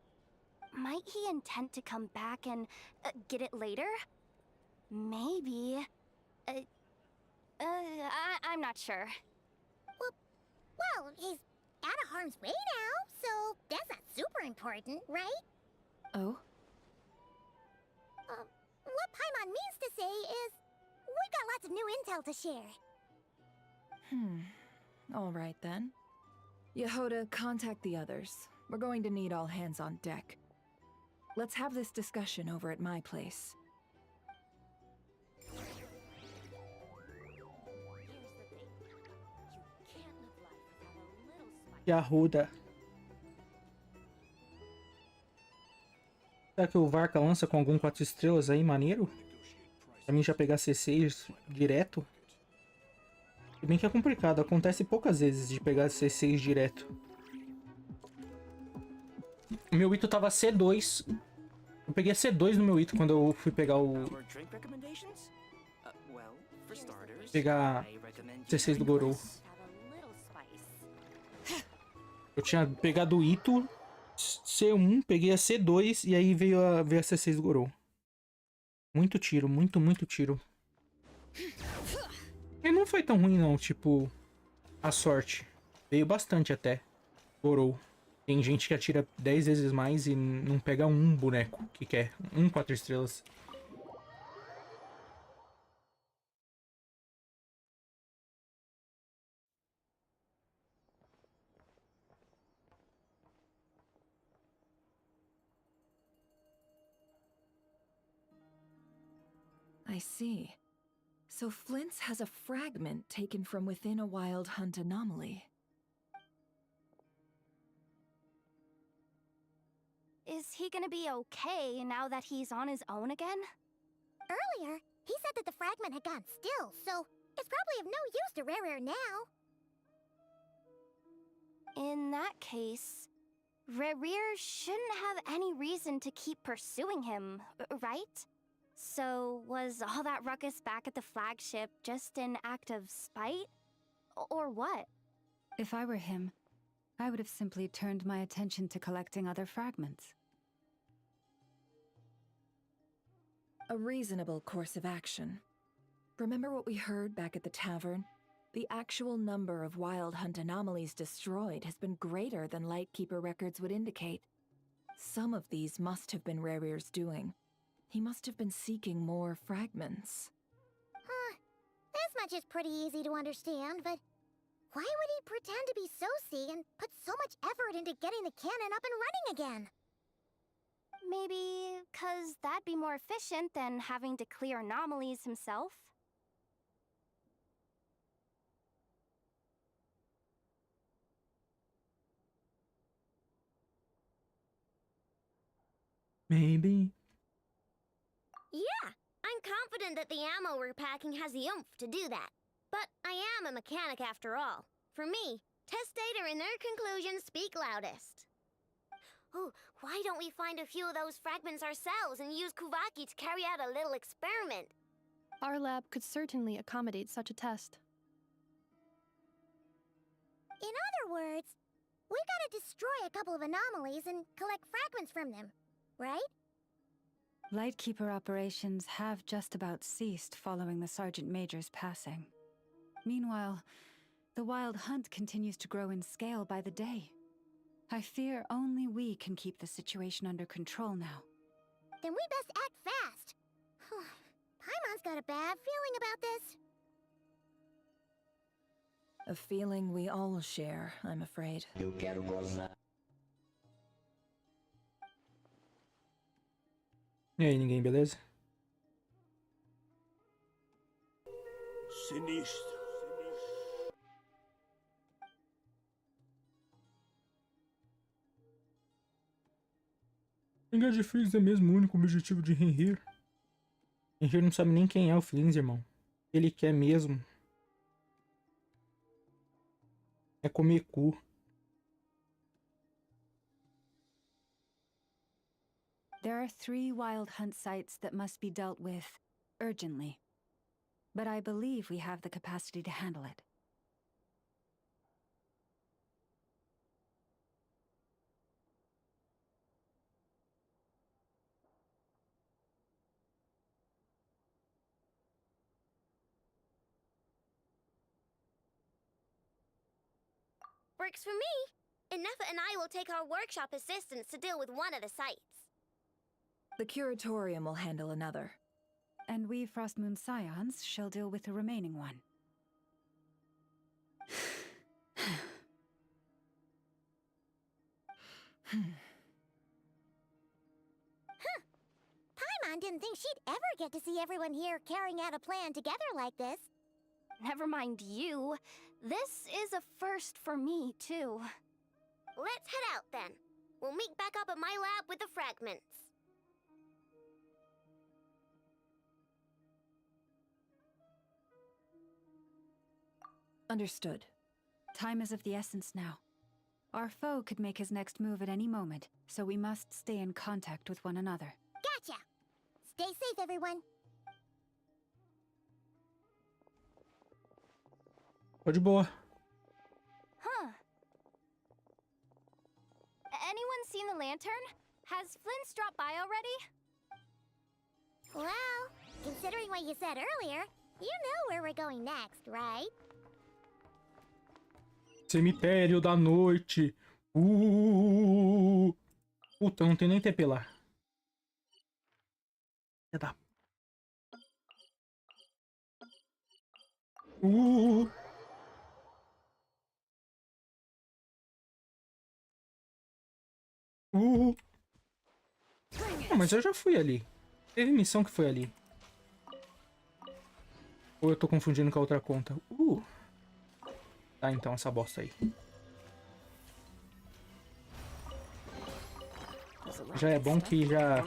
Might he intend to come back and get it later? Maybe. I'm not sure. Well, he's out of harm's way now, so that's not super important, right? Oh? What Paimon means to say is, we've got lots of new intel to share. All right then. Yehoda, contact the others. We're going to need all hands on deck. Let's have this discussion over at my place. Yehoda. Será que o Varka lança com algum 4 estrelas aí, maneiro? Pra mim já pegar C6 direto? Se bem que é complicado, acontece poucas vezes de pegar C6 direto. O meu Ito tava C2. Eu peguei a C2 no meu Ito quando eu fui pegar o... Pegar C6 do Gorou. Eu tinha pegado o Ito, C1, peguei a C2 e aí veio a C6 do Gorou. Muito tiro, muito tiro. E não foi tão ruim não, tipo, a sorte. Veio bastante até, Gorou. Tem gente que atira 10 vezes mais e não pega um boneco que quer. 4 estrelas. I see. So Flint's has a fragment taken from within a wild hunt anomaly. Is he gonna be okay now that he's on his own again? Earlier, he said that the fragment had gone still, so it's probably of no use to Rare now. In that case, Rare shouldn't have any reason to keep pursuing him, right? So, was all that ruckus back at the flagship just an act of spite? Or what? If I were him, I would have simply turned my attention to collecting other fragments. A reasonable course of action. Remember what we heard back at the tavern? The actual number of wild hunt anomalies destroyed has been greater than Lightkeeper records would indicate. Some of these must have been Rare's doing. He must have been seeking more fragments. This much is pretty easy to understand, but why would he pretend to be Soci and put so much effort into getting the cannon up and running again? Maybe 'cause that'd be more efficient than having to clear anomalies himself? Maybe. Yeah, I'm confident that the ammo we're packing has the oomph to do that. But I am a mechanic after all. For me, test data and their conclusions speak loudest. Oh, why don't we find a few of those fragments ourselves and use Kuvaki to carry out a little experiment? Our lab could certainly accommodate such a test. In other words, we gotta destroy a couple of anomalies and collect fragments from them, right? Lightkeeper operations have just about ceased following the Sergeant Major's passing. Meanwhile, the wild hunt continues to grow in scale by the day. I fear only we can keep the situation under control now. Then we best act fast. Paimon's got a bad feeling about this. A feeling we all share, I'm afraid. E aí, ninguém, beleza? Sinistro. Vingar de Freeze é mesmo o único objetivo de Henrir. Henrir não sabe nem quem é o Flins, irmão. Ele quer mesmo é comer cu. There are 3 wild hunt sites that must be dealt with urgently. But I believe we have the capacity to handle it. Works for me. Inefa and I will take our workshop assistants to deal with one of the sites. The Curatorium will handle another. And we Frostmoon Scions shall deal with the remaining one. Paimon didn't think she'd ever get to see everyone here carrying out a plan together like this. Never mind you. This is a first for me, too. Let's head out then. We'll meet back up at my lab with the fragments. Understood. Time is of the essence now. Our foe could make his next move at any moment, so we must stay in contact with one another. Gotcha! Stay safe, everyone. Tô de boa. Huh. Anyone seen the lantern? Has Flint's dropped by already? Well, considering what you said earlier, you know where we're going next, right? Cemitério da noite. Puta, não tem nem TP lá. Da... Não, mas eu já fui ali. Teve missão que foi ali. Ou eu tô confundindo com a outra conta? Tá, então, essa bosta aí. Já é bom que já...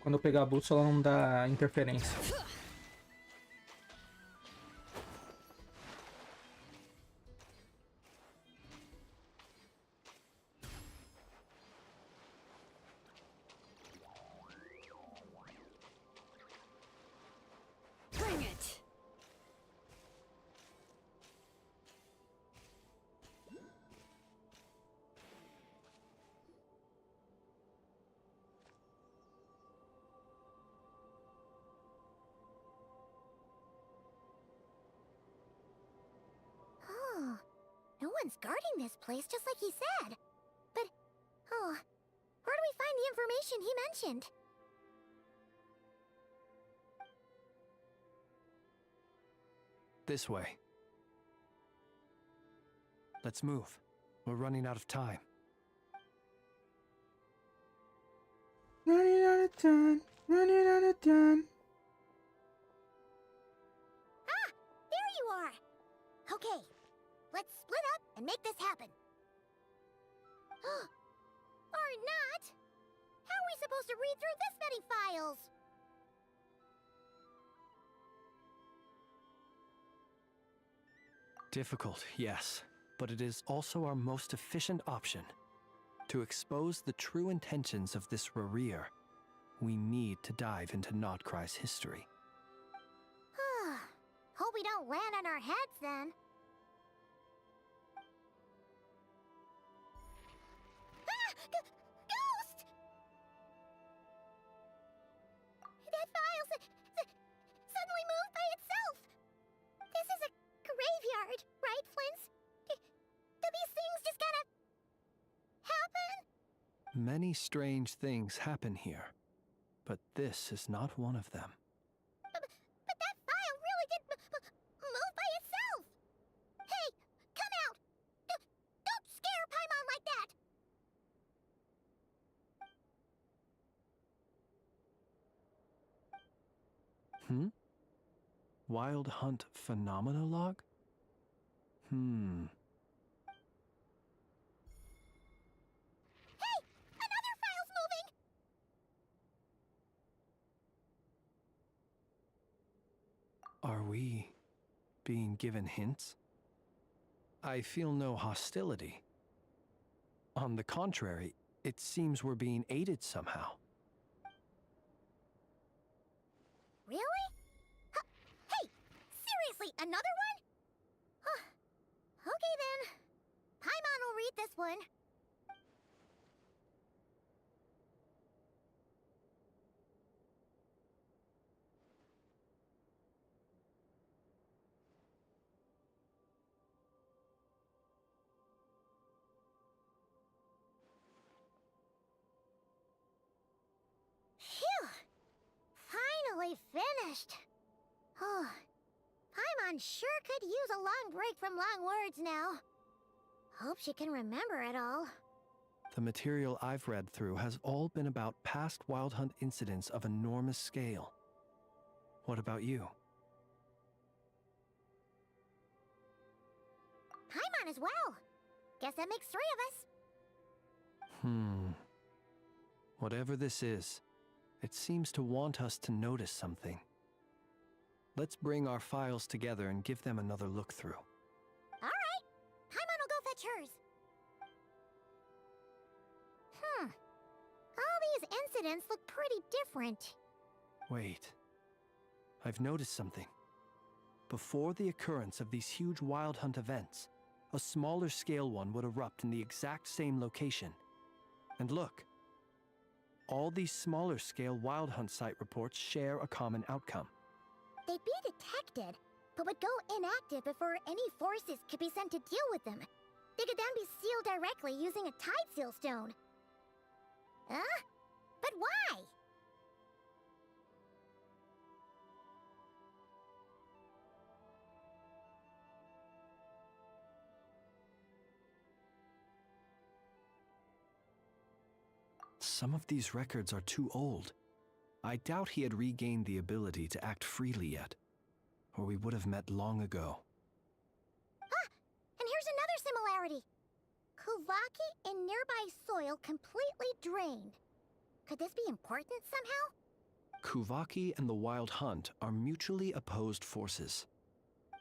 quando eu pegar a bússola, ela não dá interferência. No one's guarding this place, just like he said. But, where do we find the information he mentioned? This way. Let's move. We're running out of time. Running out of time. Running out of time. Ah! There you are! Okay. Let's split up and make this happen. Or not! How are we supposed to read through this many files? Difficult, yes, but it is also our most efficient option. To expose the true intentions of this Rereer, we need to dive into Nodcry's history. Hope we don't land on our heads then. Ghost! That file suddenly moved by itself. This is a graveyard, right, Flint? Do these things just kind of happen? Many strange things happen here, but this is not one of them. But that file really did move by itself. Hey, come out! Don't Wild Hunt Phenomena Log? Hey! Another file's moving! Are we being given hints? I feel no hostility. On the contrary, it seems we're being aided somehow. Really? Hey! Seriously, another one? Okay then. Paimon will read this one. Phew! Finally finished. Oh, Paimon sure could use a long break from long words now. Hope she can remember it all. The material I've read through has all been about past Wild Hunt incidents of enormous scale. What about you? Paimon as well. Guess that makes 3 of us. Whatever this is, it seems to want us to notice something. Let's bring our files together and give them another look through. All right. Paimon will go fetch hers. All these incidents look pretty different. Wait. I've noticed something. Before the occurrence of these huge Wild Hunt events, a smaller scale one would erupt in the exact same location. And look. All these smaller scale Wild Hunt site reports share a common outcome. They'd be detected, but would go inactive before any forces could be sent to deal with them. They could then be sealed directly using a tide seal stone. Huh? But why? Some of these records are too old. I doubt he had regained the ability to act freely yet, or we would have met long ago. Ah! And here's another similarity. Kuvaki in nearby soil completely drained. Could this be important somehow? Kuvaki and the Wild Hunt are mutually opposed forces.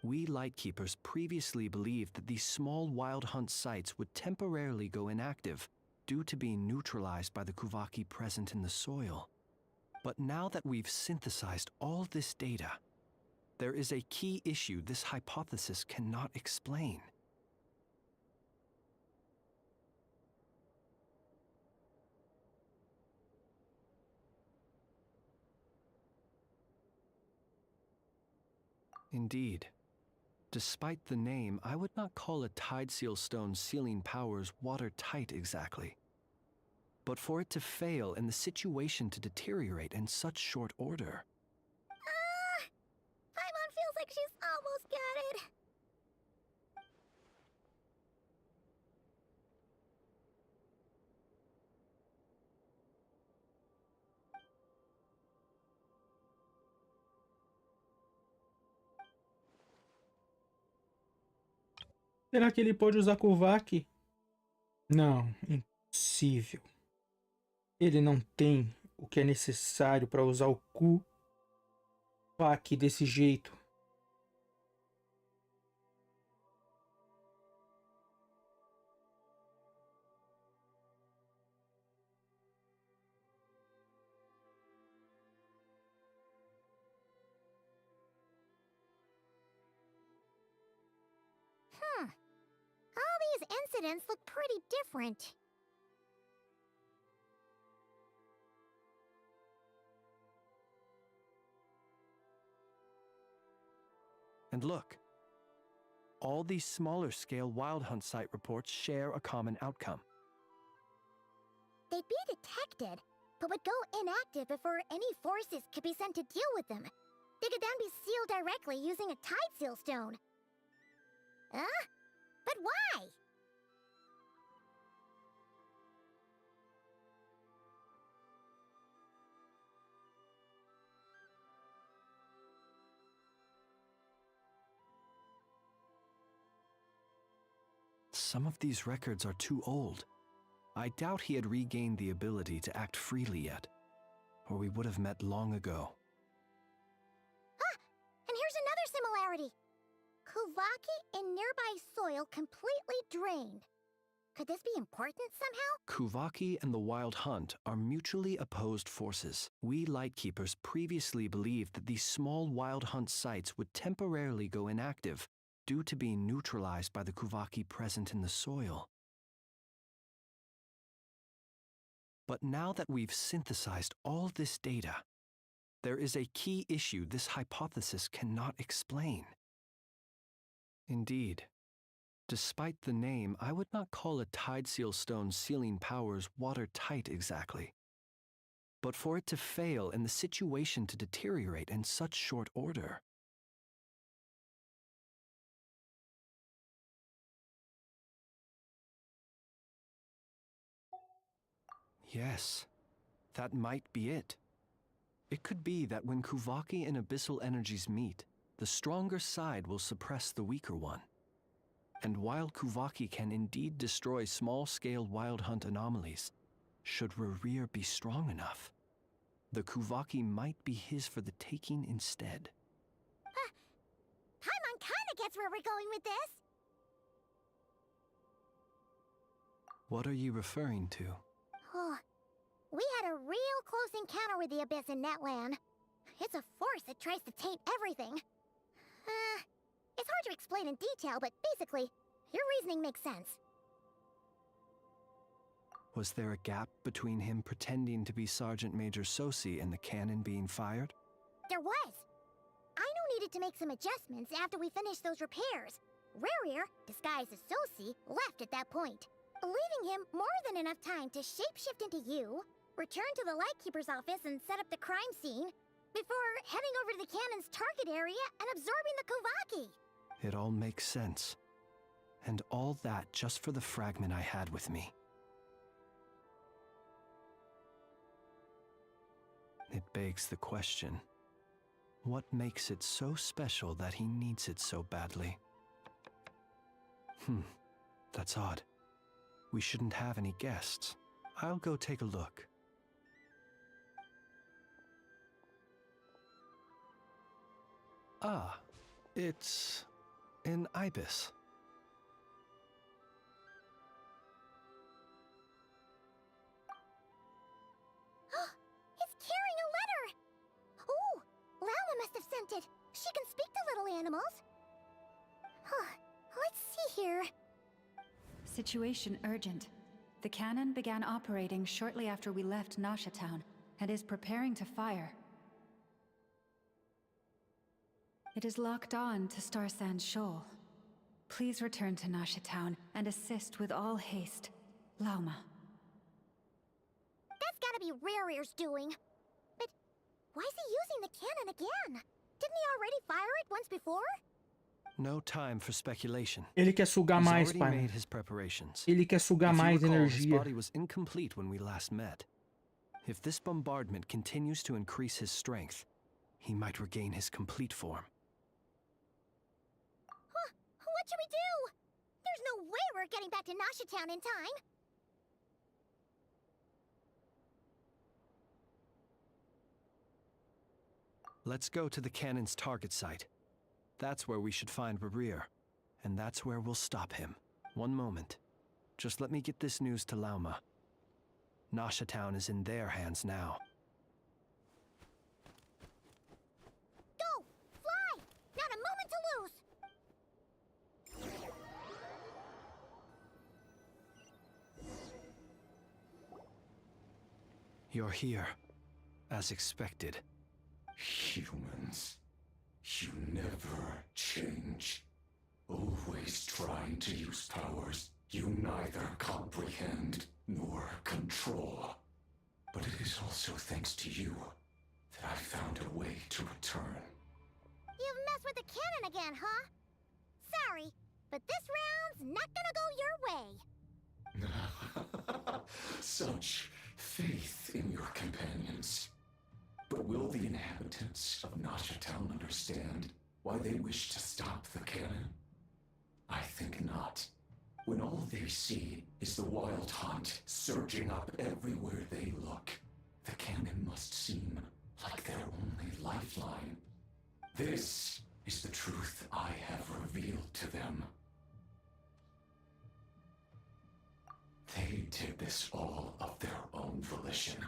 We Lightkeepers previously believed that these small Wild Hunt sites would temporarily go inactive due to being neutralized by the Kuvaki present in the soil. But now that we've synthesized all this data, there is a key issue this hypothesis cannot explain. Indeed. Despite the name, I would not call a tide seal stone's sealing powers watertight exactly. But for it to fail and the situation to deteriorate in such short order... Paimon feels like she's almost got it. Será que ele pode usar Kuvaki? Não, impossível. Ele não tem o que é necessário para usar o Kuvaki desse jeito. All these incidents look pretty different. And look. All these smaller scale Wild Hunt site reports share a common outcome. They'd be detected, but would go inactive before any forces could be sent to deal with them. They could then be sealed directly using a tide seal stone. Huh? But why? some of these records are too old. I doubt he had regained the ability to act freely yet, or we would have met long ago. Ah! And here's another similarity. Kuvaki in nearby soil completely drained. Could this be important somehow? Kuvaki and the Wild Hunt are mutually opposed forces. We Lightkeepers previously believed that these small Wild Hunt sites would temporarily go inactive due to being neutralized by the Kuvaki present in the soil. But now that we've synthesized all this data, there is a key issue this hypothesis cannot explain. Indeed, despite the name, I would not call a Tide Seal Stone's sealing powers watertight exactly. But for it to fail and the situation to deteriorate in such short order. Yes, that might be it. It could be that when Kuvaki and abyssal energies meet, the stronger side will suppress the weaker one. And while Kuvaki can indeed destroy small-scale Wild Hunt anomalies, should Rerir be strong enough, the Kuvaki might be his for the taking instead. Paimon kinda gets where we're going with this. What are you referring to? Oh, we had a real close encounter with the Abyss in Netland. It's a force that tries to taint everything. It's hard to explain in detail, but basically, your reasoning makes sense. Was there a gap between him pretending to be Sergeant Major Sosi and the cannon being fired? There was. Aino needed to make some adjustments after we finished those repairs. Rerir, disguised as Sosi, left at that point, leaving him more than enough time to shapeshift into you, return to the Lightkeeper's office and set up the crime scene, before heading over to the cannon's target area and absorbing the Kuvaki. It all makes sense. And all that just for the fragment I had with me. It begs the question, what makes it so special that he needs it so badly? That's odd. We shouldn't have any guests. I'll go take a look. Ah, it's an ibis. It's carrying a letter! Ooh, Lala must have sent it. She can speak to little animals. Let's see here. Situation urgent. The cannon began operating shortly after we left Nasha Town and is preparing to fire. It is locked on to Star Sand Shoal. Please return to Nasha Town and assist with all haste. Lauma. That's gotta be Rerir's doing. But why is he using the cannon again? Didn't he already fire it once before? No time for speculation. Ele quer sugar He's mais, already pai. made his preparations. Ele quer sugar If you mais recall, his energia. body was incomplete when we last met. If this bombardment continues to increase his strength, he might regain his complete form. What should we do? There's no way we're getting back to Nasha Town in time. Let's go to the cannon's target site. That's where we should find Rerir, and that's where we'll stop him. One moment. Just let me get this news to Lauma. Nasha Town is in their hands now. Go! Fly! Not a moment to lose! You're here, as expected. Humans, you never change. Always trying to use powers you neither comprehend nor control. But it is also thanks to you that I found a way to return. You've messed with the cannon again, huh? Sorry, but this round's not gonna go your way. Such faith in your companions. But will the inhabitants of Nasha Town understand why they wish to stop the cannon? I think not. when all they see is the wild hunt surging up everywhere they look, the cannon must seem like their only lifeline. This is the truth I have revealed to them. They did this all of their own volition.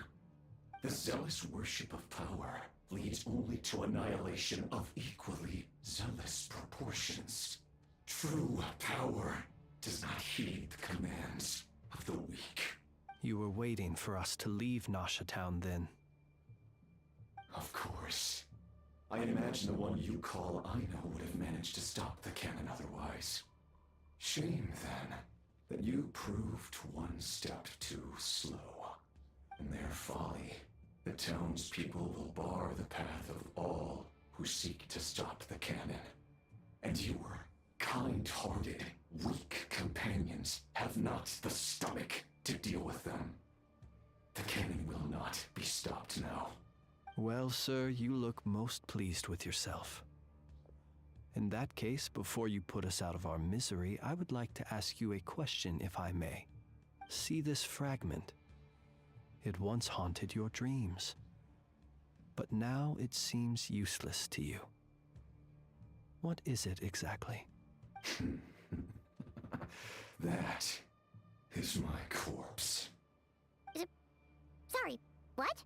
The zealous worship of power leads only to annihilation of equally zealous proportions. True power does not heed the commands of the weak. You were waiting for us to leave Nasha Town then. Of course. I imagine the one you call Aino would have managed to stop the cannon otherwise. Shame, then, that you proved one step too slow. In their folly, the townspeople will bar the path of all who seek to stop the cannon. And your kind-hearted, weak companions have not the stomach to deal with them. The cannon will not be stopped now. Well, sir, you look most pleased with yourself. In that case, before you put us out of our misery, I would like to ask you a question, if I may. See this fragment? It once haunted your dreams, but now it seems useless to you. What is it exactly? That is my corpse. Sorry, what?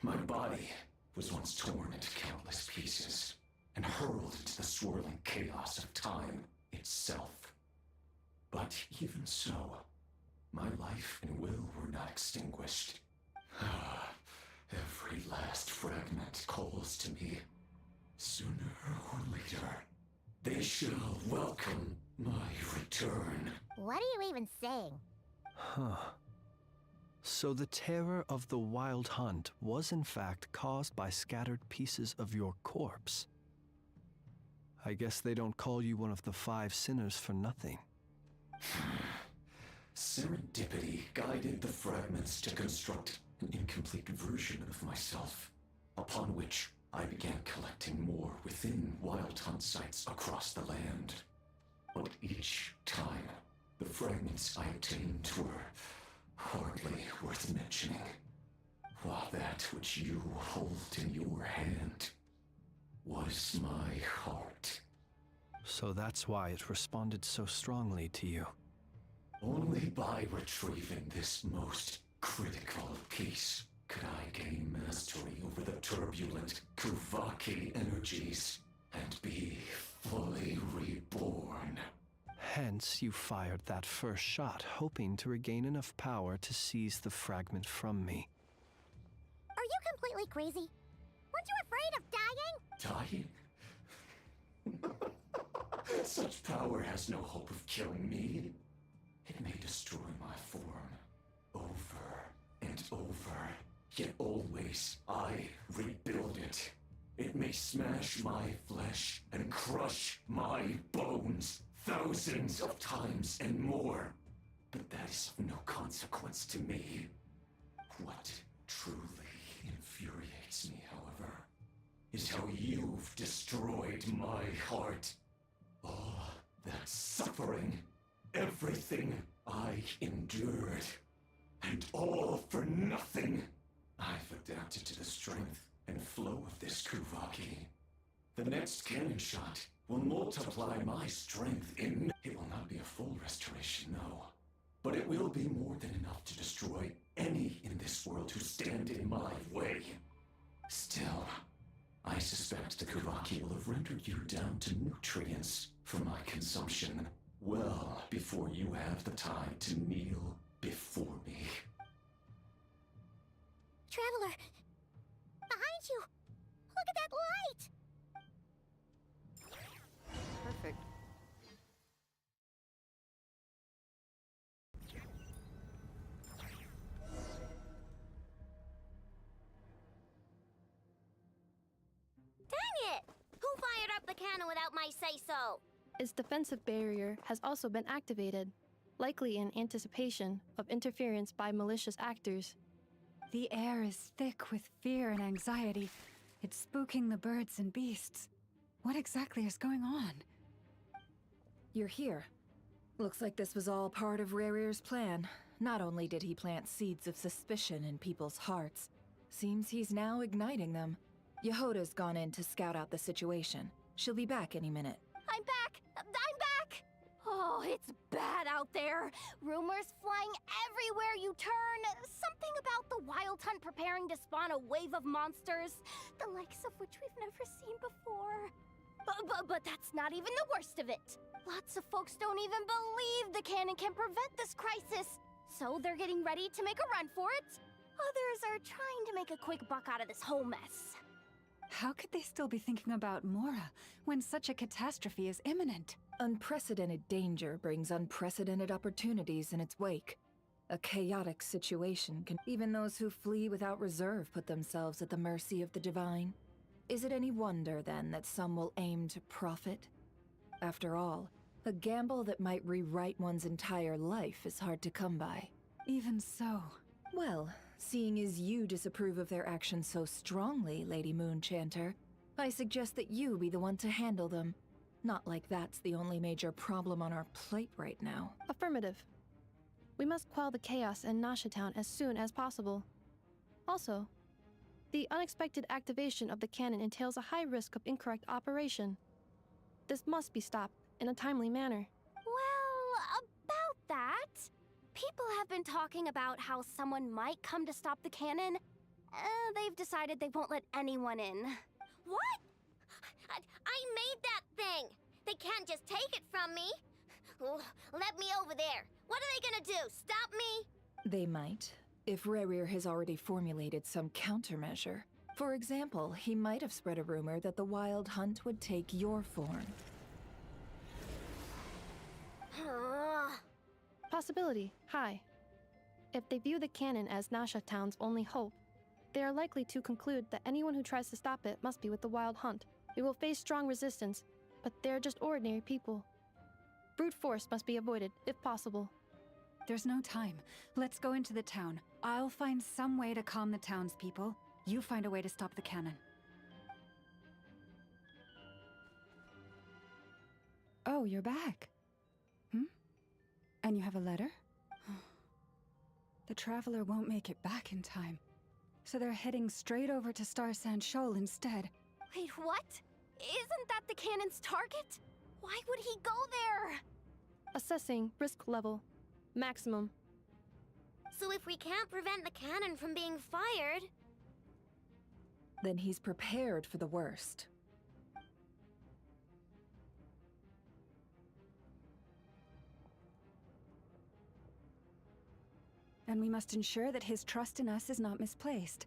My body was once torn into countless pieces and hurled into the swirling chaos of time itself. But even so, my life and will were not extinguished. Every last fragment calls to me. Sooner or later, they shall welcome my return. What are you even saying? Huh. So the terror of the wild hunt was in fact caused by scattered pieces of your corpse. I guess they don't call you one of the 5 sinners for nothing. Serendipity guided the fragments to construct an incomplete version of myself, upon which I began collecting more within wild hunt sites across the land. But each time, the fragments I obtained were hardly worth mentioning, while that which you hold in your hand was my heart. So that's why it responded so strongly to you. Only by retrieving this most critical piece could I gain mastery over the turbulent Kuvaki energies and be fully reborn. Hence, you fired that first shot, hoping to regain enough power to seize the fragment from me. Are you completely crazy? Weren't you afraid of dying? Dying? Such power has no hope of killing me. It may destroy my form over and over, yet always I rebuild it. It may smash my flesh and crush my bones thousands of times and more, but that is of no consequence to me. What truly infuriates me, however, is how you've destroyed my heart. All that suffering, everything I endured, and all for nothing. I've adapted to the strength and flow of this Kuvaki. The next cannon shot will multiply my strength in... It will not be a full restoration, no. But it will be more than enough to destroy any in this world who stand in my way. Still, I suspect the Kuvaki will have rendered you down to nutrients for my consumption well before you have the time to kneel before me. Traveler! Behind you! Look at that light! Perfect. Dang it! Who fired up the cannon without my say-so? Its defensive barrier has also been activated, likely in anticipation of interference by malicious actors. The air is thick with fear and anxiety. It's spooking the birds and beasts. What exactly is going on? You're here. Looks like this was all part of Rarear's plan. Not only did he plant seeds of suspicion in people's hearts, seems he's now igniting them. Yehoda's gone in to scout out the situation. She'll be back any minute. I'm back! I'm back! Oh, it's bad out there. Rumors flying everywhere you turn. Something about the Wild Hunt preparing to spawn a wave of monsters, the likes of which we've never seen before. But that's not even the worst of it. Lots of folks don't even believe the cannon can prevent this crisis, so they're getting ready to make a run for it. Others are trying to make a quick buck out of this whole mess. How could they still be thinking about Mora when such a catastrophe is imminent? Unprecedented danger brings unprecedented opportunities in its wake. A chaotic situation can even those who flee without reserve put themselves at the mercy of the divine. Is it any wonder, then, that some will aim to profit? After all, a gamble that might rewrite one's entire life is hard to come by. Even so. Well, seeing as you disapprove of their actions so strongly, Lady Moonchanter, I suggest that you be the one to handle them. Not like that's the only major problem on our plate right now. Affirmative. We must quell the chaos in Nasha Town as soon as possible. Also, the unexpected activation of the cannon entails a high risk of incorrect operation. This must be stopped in a timely manner. Well, about that, people have been talking about how someone might come to stop the cannon. They've decided they won't let anyone in. What? I made that thing! They can't just take it from me! Let me over there! What are they gonna do? Stop me? They might, if Rarear has already formulated some countermeasure. For example, he might have spread a rumor that the Wild Hunt would take your form. Possibility high. If they view the cannon as Nasha Town's only hope, they are likely to conclude that anyone who tries to stop it must be with the Wild Hunt. We will face strong resistance, but they're just ordinary people. Brute force must be avoided, if possible. There's no time. Let's go into the town. I'll find some way to calm the townspeople. You find a way to stop the cannon. Oh, you're back. And you have a letter? The Traveler won't make it back in time. So they're heading straight over to Star Sand Shoal instead. Wait, what? Isn't that the cannon's target? Why would he go there? Assessing risk level. Maximum. So if we can't prevent the cannon from being fired... Then he's prepared for the worst. And we must ensure that his trust in us is not misplaced.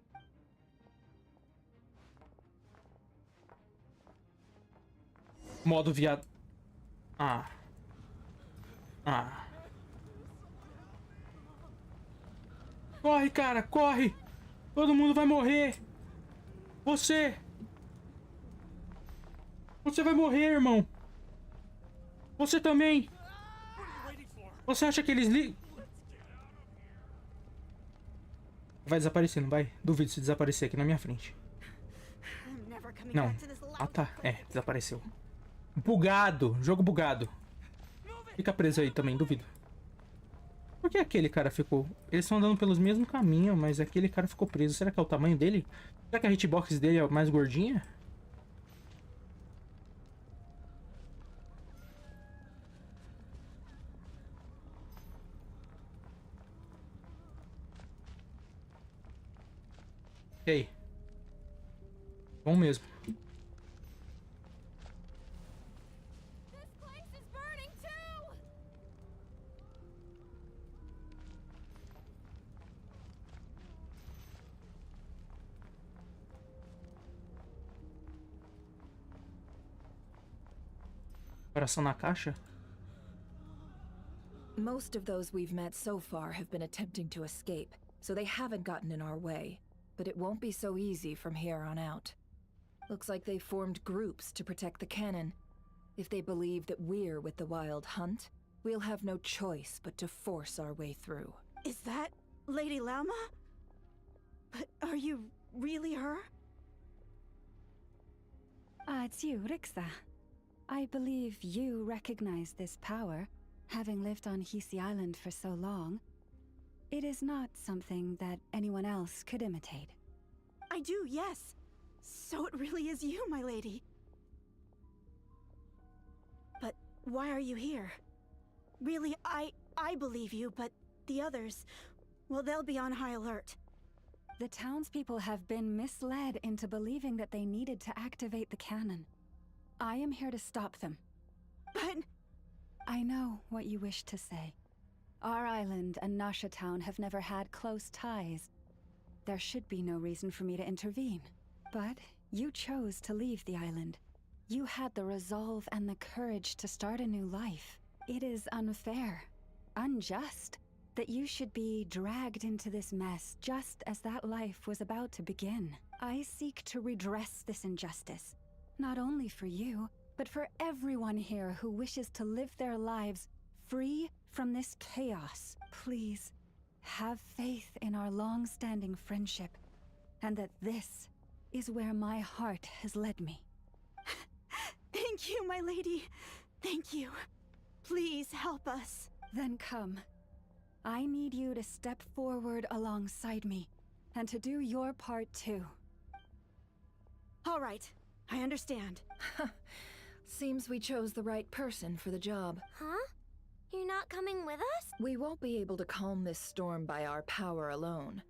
Modo viado. Corre, cara, corre! Todo mundo vai morrer! Você vai morrer, irmão! Você também! Você acha que eles vai desaparecer, não vai? Duvido se desaparecer aqui na minha frente. Não. Ah, tá. É, desapareceu. Bugado. Jogo bugado. Fica preso aí também, duvido. Por que aquele cara ficou? Eles estão andando pelos mesmos caminhos, mas aquele cara ficou preso. Será que é o tamanho dele? Será que a hitbox dele é mais gordinha? E aí? Bom mesmo. Coração na caixa? Most of those we've met so far have been attempting to escape, so they haven't gotten in our way. But it won't be so easy from here on out. Looks like they formed groups to protect the cannon. If they believe that we're with the Wild Hunt, we'll have no choice but to force our way through. Is that Lady Lama? But are you really her? It's you, Rixa. I believe you recognize this power. Having lived on Hisi Island for so long, it is not something that anyone else could imitate. I do, yes. So it really is you, my lady. But why are you here? Really, I believe you, but the others, well, they'll be on high alert. The townspeople have been misled into believing that they needed to activate the cannon. I am here to stop them. But... I know what you wish to say. Our island and Nasha Town have never had close ties. There should be no reason for me to intervene. But you chose to leave the island. You had the resolve and the courage to start a new life. It is unfair, unjust, that you should be dragged into this mess just as that life was about to begin. I seek to redress this injustice, not only for you, but for everyone here who wishes to live their lives free from this chaos. Please, have faith in our long-standing friendship, and that this is where my heart has led me. Thank you, my lady. Thank you. Please help us. Then come. I need you to step forward alongside me, and to do your part too. All right, I understand. Seems we chose the right person for the job. Huh? You're not coming with us? We won't be able to calm this storm by our power alone.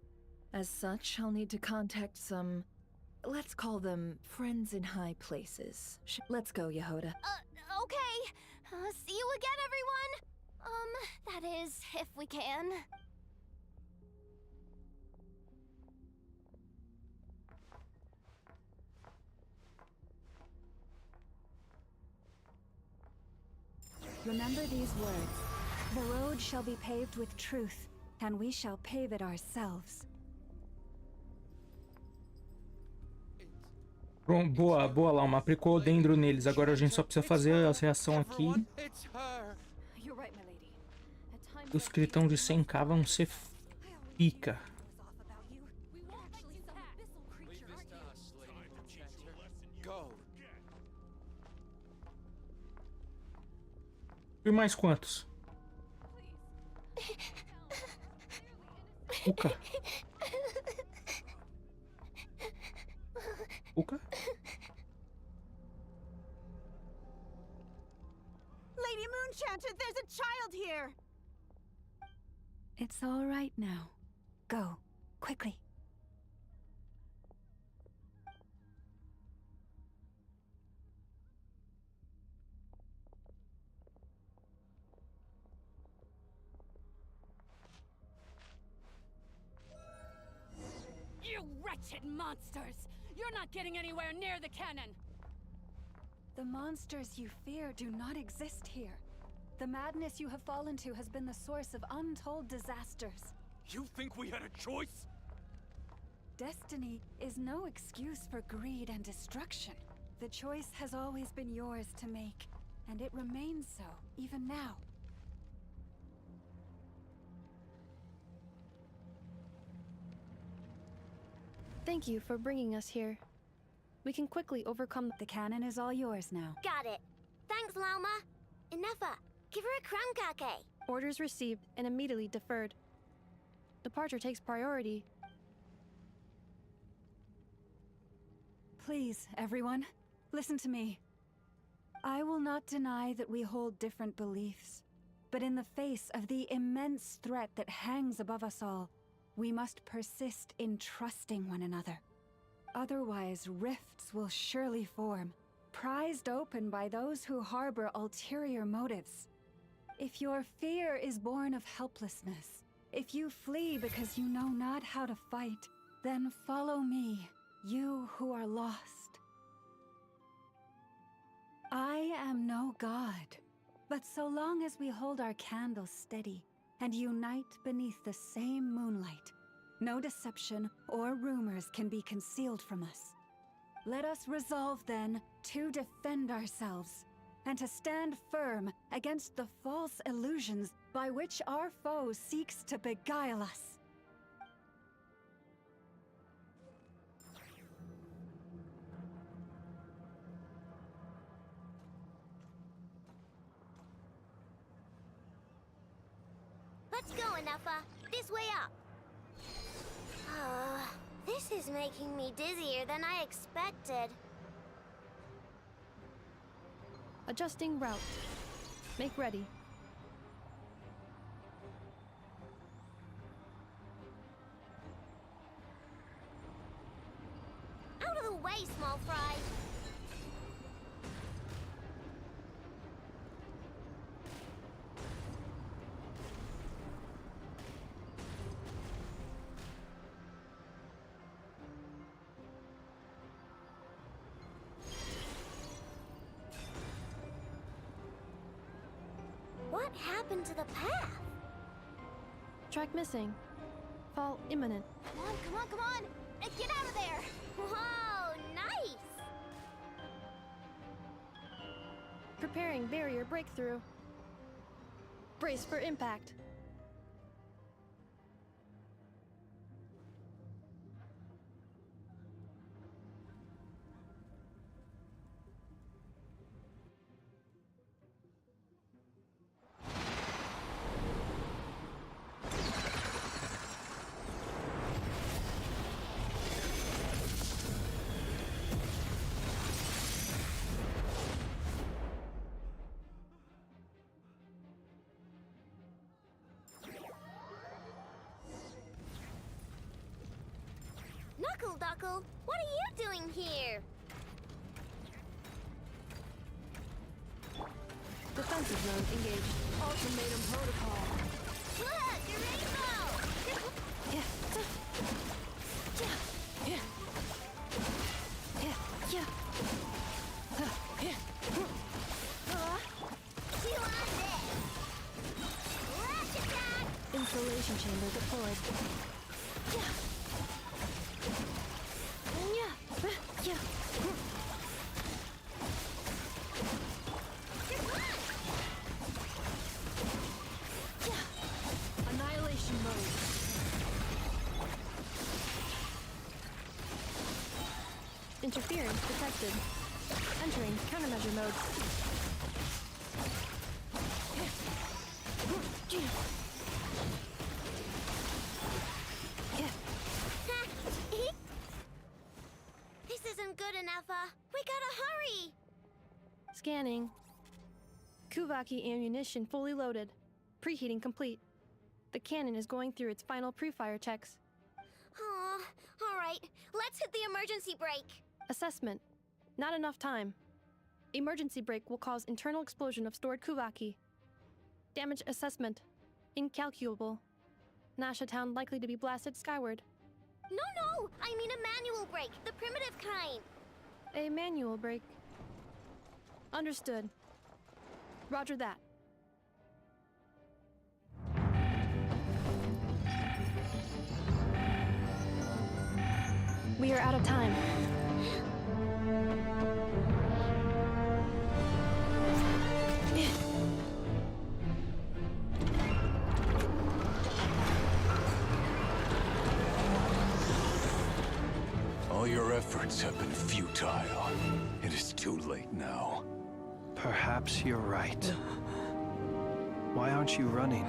As such, I'll need to contact some... let's call them friends in high places. Let's go, Yehoda. Okay. See you again, everyone. That is, if we can. Remember these words. The road shall be paved with truth, and we shall pave it ourselves. Pronto, boa, boa, Lauma. Aplicou o dendro neles. Agora a gente só precisa fazer a reação aqui. Os critão de 100k vão ser pica. E mais quantos? Uca. Uca? Lady Moonchanter, there's a child here! It's all right now. Go, quickly. You wretched monsters! You're not getting anywhere near the cannon! The monsters you fear do not exist here. The madness you have fallen to has been the source of untold disasters. You think we had a choice? Destiny is no excuse for greed and destruction. The choice has always been yours to make, and it remains so, even now. Thank you for bringing us here. We can quickly overcome... The cannon is all yours now. Got it. Thanks, Lauma. Inefa, give her a crown kake. Orders received and immediately deferred. Departure takes priority. Please, everyone, listen to me. I will not deny that we hold different beliefs, but in the face of the immense threat that hangs above us all, we must persist in trusting one another. Otherwise, rifts will surely form, prized open by those who harbor ulterior motives. If your fear is born of helplessness, if you flee because you know not how to fight, then follow me, you who are lost. I am no god, but so long as we hold our candles steady and unite beneath the same moonlight, no deception or rumors can be concealed from us. Let us resolve then to defend ourselves and to stand firm against the false illusions by which our foe seeks to beguile us. Let's go, Enougha. This way up. This is making me dizzier than I expected. Adjusting route. Make ready. Out of the way, small fry. What happened to the path? Track missing. Fall imminent. Come on, come on, come on! Get out of there! Whoa, nice! Preparing barrier breakthrough. Brace for impact. Duckle, what are you doing here? Defensive mode engaged. Ultimatum protocol. Look, a rainbow! Yeah. You on this? Lash attack! Insulation chamber deployed. Annihilation mode. Interference detected. Entering countermeasure mode. This isn't good enough, we gotta hurry! Scanning. Kuvaki ammunition fully loaded. Preheating complete. The cannon is going through its final pre-fire checks. Aw, alright, let's hit the emergency brake. Assessment. Not enough time. Emergency brake will cause internal explosion of stored Kuvaki. Damage assessment. Incalculable. Nasha Town likely to be blasted skyward. No, I mean a manual brake, the primitive kind. A manual brake. Understood. Roger that. We are out of time. All your efforts have been futile. It is too late now. Perhaps you're right. Why aren't you running?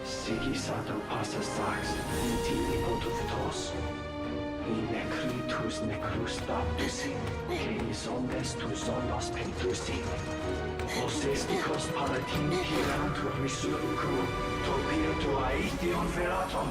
Sigisato passa sax, intimi potutos. Necritus necrus baptusi, que omnes tu zonos pentusi. Osesticos palatini piratur resurcu, topirtu aetion veratum.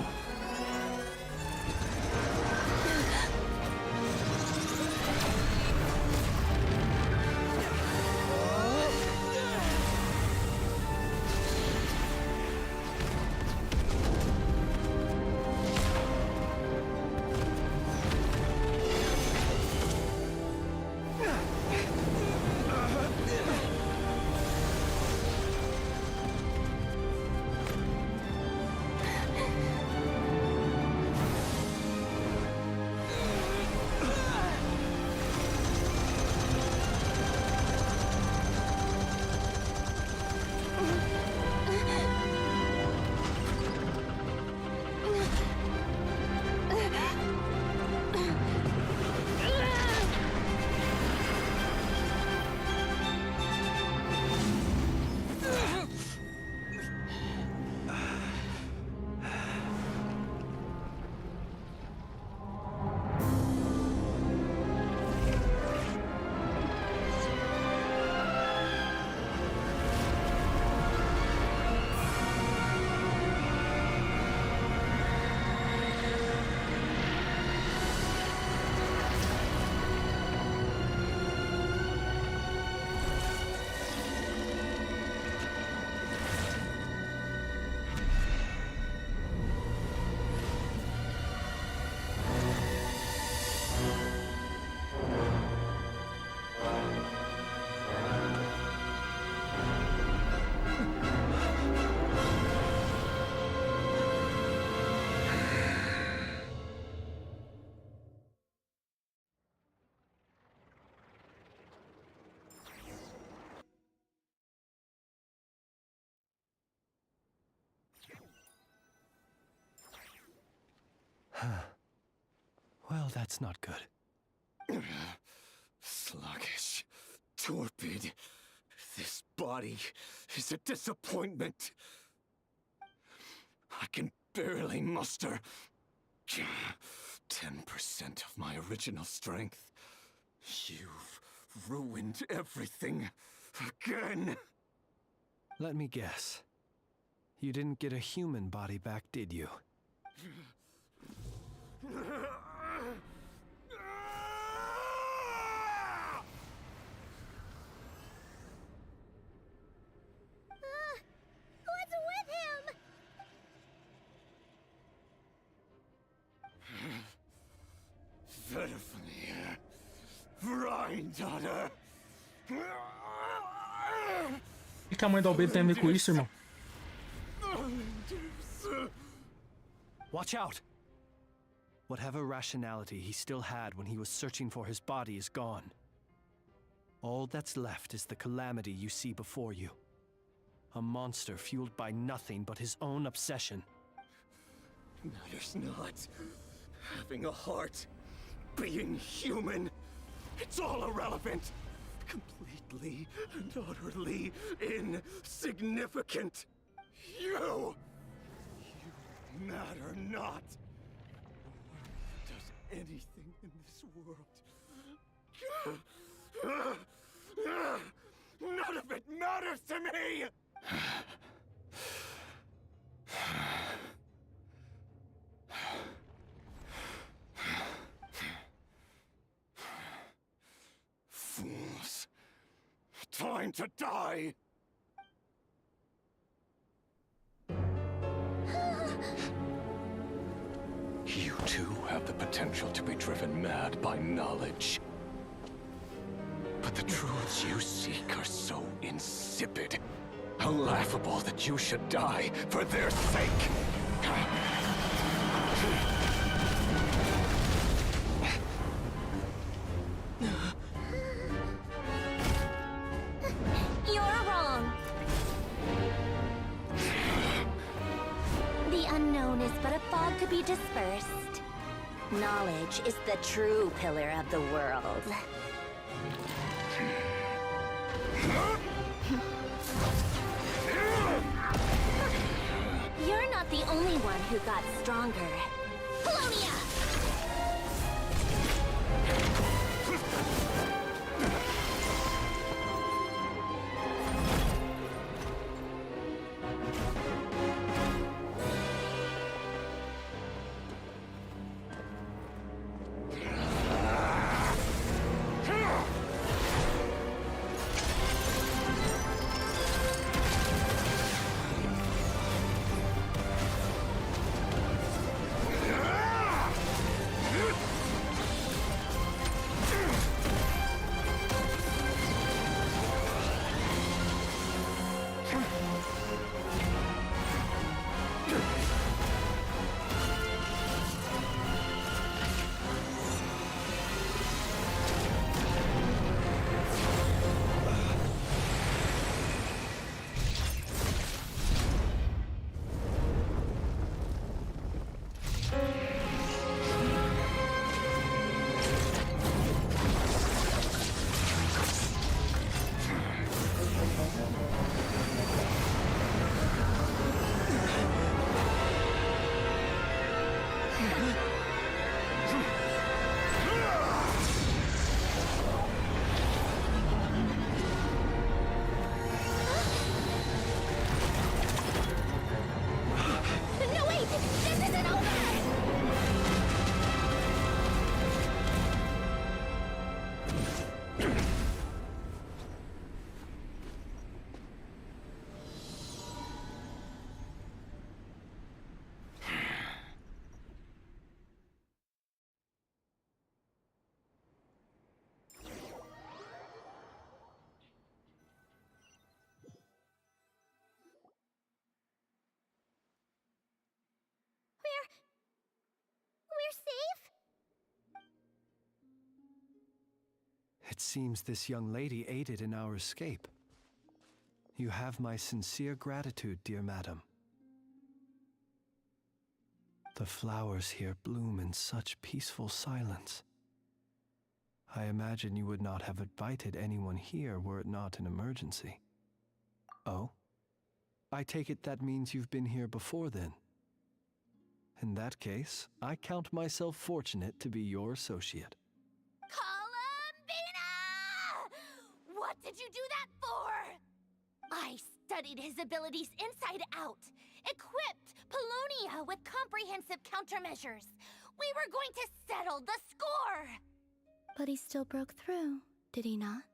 Well, that's not good. Sluggish, torpid. This body is a disappointment. I can barely muster 10% of my original strength. You've ruined everything again. Let me guess. You didn't get a human body back, did you? What's with him? Verfnir, Vrindaughter. O que a mãe da ovelha tem a ver com isso, irmão? Watch out! Whatever rationality he still had when he was searching for his body is gone. All that's left is the calamity you see before you. A monster fueled by nothing but his own obsession. Matters not. Having a heart, being human, it's all irrelevant. Completely and utterly insignificant. You matter not. Does anything in this world. None of it matters to me! Fools. Time to die! You too have the potential to be driven mad by knowledge. But the truths you seek are so insipid, laughable that you should die for their sake. You're wrong. The unknown is but a fog to be dispersed. Knowledge is the true pillar of the world. You're not the only one who got stronger. Polonia! We're safe? It seems this young lady aided in our escape. You have my sincere gratitude, dear madam. The flowers here bloom in such peaceful silence. I imagine you would not have invited anyone here were it not an emergency. Oh? I take it that means you've been here before then. In that case, I count myself fortunate to be your associate. Columbina! What did you do that for? I studied his abilities inside out, equipped Polonia with comprehensive countermeasures. We were going to settle the score! But he still broke through, did he not?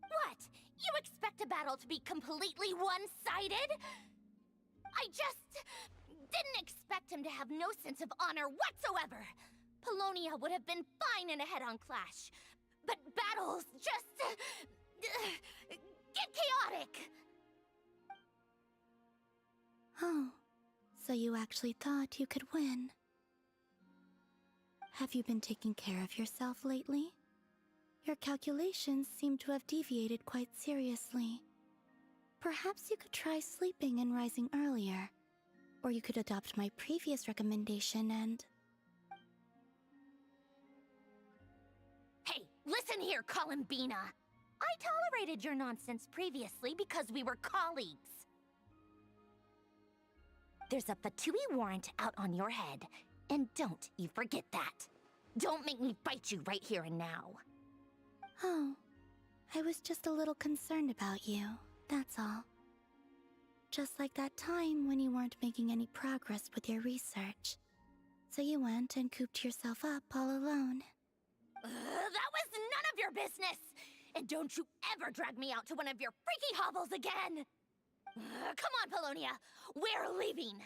What? You expect a battle to be completely one-sided? I just didn't expect him to have no sense of honor whatsoever. Polonia would have been fine in a head-on clash. But battles just get chaotic. Oh, so you actually thought you could win. Have you been taking care of yourself lately? Your calculations seem to have deviated quite seriously. Perhaps you could try sleeping and rising earlier. Or you could adopt my previous recommendation and... Hey, listen here, Columbina. I tolerated your nonsense previously because we were colleagues. There's a Fatui warrant out on your head, and don't you forget that. Don't make me fight you right here and now. Oh, I was just a little concerned about you, that's all. Just like that time when you weren't making any progress with your research. So you went and cooped yourself up all alone. That was none of your business! And don't you ever drag me out to one of your freaky hovels again! Come on, Polonia! We're leaving!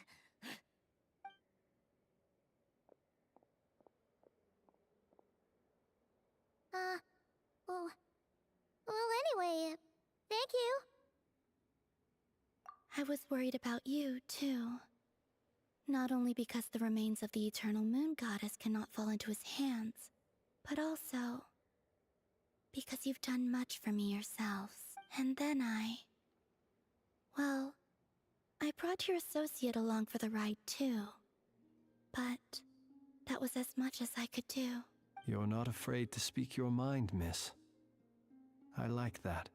Well, anyway, thank you. I was worried about you, too. Not only because the remains of the Eternal Moon Goddess cannot fall into his hands, but also because you've done much for me yourselves. And then well, I brought your associate along for the ride, too. But that was as much as I could do. You're not afraid to speak your mind, miss. I like that.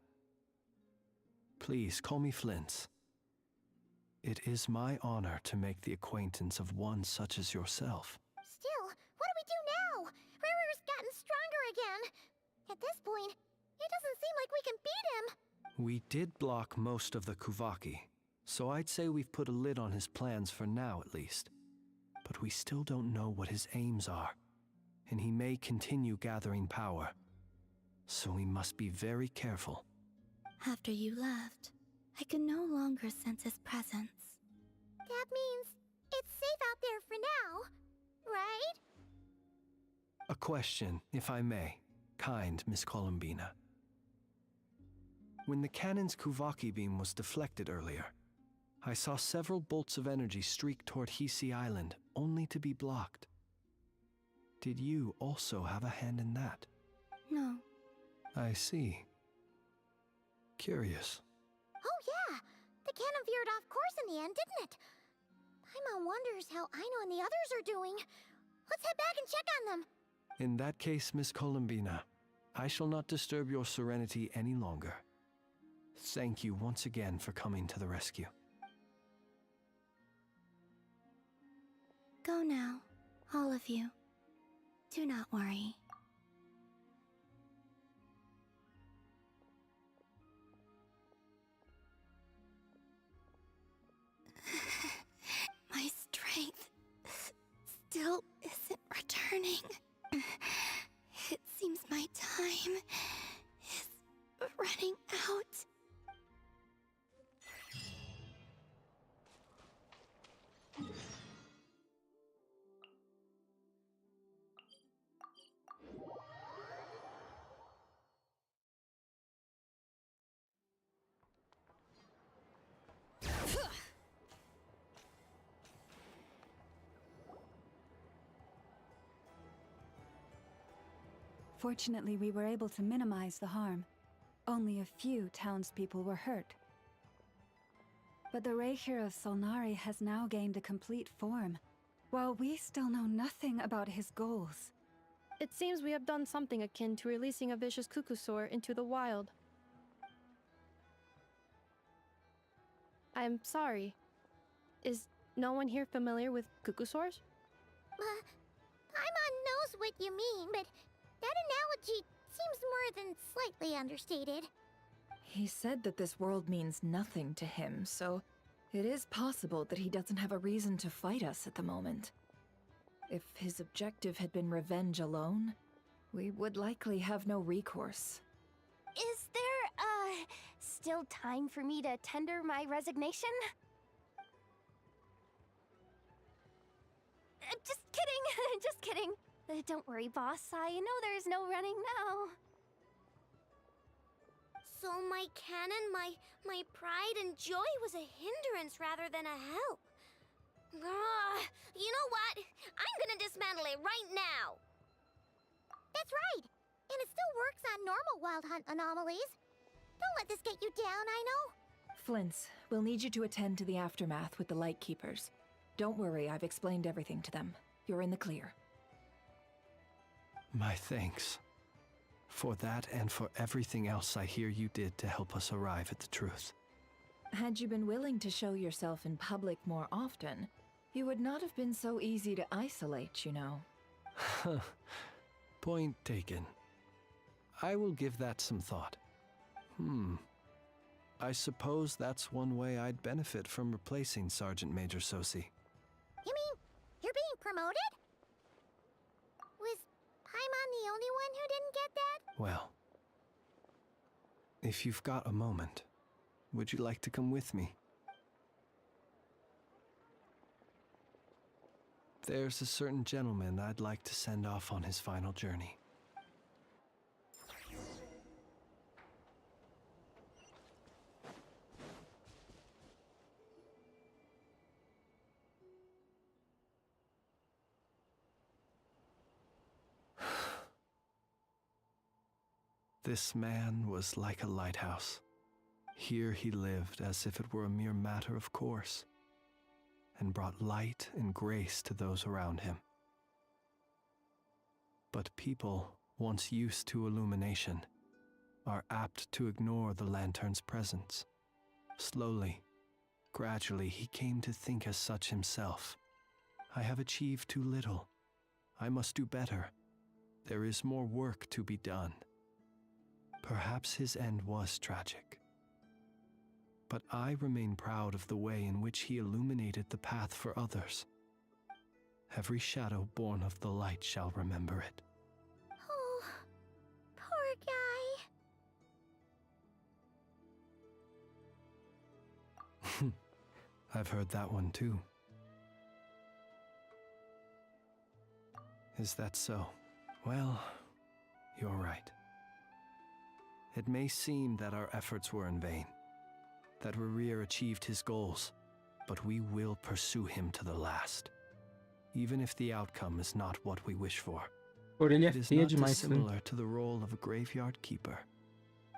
Please, call me Flint's. It is my honor to make the acquaintance of one such as yourself. Still, what do we do now? Riri's gotten stronger again. At this point, it doesn't seem like we can beat him. We did block most of the Kuvaki, so I'd say we've put a lid on his plans for now at least. But we still don't know what his aims are, and he may continue gathering power. So we must be very careful. After you left, I could no longer sense his presence. That means it's safe out there for now, right? A question, if I may, kind Miss Columbina. When the cannon's Kuvaki beam was deflected earlier, I saw several bolts of energy streak toward Hisi Island, only to be blocked. Did you also have a hand in that? No. I see. Curious. Oh yeah, the cannon veered off course in the end, didn't it? Paimon wonders how Aino and the others are doing. Let's head back and check on them. In that case, Miss Columbina, I shall not disturb your serenity any longer. Thank you once again for coming to the rescue. Go now, all of you. Do not worry. My strength still isn't returning. It seems my time is running out. Fortunately, we were able to minimize the harm. Only a few townspeople were hurt. But the Reikir of Solnari has now gained a complete form, while we still know nothing about his goals. It seems we have done something akin to releasing a vicious cuckoosaur into the wild. I'm sorry. Is no one here familiar with cuckoosaurs? Paimon knows what you mean, but that analogy seems more than slightly understated. He said that this world means nothing to him, so it is possible that he doesn't have a reason to fight us at the moment. If his objective had been revenge alone, we would likely have no recourse. Is there, still time for me to tender my resignation? Just kidding, just kidding. Don't worry, boss. I know there's no running now. So my cannon, my pride and joy was a hindrance rather than a help. You know what? I'm gonna dismantle it right now. That's right. And it still works on normal wild hunt anomalies. Don't let this get you down, I know. Flints, we'll need you to attend to the aftermath with the Lightkeepers. Don't worry, I've explained everything to them. You're in the clear. My thanks. For that and for everything else I hear you did to help us arrive at the truth. Had you been willing to show yourself in public more often, you would not have been so easy to isolate, you know. Point taken. I will give that some thought. I suppose that's one way I'd benefit from replacing Sergeant Major Sosi. You mean you're being promoted? Was Paimon the only one who didn't get that? Well, if you've got a moment, would you like to come with me? There's a certain gentleman I'd like to send off on his final journey. This man was like a lighthouse. Here he lived as if it were a mere matter of course, and brought light and grace to those around him. But people, once used to illumination, are apt to ignore the lantern's presence. Slowly, gradually, he came to think as such himself. I have achieved too little. I must do better. There is more work to be done. Perhaps his end was tragic. But I remain proud of the way in which he illuminated the path for others. Every shadow born of the light shall remember it. Oh, poor guy. I've heard that one too. Is that so? Well, you're right. It may seem that our efforts were in vain, that Rerir achieved his goals, but we will pursue him to the last, even if the outcome is not what we wish for. Orelha It is feia not demais, dissimilar to the role of a graveyard keeper.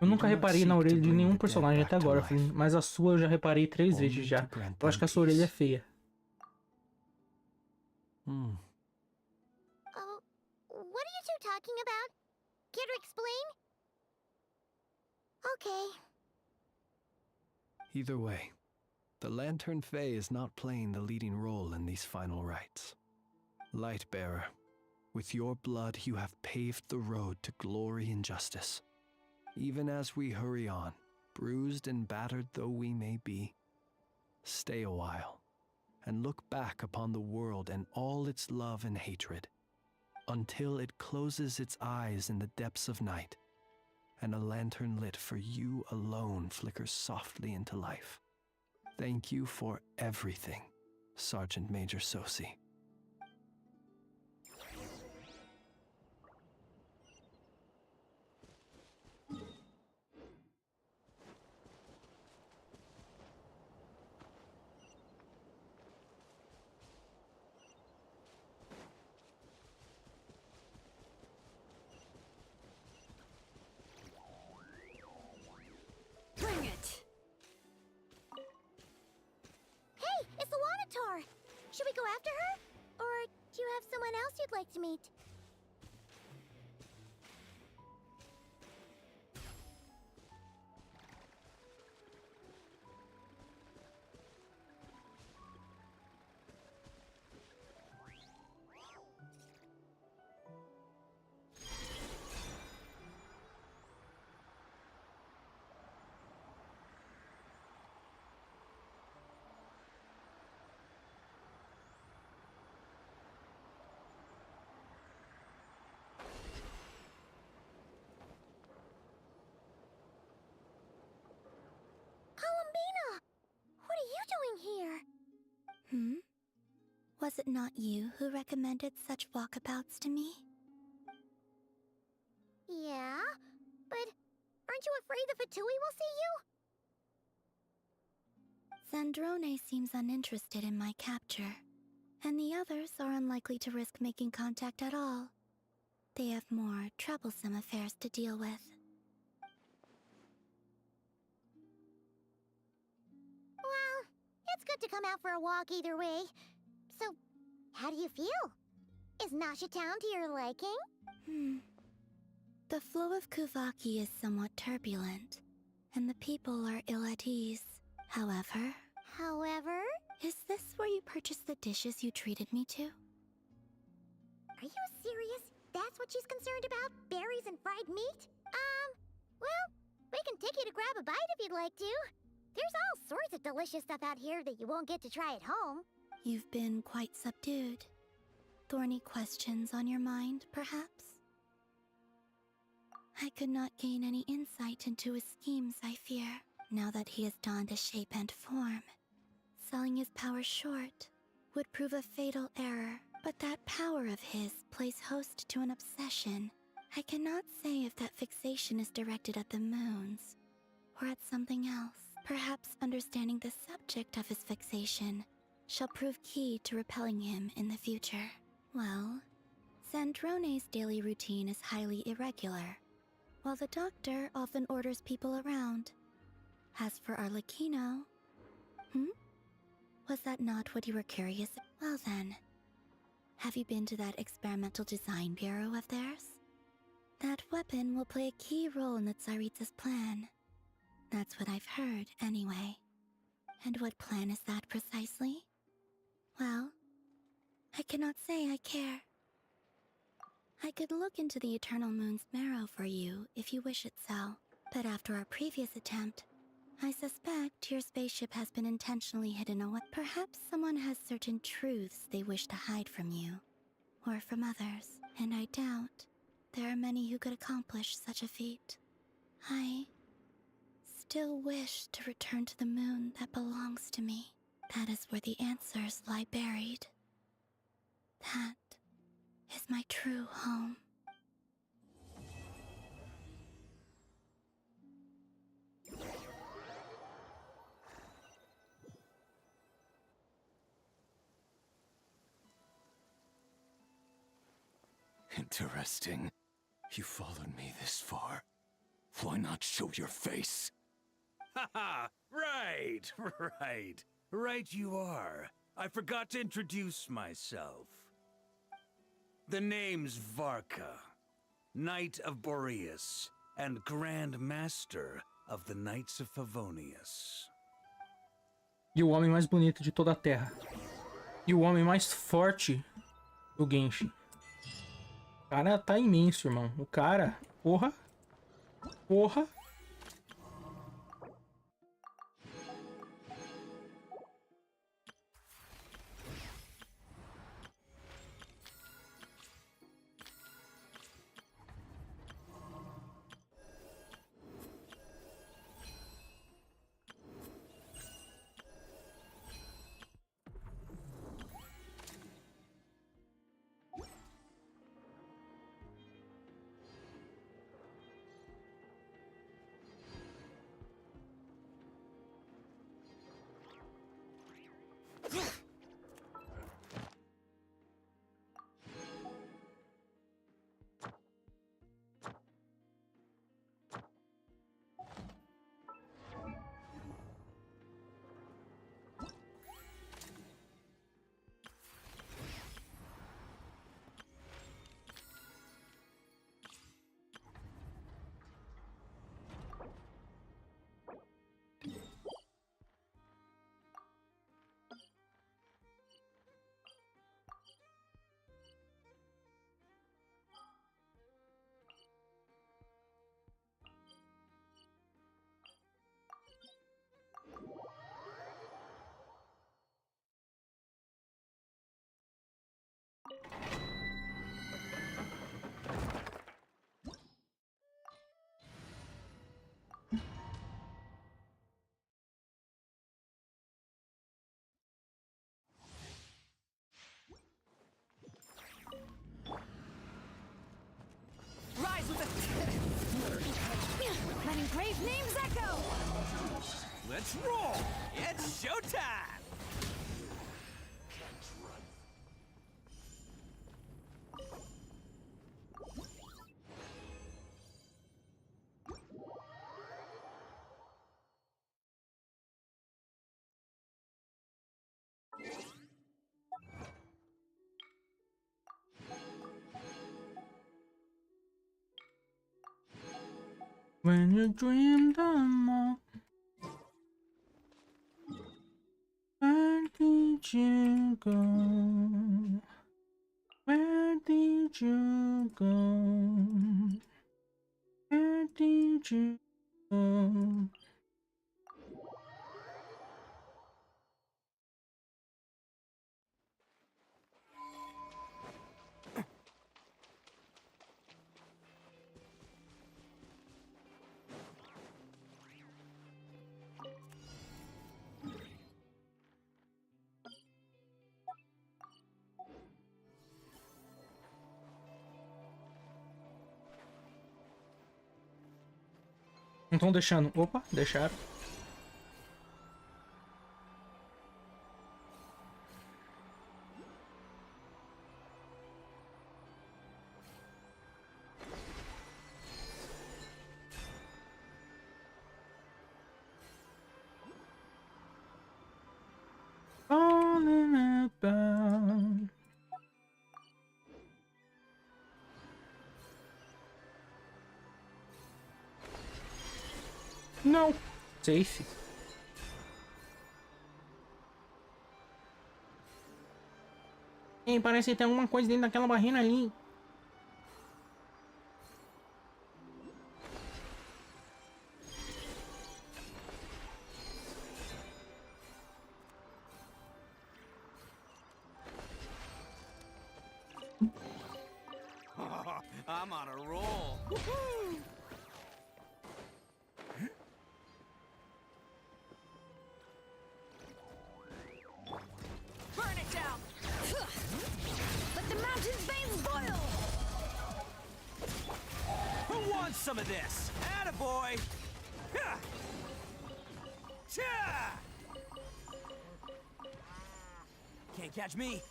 Eu nunca reparei na orelha de nenhum personagem até agora, mas a sua eu já reparei 3 vezes já. Eu acho que a sua orelha é feia. Oh, what are you two talking about? Care to explain? Okay. Either way, the Lantern Fae is not playing the leading role in these final rites. Lightbearer, with your blood you have paved the road to glory and justice. Even as we hurry on, bruised and battered though we may be, stay a while, and look back upon the world and all its love and hatred, until it closes its eyes in the depths of night, and a lantern lit for you alone flickers softly into life. Thank you for everything, Sergeant Major Sosi. Bring it! Hey, it's the Wanator! Should we go after her? you'd like to meet. What are you doing here? Was it not you who recommended such walkabouts to me? Yeah, but aren't you afraid the Fatui will see you? Zandrone seems uninterested in my capture, and the others are unlikely to risk making contact at all. They have more troublesome affairs to deal with. Well, it's good to come out for a walk either way. So, how do you feel? Is Nasha Town to your liking? The flow of Kuvaki is somewhat turbulent, and the people are ill at ease. However... Is this where you purchased the dishes you treated me to? Are you serious? That's what she's concerned about? Berries and fried meat? Well, we can take you to grab a bite if you'd like to. There's all sorts of delicious stuff out here that you won't get to try at home. You've been quite subdued. Thorny questions on your mind, perhaps? I could not gain any insight into his schemes, I fear, now that he has donned a shape and form. Selling his power short would prove a fatal error, but that power of his plays host to an obsession. I cannot say if that fixation is directed at the moons, or at something else. Perhaps understanding the subject of his fixation shall prove key to repelling him in the future. Well, Zandrone's daily routine is highly irregular, while the doctor often orders people around. As for Arlecchino... Was that not what you were curious about? Well then, have you been to that experimental design bureau of theirs? That weapon will play a key role in the Tsaritsa's plan. That's what I've heard, anyway. And what plan is that precisely? Well, I cannot say I care. I could look into the Eternal Moon's marrow for you if you wish it so, but after our previous attempt, I suspect your spaceship has been intentionally hidden away. Perhaps someone has certain truths they wish to hide from you, or from others, and I doubt there are many who could accomplish such a feat. I still wish to return to the moon that belongs to me. That is where the answers lie buried. That is my true home. Interesting. You followed me this far. Why not show your face? Haha! Right! Right you are. I forgot to introduce myself. The name's Varka, Knight of Boreas, and Grand Master of the Knights of Favonius. E o homem mais bonito de toda a Terra. E o homem mais forte do Genshin. O cara tá imenso, irmão. O cara... Porra. Porra. Name's Echo! Let's roll! It's showtime! When you dream them all, where did you go? Where did you go? Where did you go? Não estão deixando. Opa, deixaram. Falling about. Não. Safe. Ei, parece que tem alguma coisa dentro daquela barreira ali. I'm on a roll. Woohoo! Burn it down! Let the mountain's veins boil! Who wants some of this? Attaboy! Huh. Cha! Can't catch me.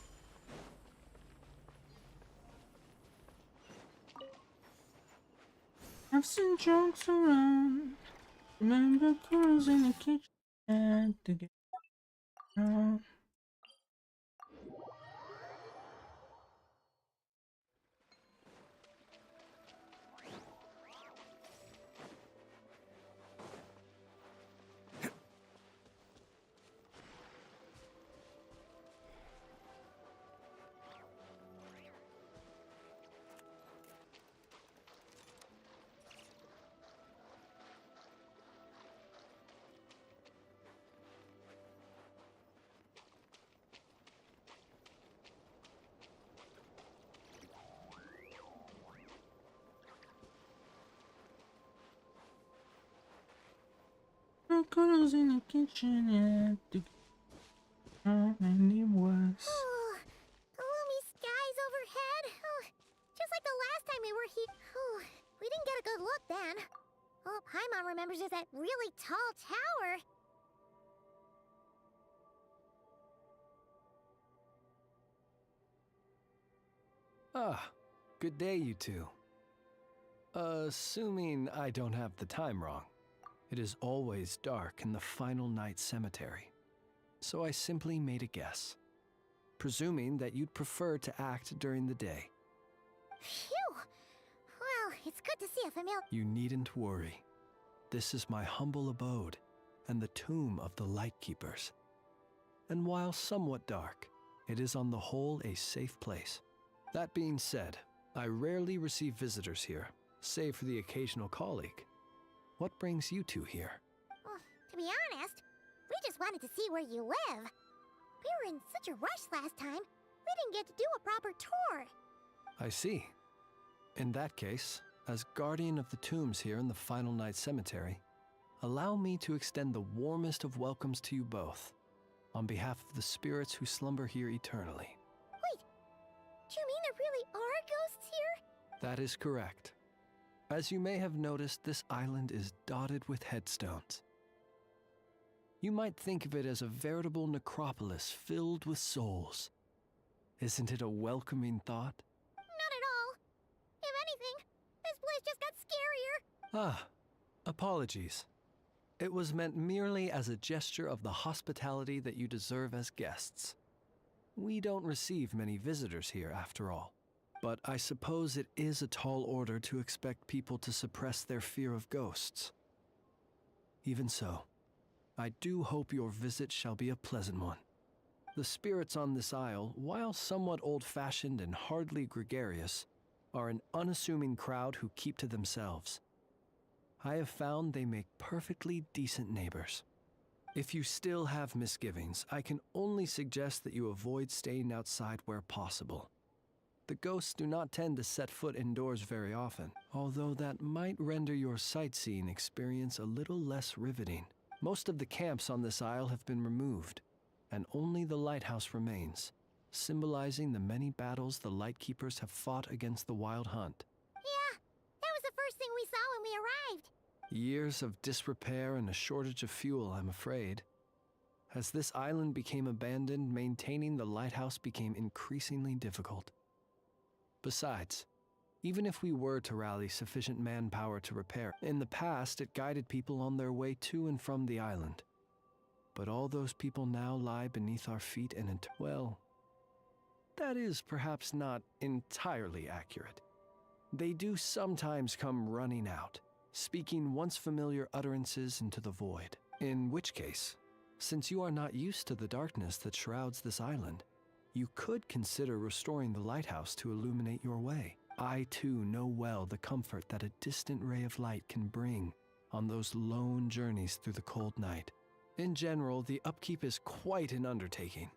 I've seen jokes around. Remember girls in the kitchen had to get around. Girls in the kitchen had to get around, and it was. Gloomy skies overhead. Oh, just like the last time we were here. Oh, we didn't get a good look then. All Paimon remembers is that really tall tower. Ah, good day, you two. Assuming I don't have the time wrong. It is always dark in the final night cemetery, so I simply made a guess, presuming that you'd prefer to act during the day. Phew! Well, it's good to see a familiar. You needn't worry. This is my humble abode, and the tomb of the Lightkeepers. And while somewhat dark, it is on the whole a safe place. That being said, I rarely receive visitors here, save for the occasional colleague. What brings you two here? Well, to be honest, we just wanted to see where you live. We were in such a rush last time, we didn't get to do a proper tour. I see. In that case, as guardian of the tombs here in the Final Night Cemetery, allow me to extend the warmest of welcomes to you both, on behalf of the spirits who slumber here eternally. Wait, do you mean there really are ghosts here? That is correct. As you may have noticed, this island is dotted with headstones. You might think of it as a veritable necropolis filled with souls. Isn't it a welcoming thought? Not at all. If anything, this place just got scarier. Ah, apologies. It was meant merely as a gesture of the hospitality that you deserve as guests. We don't receive many visitors here, after all. But I suppose it is a tall order to expect people to suppress their fear of ghosts. Even so, I do hope your visit shall be a pleasant one. The spirits on this isle, while somewhat old-fashioned and hardly gregarious, are an unassuming crowd who keep to themselves. I have found they make perfectly decent neighbors. If you still have misgivings, I can only suggest that you avoid staying outside where possible. The ghosts do not tend to set foot indoors very often, although that might render your sightseeing experience a little less riveting. Most of the camps on this isle have been removed, and only the lighthouse remains, symbolizing the many battles the Lightkeepers have fought against the Wild Hunt. Yeah, that was the first thing we saw when we arrived. Years of disrepair and a shortage of fuel, I'm afraid. As this island became abandoned, maintaining the lighthouse became increasingly difficult. Besides, even if we were to rally sufficient manpower to repair, in the past it guided people on their way to and from the island. But all those people now lie beneath our feet and well, that is perhaps not entirely accurate. They do sometimes come running out, speaking once familiar utterances into the void. In which case, since you are not used to the darkness that shrouds this island, you could consider restoring the lighthouse to illuminate your way. I too know well the comfort that a distant ray of light can bring on those lone journeys through the cold night. In general, the upkeep is quite an undertaking.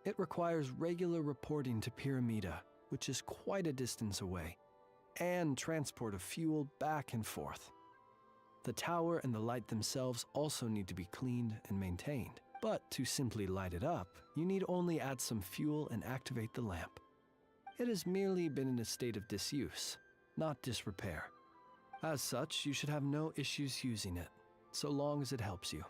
It requires regular reporting to Pyramida, which is quite a distance away, and transport of fuel back and forth. The tower and the light themselves also need to be cleaned and maintained. But to simply light it up, you need only add some fuel and activate the lamp. It has merely been in a state of disuse, not disrepair. As such, you should have no issues using it, so long as it helps you.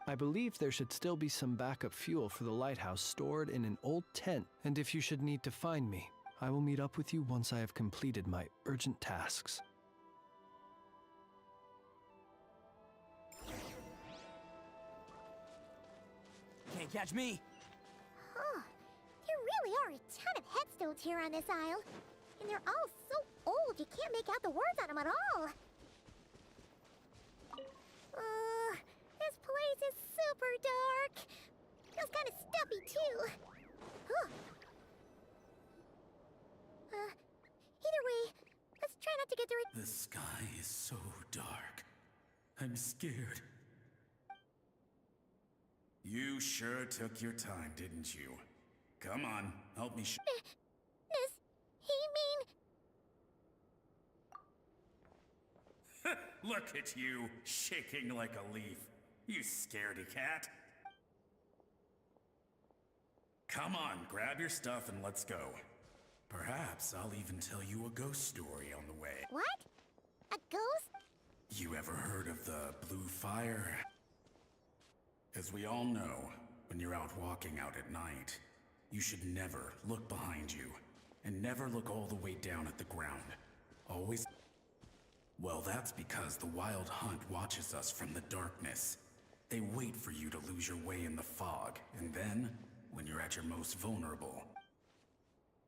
I believe there should still be some backup fuel for the lighthouse stored in an old tent, and if you should need to find me, I will meet up with you once I have completed my urgent tasks. Can't catch me. Huh. There really are a ton of headstones here on this isle. And they're all so old you can't make out the words on them at all. This place is super dark. Feels kind of stuffy too. Huh. Either way, let's try not to get dirty. The sky is so dark. I'm scared. You sure took your time, didn't you? Come on, help me Does he mean... Look at you, shaking like a leaf. You scaredy cat. Come on, grab your stuff and let's go. Perhaps I'll even tell you a ghost story on the way. What? A ghost? You ever heard of the blue fire? As we all know, when you're out walking out at night, you should never look behind you, and never look all the way down at the ground. Always... Well, that's because the Wild Hunt watches us from the darkness. They wait for you to lose your way in the fog, and then, when you're at your most vulnerable.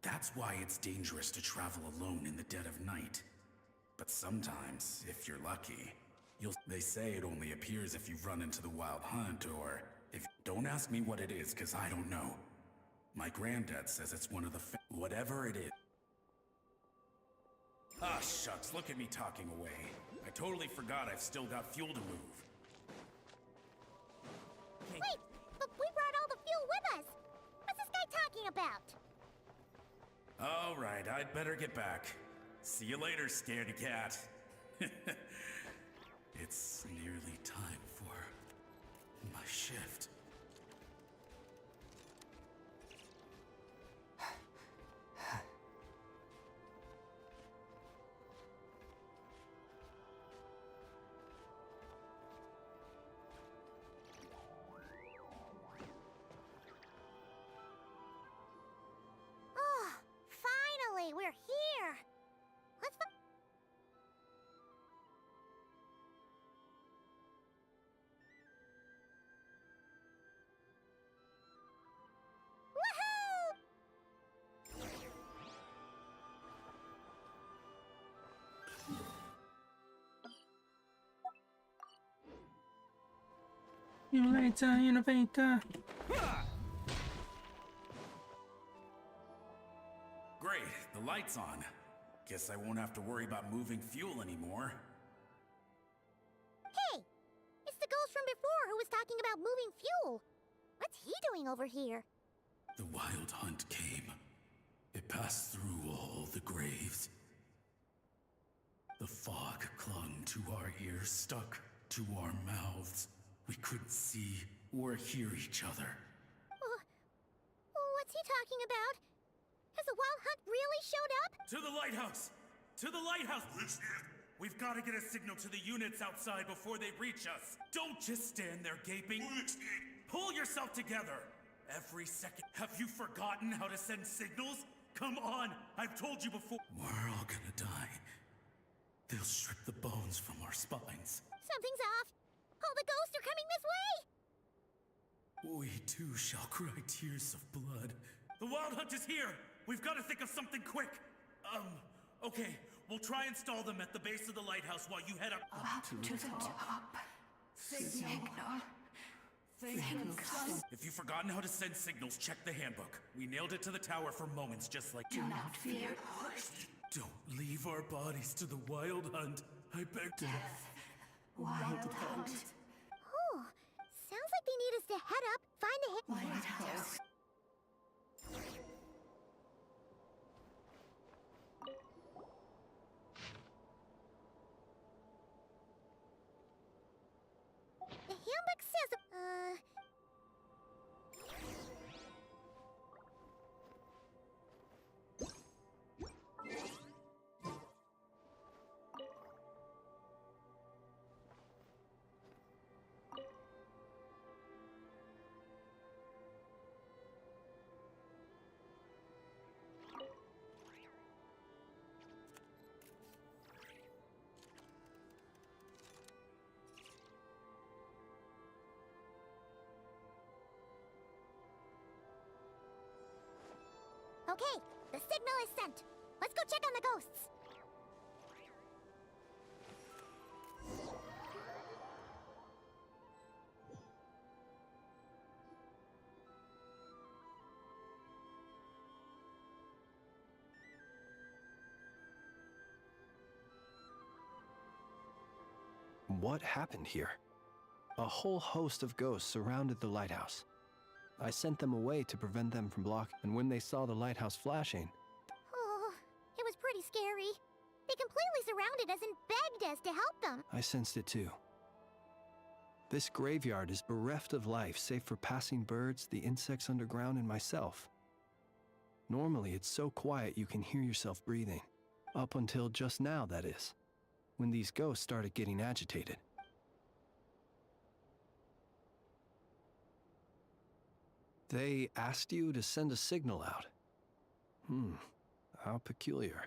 That's why it's dangerous to travel alone in the dead of night. But sometimes, if you're lucky, they say it only appears if you've run into the Wild Hunt, or if... Don't ask me what it is, because I don't know. My granddad says it's one of the whatever it is. Ah, shucks, look at me talking away. I totally forgot I've still got fuel to move. Wait, but we brought all the fuel with us. What's this guy talking about? All right, I'd better get back. See you later, scaredy cat. It's nearly time for my shift. 1990. Great, the light's on. Guess I won't have to worry about moving fuel anymore. Hey! It's the ghost from before who was talking about moving fuel. What's he doing over here? The wild hunt came. It passed through all the graves. The fog clung to our ears, stuck to our mouths. We couldn't see or hear each other. What's he talking about? Has the wild hunt really showed up? To the lighthouse! To the lighthouse! We've got to get a signal to the units outside before they reach us. Don't just stand there gaping. Pull yourself together. Every second. Have you forgotten how to send signals? Come on! I've told you before. We're all gonna die. They'll strip the bones from our spines. Something's off. All the ghosts are coming this way! We too shall cry tears of blood. The wild hunt is here! We've got to think of something quick! Okay. We'll try and stall them at the base of the lighthouse while you head up to the top. Signal. If you've forgotten how to send signals, check the handbook. We nailed it to the tower for moments just like... Do not fear. Don't leave our bodies to the wild hunt. I beg to... Death. Wild hunt. Oh, sounds like they need us to head up, find the lighthouse. The handbook says, okay, the signal is sent. Let's go check on the ghosts. What happened here? A whole host of ghosts surrounded the lighthouse. I sent them away to prevent them from blocking, and when they saw the lighthouse flashing... Oh, it was pretty scary. They completely surrounded us and begged us to help them. I sensed it too. This graveyard is bereft of life save for passing birds, the insects underground, and myself. Normally it's so quiet you can hear yourself breathing. Up until just now, that is. When these ghosts started getting agitated. They asked you to send a signal out. How peculiar.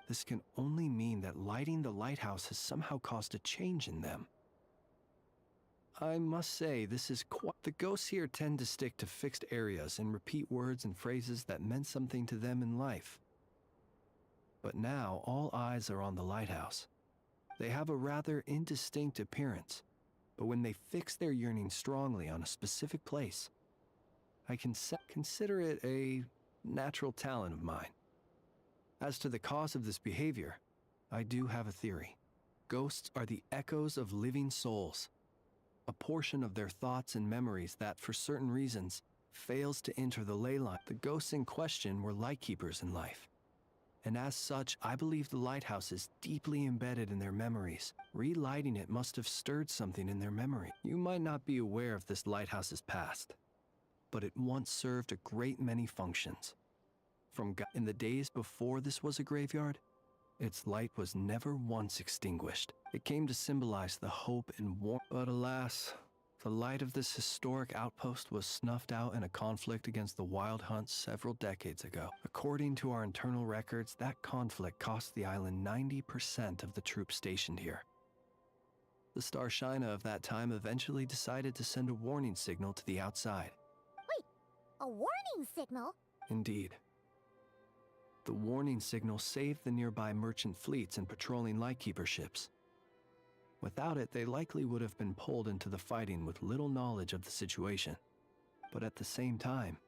This can only mean that lighting the lighthouse has somehow caused a change in them. I must say, this is quite... The ghosts here tend to stick to fixed areas and repeat words and phrases that meant something to them in life. But now, all eyes are on the lighthouse. They have a rather indistinct appearance, but when they fix their yearning strongly on a specific place, I can consider it a natural talent of mine. As to the cause of this behavior, I do have a theory. Ghosts are the echoes of living souls, a portion of their thoughts and memories that, for certain reasons, fails to enter the ley line. The ghosts in question were lightkeepers in life. And as such, I believe the lighthouse is deeply embedded in their memories. Relighting it must have stirred something in their memory. You might not be aware of this lighthouse's past, but it once served a great many functions. In the days before this was a graveyard, its light was never once extinguished. It came to symbolize the hope and warmth. But alas, the light of this historic outpost was snuffed out in a conflict against the Wild Hunt several decades ago. According to our internal records, that conflict cost the island 90% of the troops stationed here. The Starshina of that time eventually decided to send a warning signal to the outside. Wait, a warning signal? Indeed. The warning signal saved the nearby merchant fleets and patrolling lightkeeper ships. Without it, they likely would have been pulled into the fighting with little knowledge of the situation. But at the same time,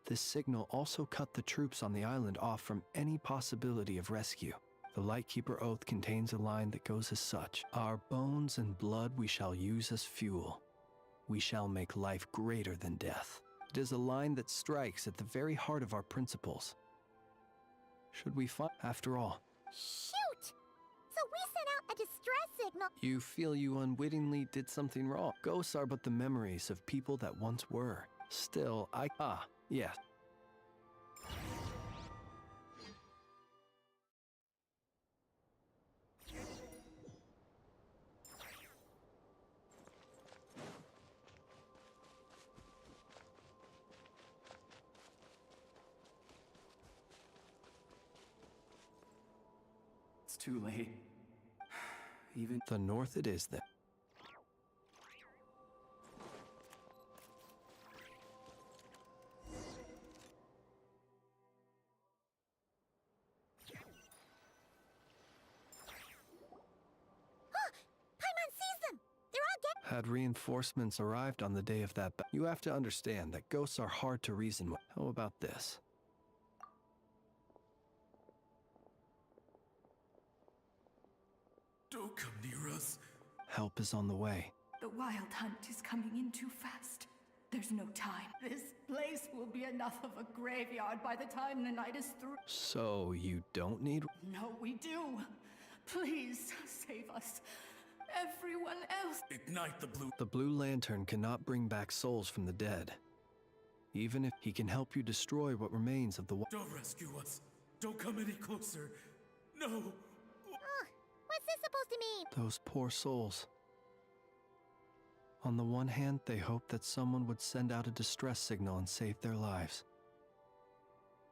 this signal also cut the troops on the island off from any possibility of rescue. The Lightkeeper Oath contains a line that goes as such: "Our bones and blood we shall use as fuel. We shall make life greater than death." It is a line that strikes at the very heart of our principles. Should we fight? After all, Shoot! So we sent out a distress signal. you feel you unwittingly did something wrong. Ghosts are but the memories of people that once were. Still, yes. It's too late. Even the north it is then. Paimon sees them! They're all getting... Had reinforcements arrived on the day of that you have to understand that ghosts are hard to reason with. How about this? Don't come near us. Help is on the way. The wild hunt is coming in too fast. There's no time. This place will be enough of a graveyard by the time the night is through. So you don't need... No, we do. Please save us. Everyone else. Ignite the blue... The Blue Lantern cannot bring back souls from the dead. Even if he can help you destroy what remains of the... Don't rescue us. Don't come any closer. No. What's this supposed to mean? Those poor souls. On the one hand, they hoped that someone would send out a distress signal and save their lives.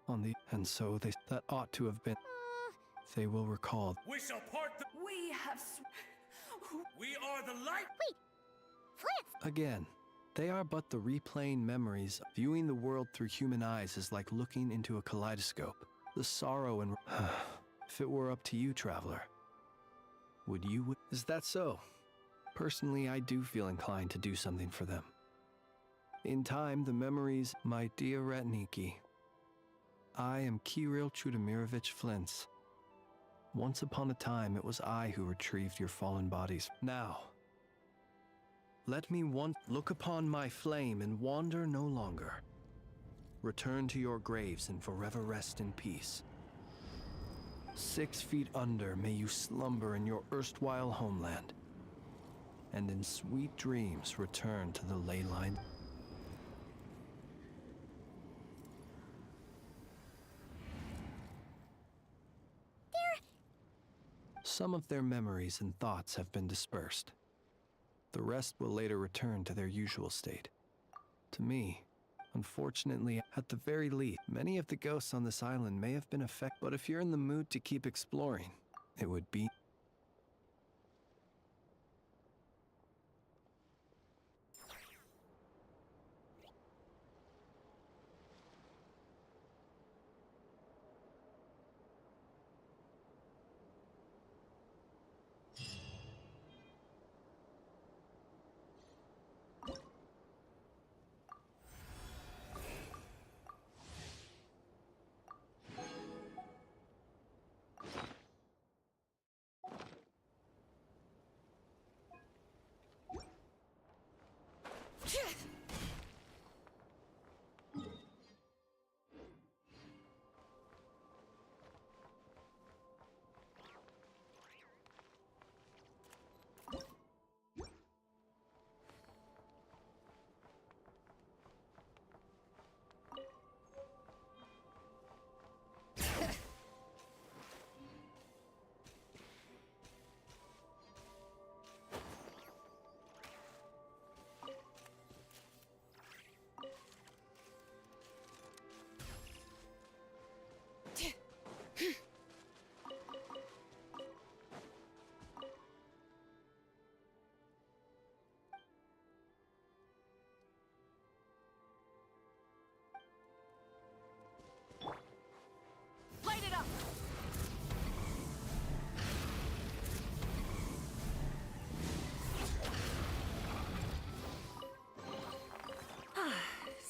And so that ought to have been... They will recall... We shall part the... We have... We are the light... Wait! Flint! Again, they are but the replaying memories. Viewing the world through human eyes is like looking into a kaleidoscope. The sorrow and... If it were up to you, traveler, would you... Is that so? Personally, I do feel inclined to do something for them. In time, the memories... My dear Retniki, I am Kirill Chudamirovich Flintz. Once upon a time, it was I who retrieved your fallen bodies. Now, let me look upon my flame and wander no longer. Return to your graves and forever rest in peace. 6 feet under may you slumber in your erstwhile homeland, and in sweet dreams return to the ley line. Some of their memories and thoughts have been dispersed. The rest will later return to their usual state. To me, unfortunately, at the very least, many of the ghosts on this island may have been affected, but if you're in the mood to keep exploring, it would be...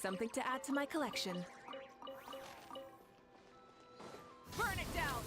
Something to add to my collection. Burn it down!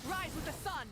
Rise with the sun!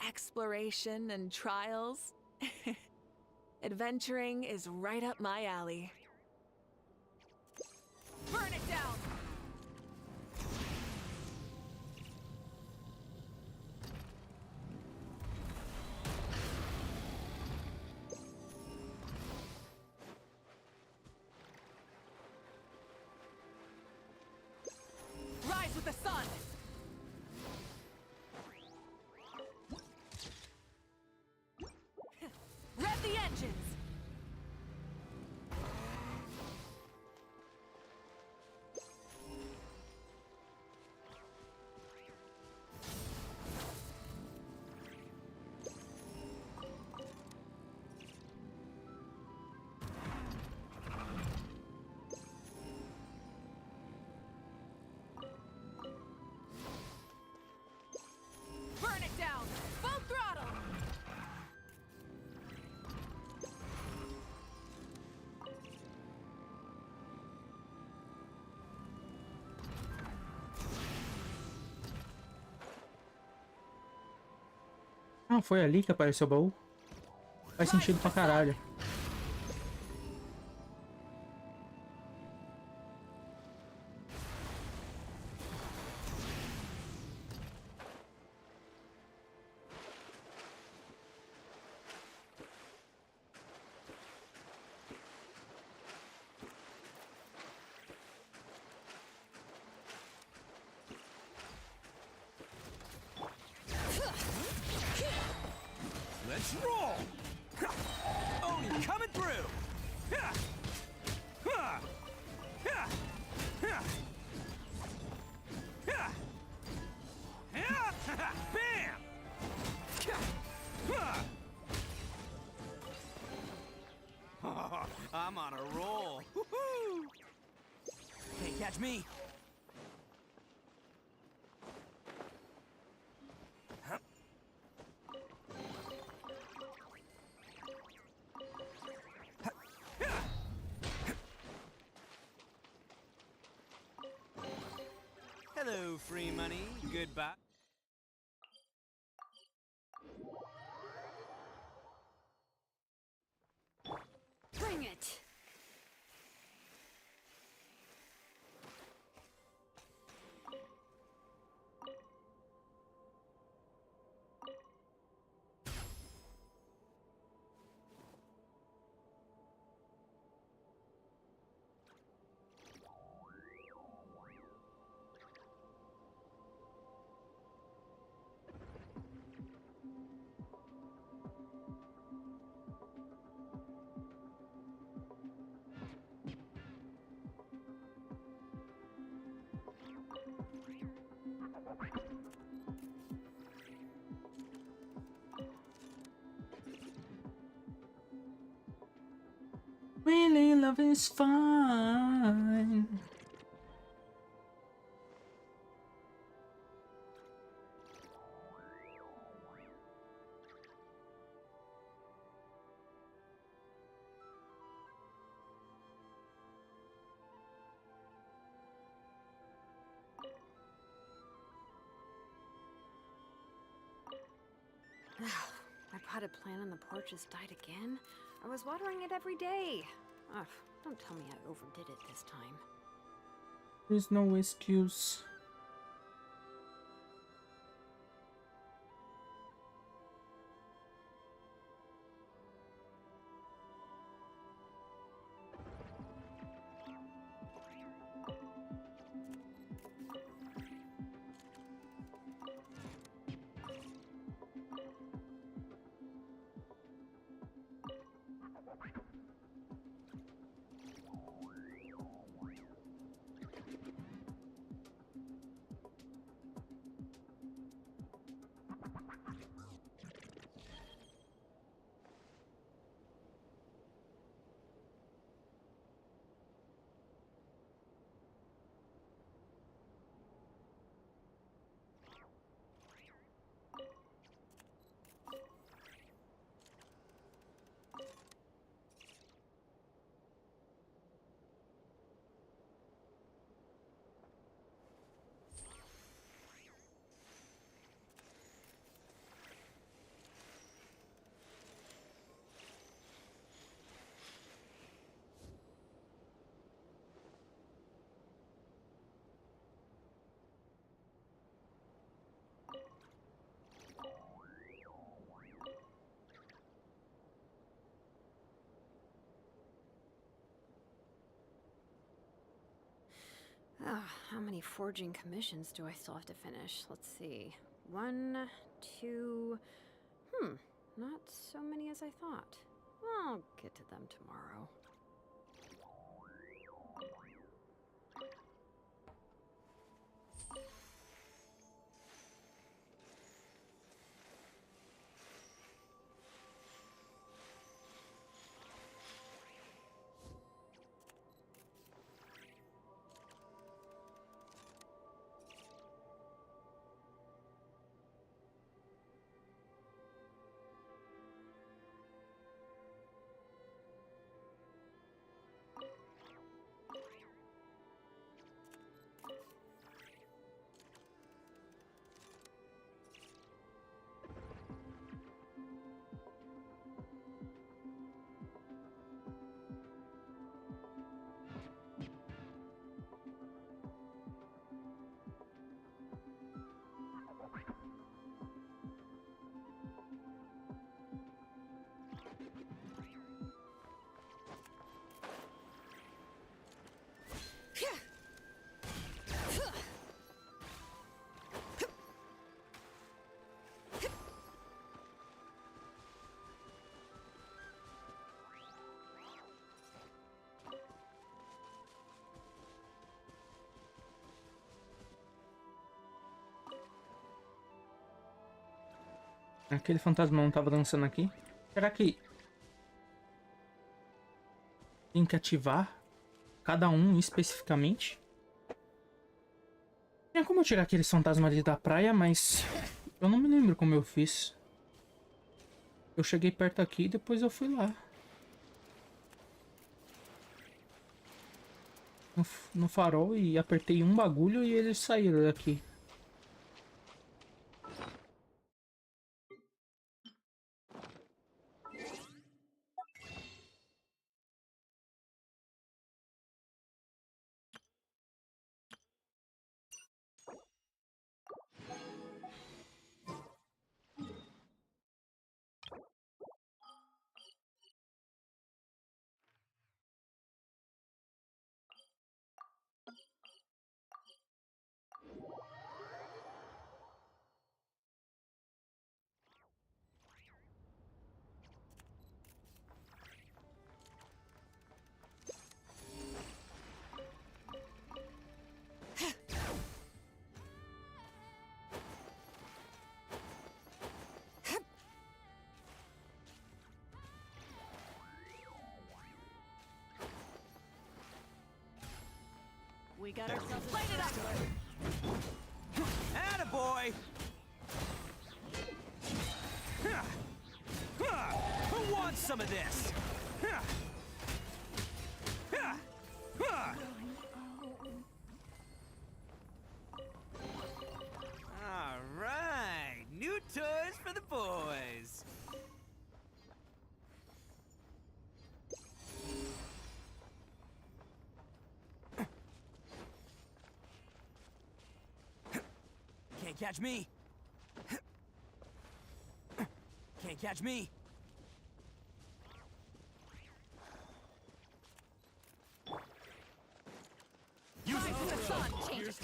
Exploration and trials. Adventuring is right up my alley. Burn it down! Rise with the sun! Rev the engines! Burn it down! Full throttle! Ah, foi ali que apareceu o baú? Faz sentido pra caralho. Let's roll! Oni coming through! Bam! I'm on a roll. Woohoo! Can't catch me. Hello, free money. Goodbye. Bring it! love is fine. My potted plant on the porch has died again. I was watering it every day. Ugh, don't tell me I overdid it this time. There's no excuse. How many forging commissions do I still have to finish? Let's see. 1, 2... not so many as I thought. I'll get to them tomorrow. Aquele fantasma não tava dançando aqui? Será que tem que ativar cada um especificamente? Tinha como eu tirar aqueles fantasmas ali da praia, mas eu não me lembro como eu fiz. Eu cheguei perto aqui e depois eu fui lá. No farol e apertei um bagulho e eles saíram daqui. We got ourselves a light it up. Attaboy! Who wants some of this? All right, new toys for the boys. Can't catch me. Can't catch me. Rise in the sun, change it.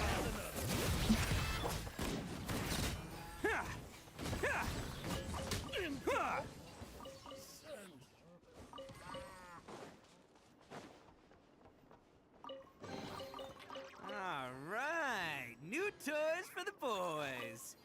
All right, new toys for the boys.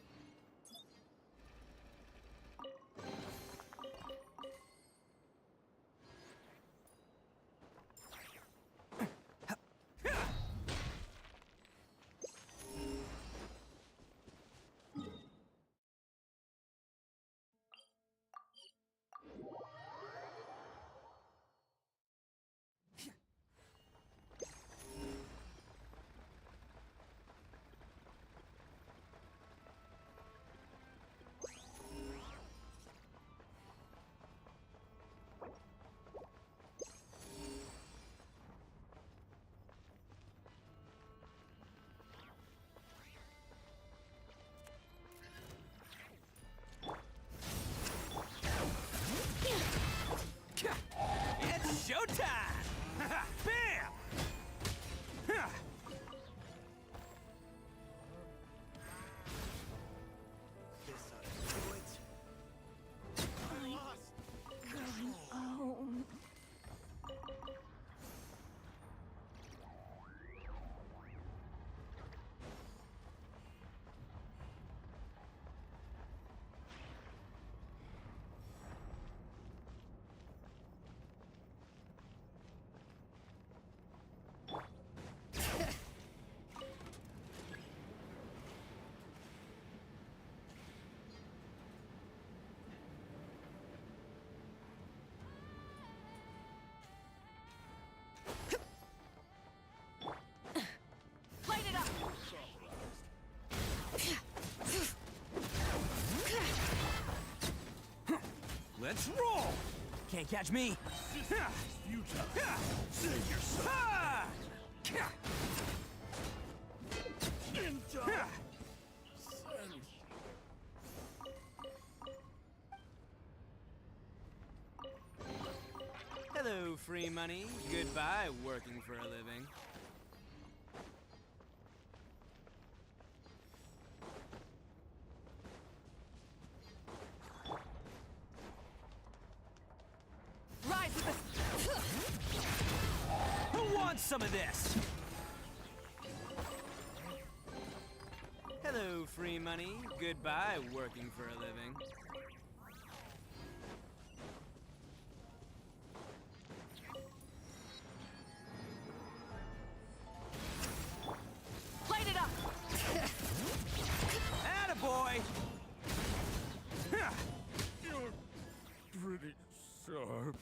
It's showtime! Bam! This ought to do it. Going home. Light it up. Let's roll! Can't catch me. Save yourself. Hello, free money. Goodbye, working for a living. Rise with the... Who wants some of this? Hello, free money. Goodbye, working for a living. Light it up. Attaboy! You're pretty sharp.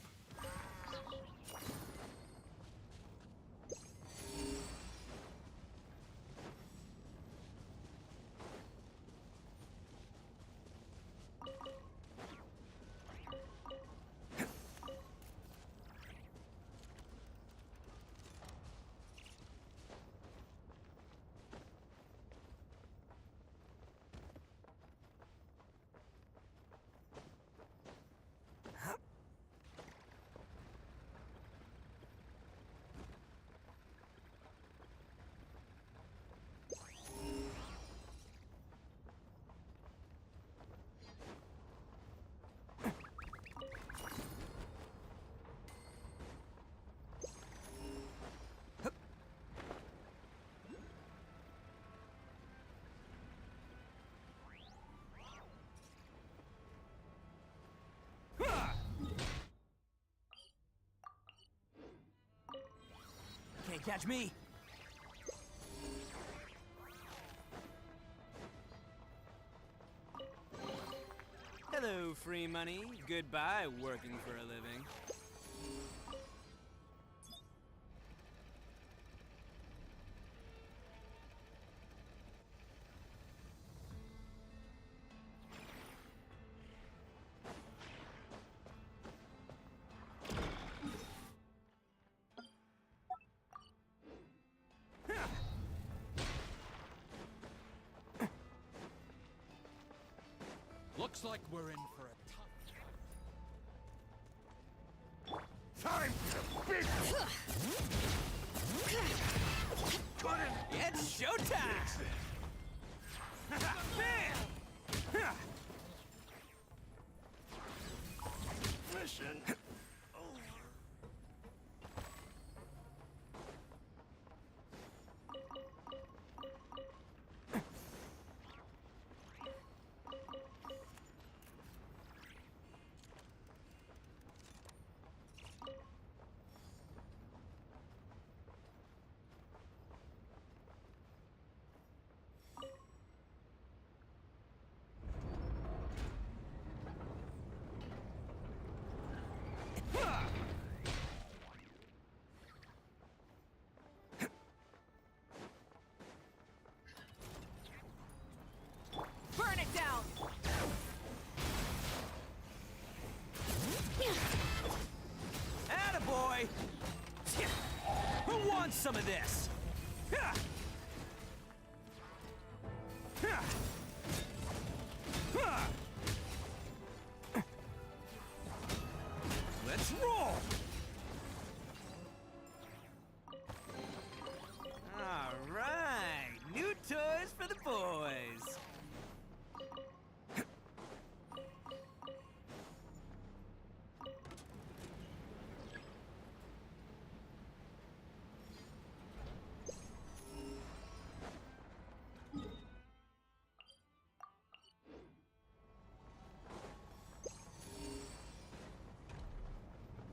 Can't catch me. No free money. Goodbye, working for a living. Looks like we're in for a tough time for business. It's showtime! Mission over. Burn it down! Attaboy! Who wants some of this? Let's roll! All right, new toys for the boys.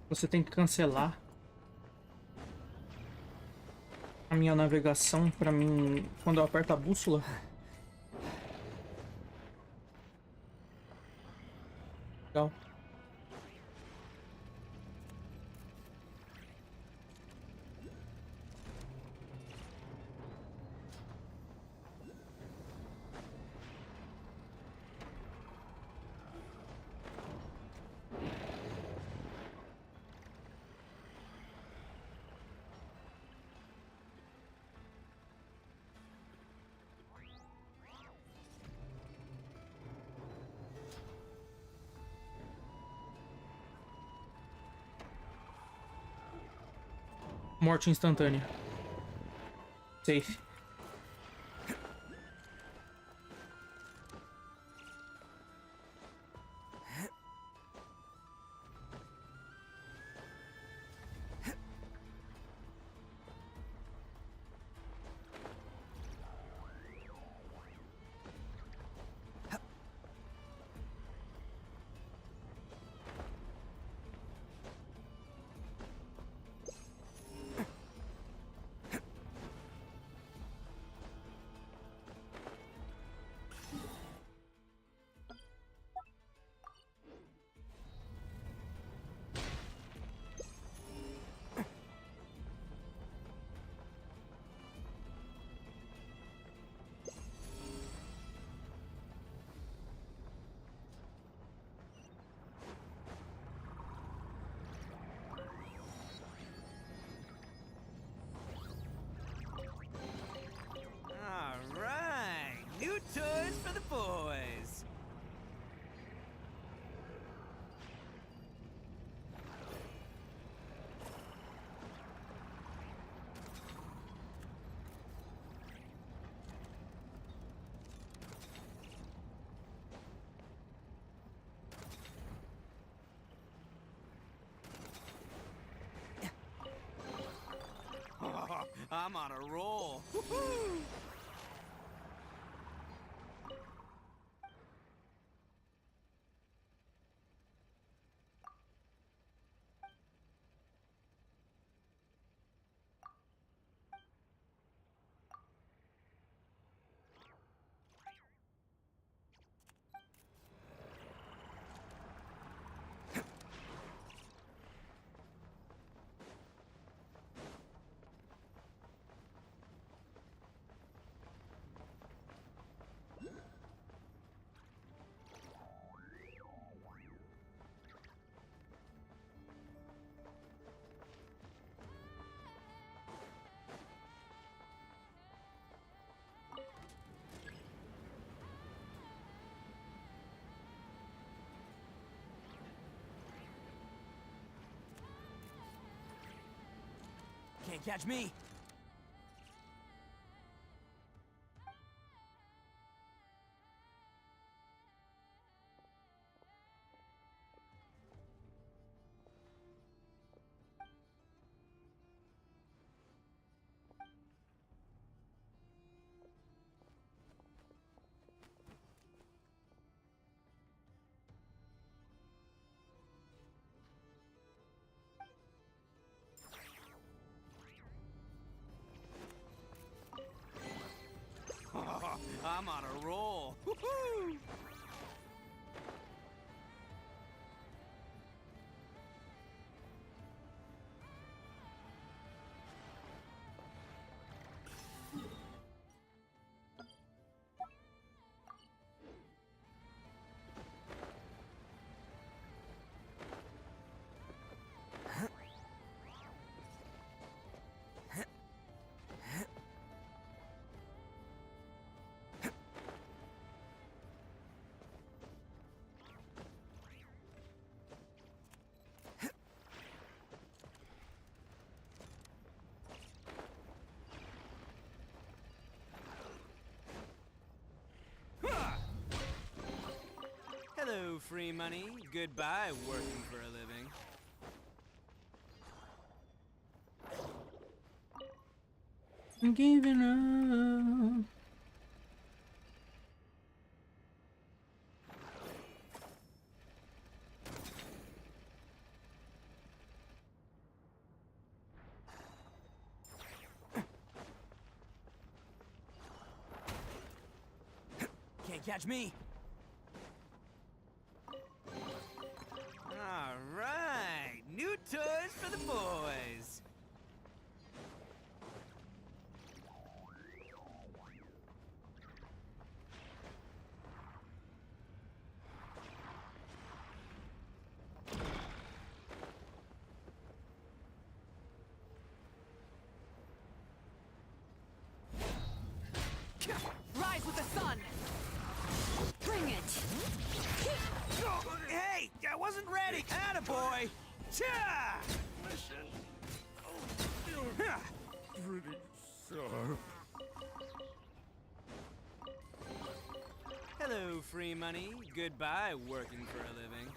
Você tem que cancelar a minha navegação para mim quando eu aperto a bússola. Legal. Morte instantânea. Safe. All right, new toys for the boys. I'm on a roll. Woohoo! Can't catch me. I'm on a roll. Woohoo! Hello, free money. Goodbye, working for a living. I'm giving up. Can't catch me. All right, new toys for the boys. Rise with the sun! Bring it! Oh, hey, I wasn't ready. Attaboy! Cha! Pretty sharp. Hello, free money. Goodbye, working for a living.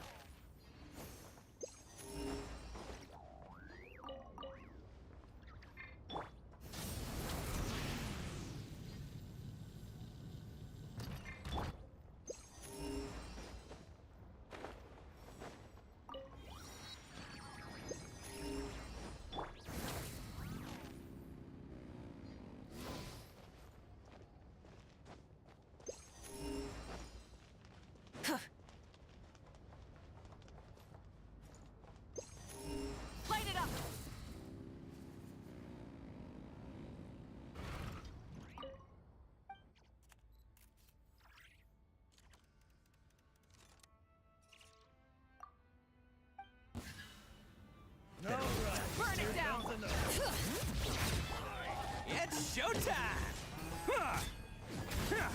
Light it up! Burn it down! It's showtime! Huh! Huh!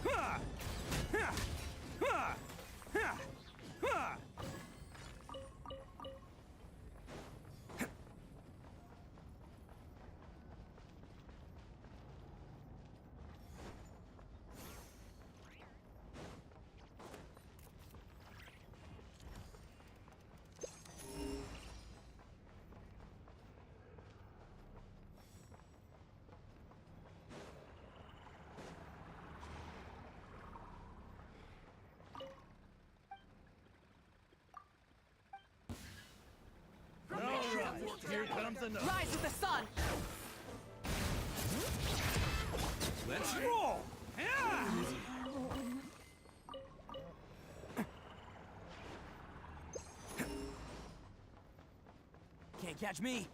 Huh! Huh! Huh! Huh! Huh! Here comes another. Rise with the sun! Let's roll! Yeah! Can't catch me.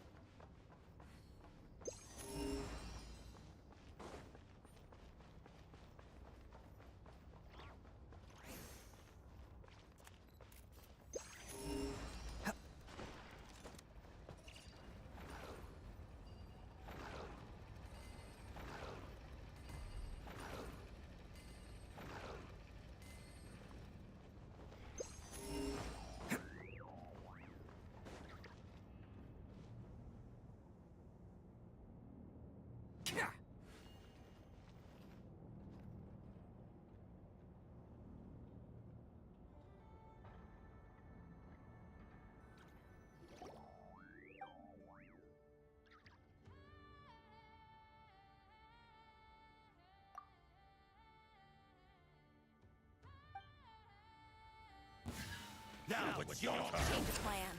Now it's your turn. Change of plan.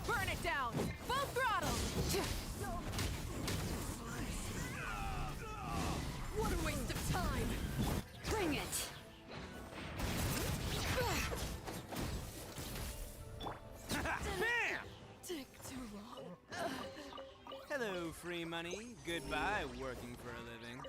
Burn it down! Full throttle! What a waste of time! Bring it! Bam! Take too long. Hello, free money. Goodbye, working for a living.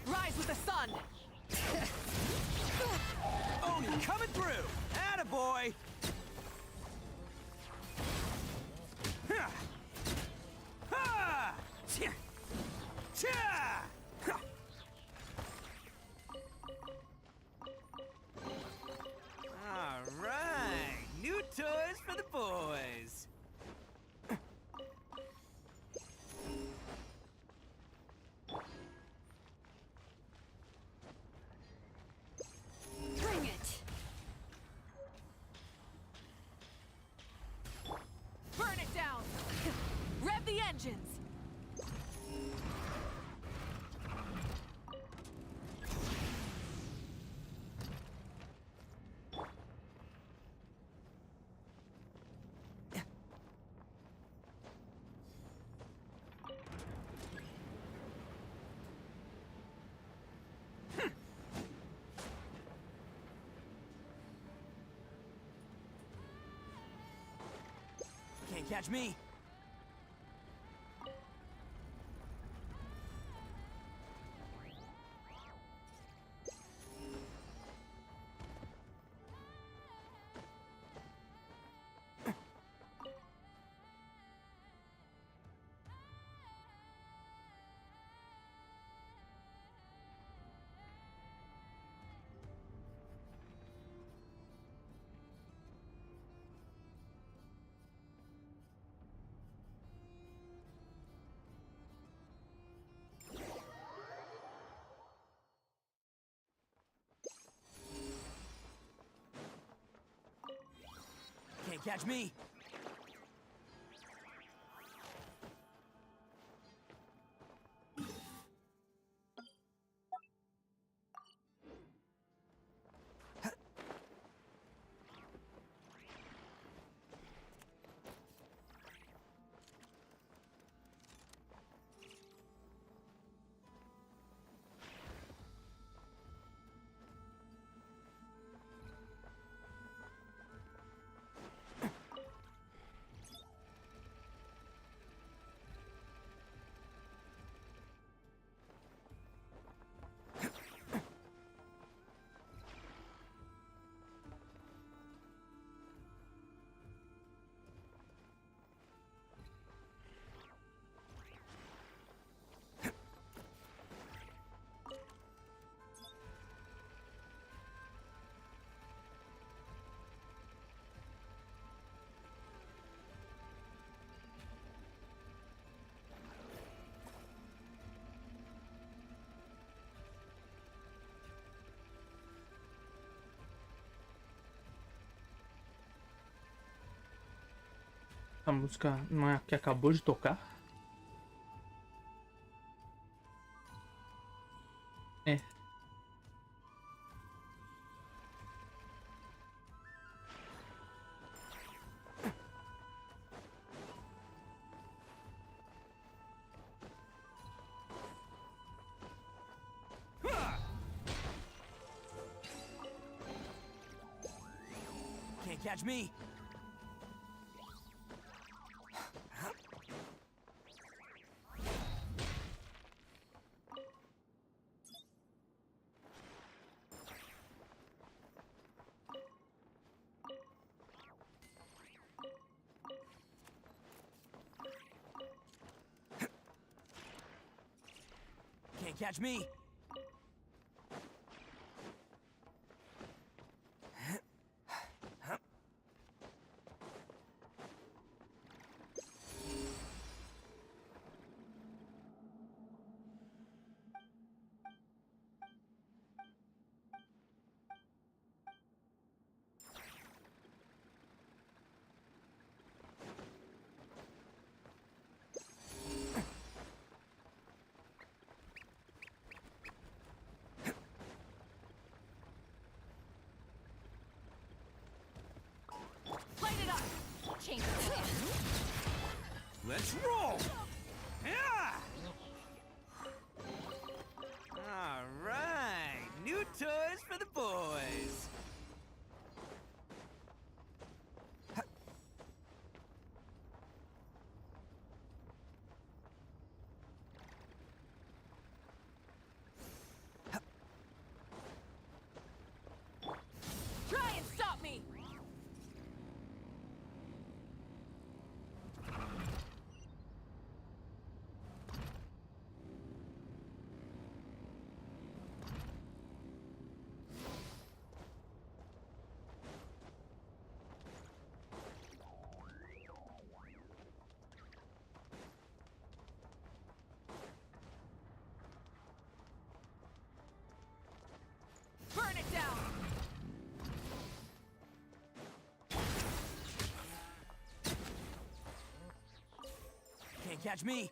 Rise with the sun! Oni coming through! Attaboy! Ha! Ha! Tja! Tja! Ha! All right, new toys for the boys. Bring it! Burn it down! Rev the engines! Can't catch me. Can't catch me. Essa música não é a que acabou de tocar? É. Can't catch me. Can't catch me. Light it up! Change it. Let's roll! Yeah! All right, new toys for the boys. Try and stop me! Burn it down! Can't catch me.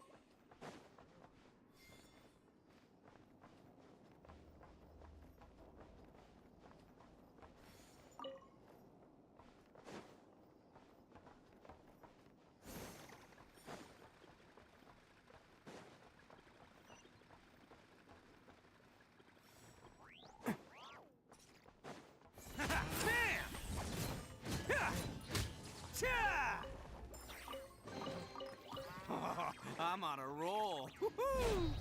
I'm on a roll. Woohoo!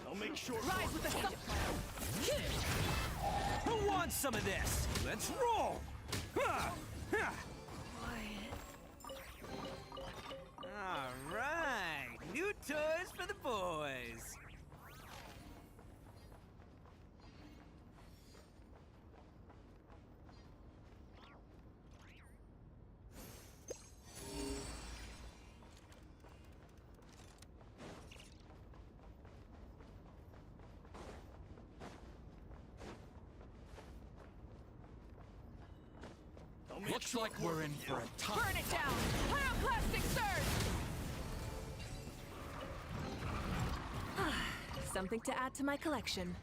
I'll make sure. Rise with the sun! Who wants some of this? Let's roll! All right, new toys for the boys. Looks like we're in for a tough Burn it down! Pyroclastic surge! Something to add to my collection.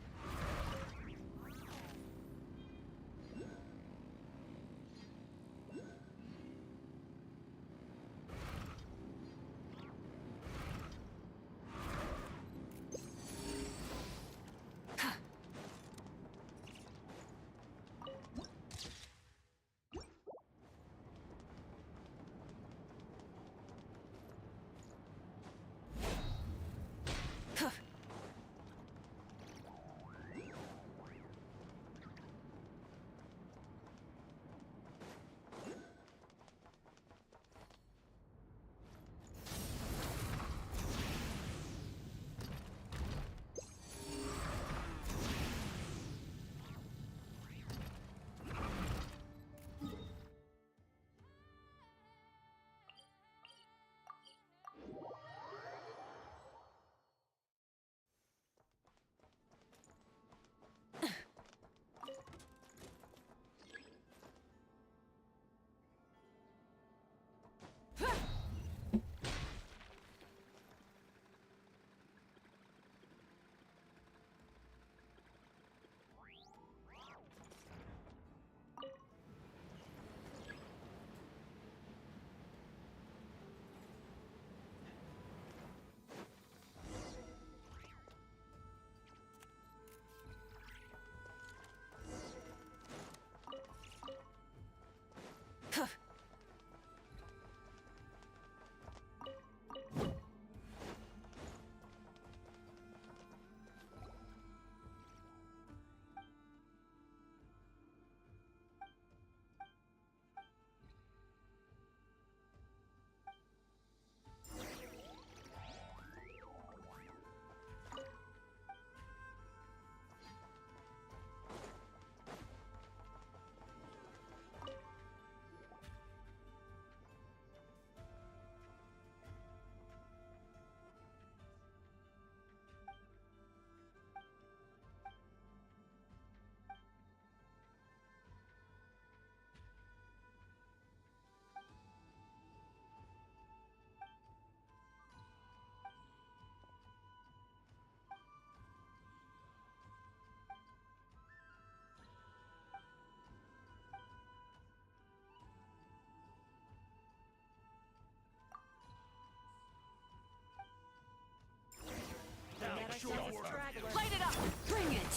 Light it up! Bring it!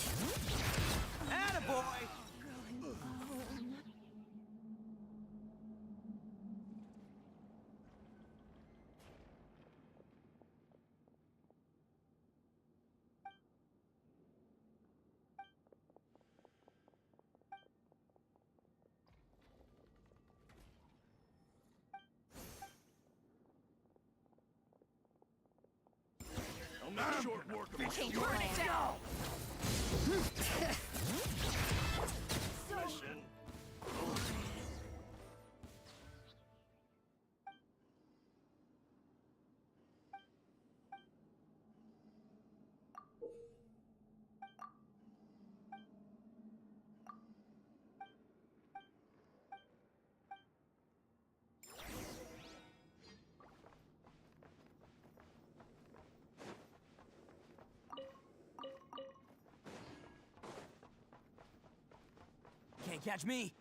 Attaboy! Burn it down! Can't catch me.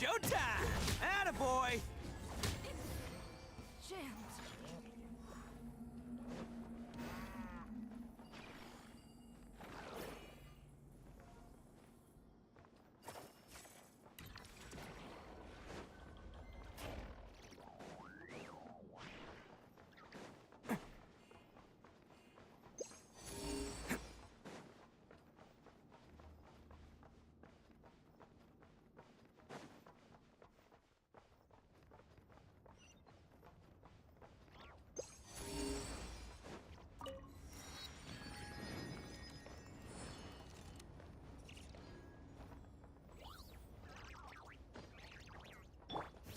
Showtime! Attaboy!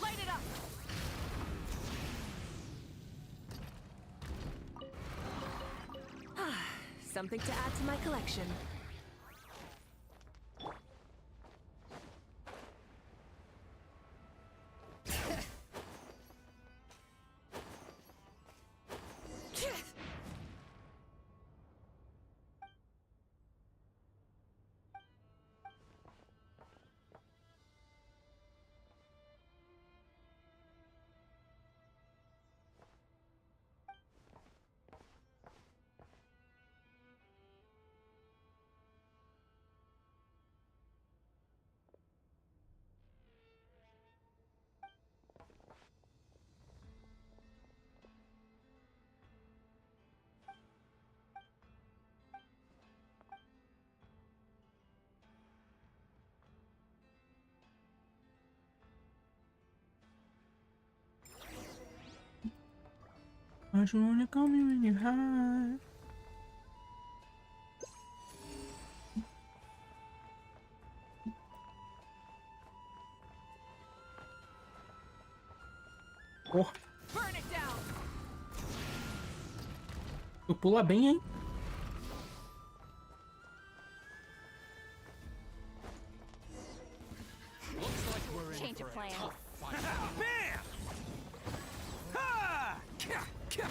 Light it up! Something to add to my collection. I just wanna call me when you're high. Oh, Burn it down! tu pula bem, hein? Change of plan. Bam! Ha! Kya! Kya!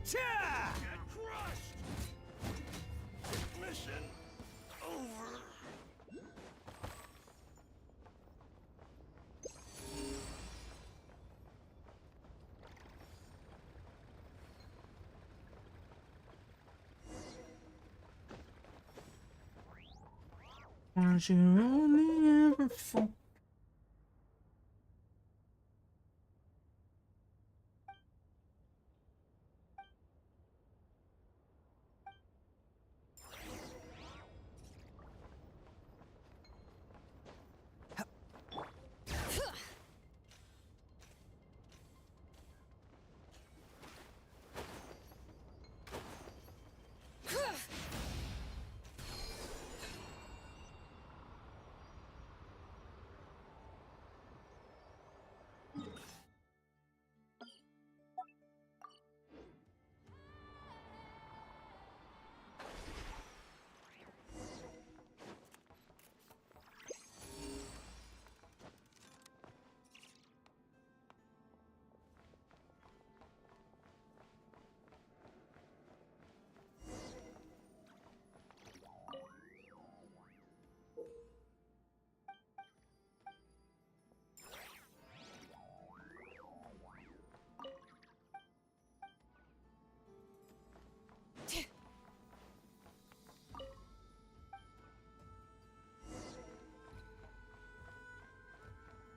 Cha! Get crushed! Mission over. Was you only ever fall?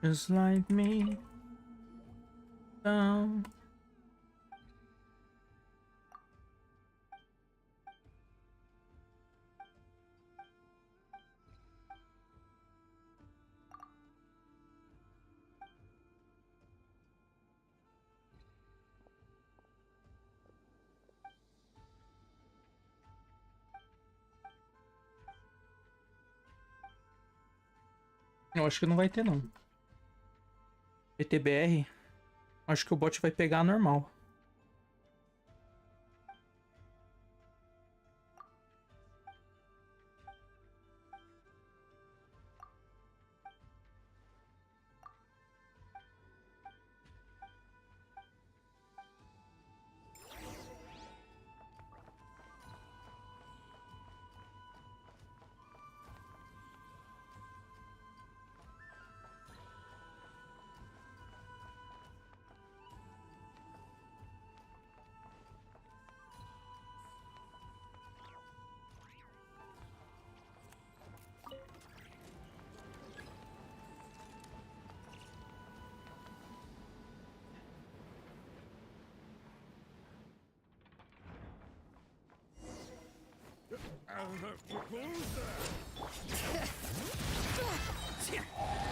Just like me down. Eu acho que não vai ter não. PTBR, acho que o bot vai pegar normal.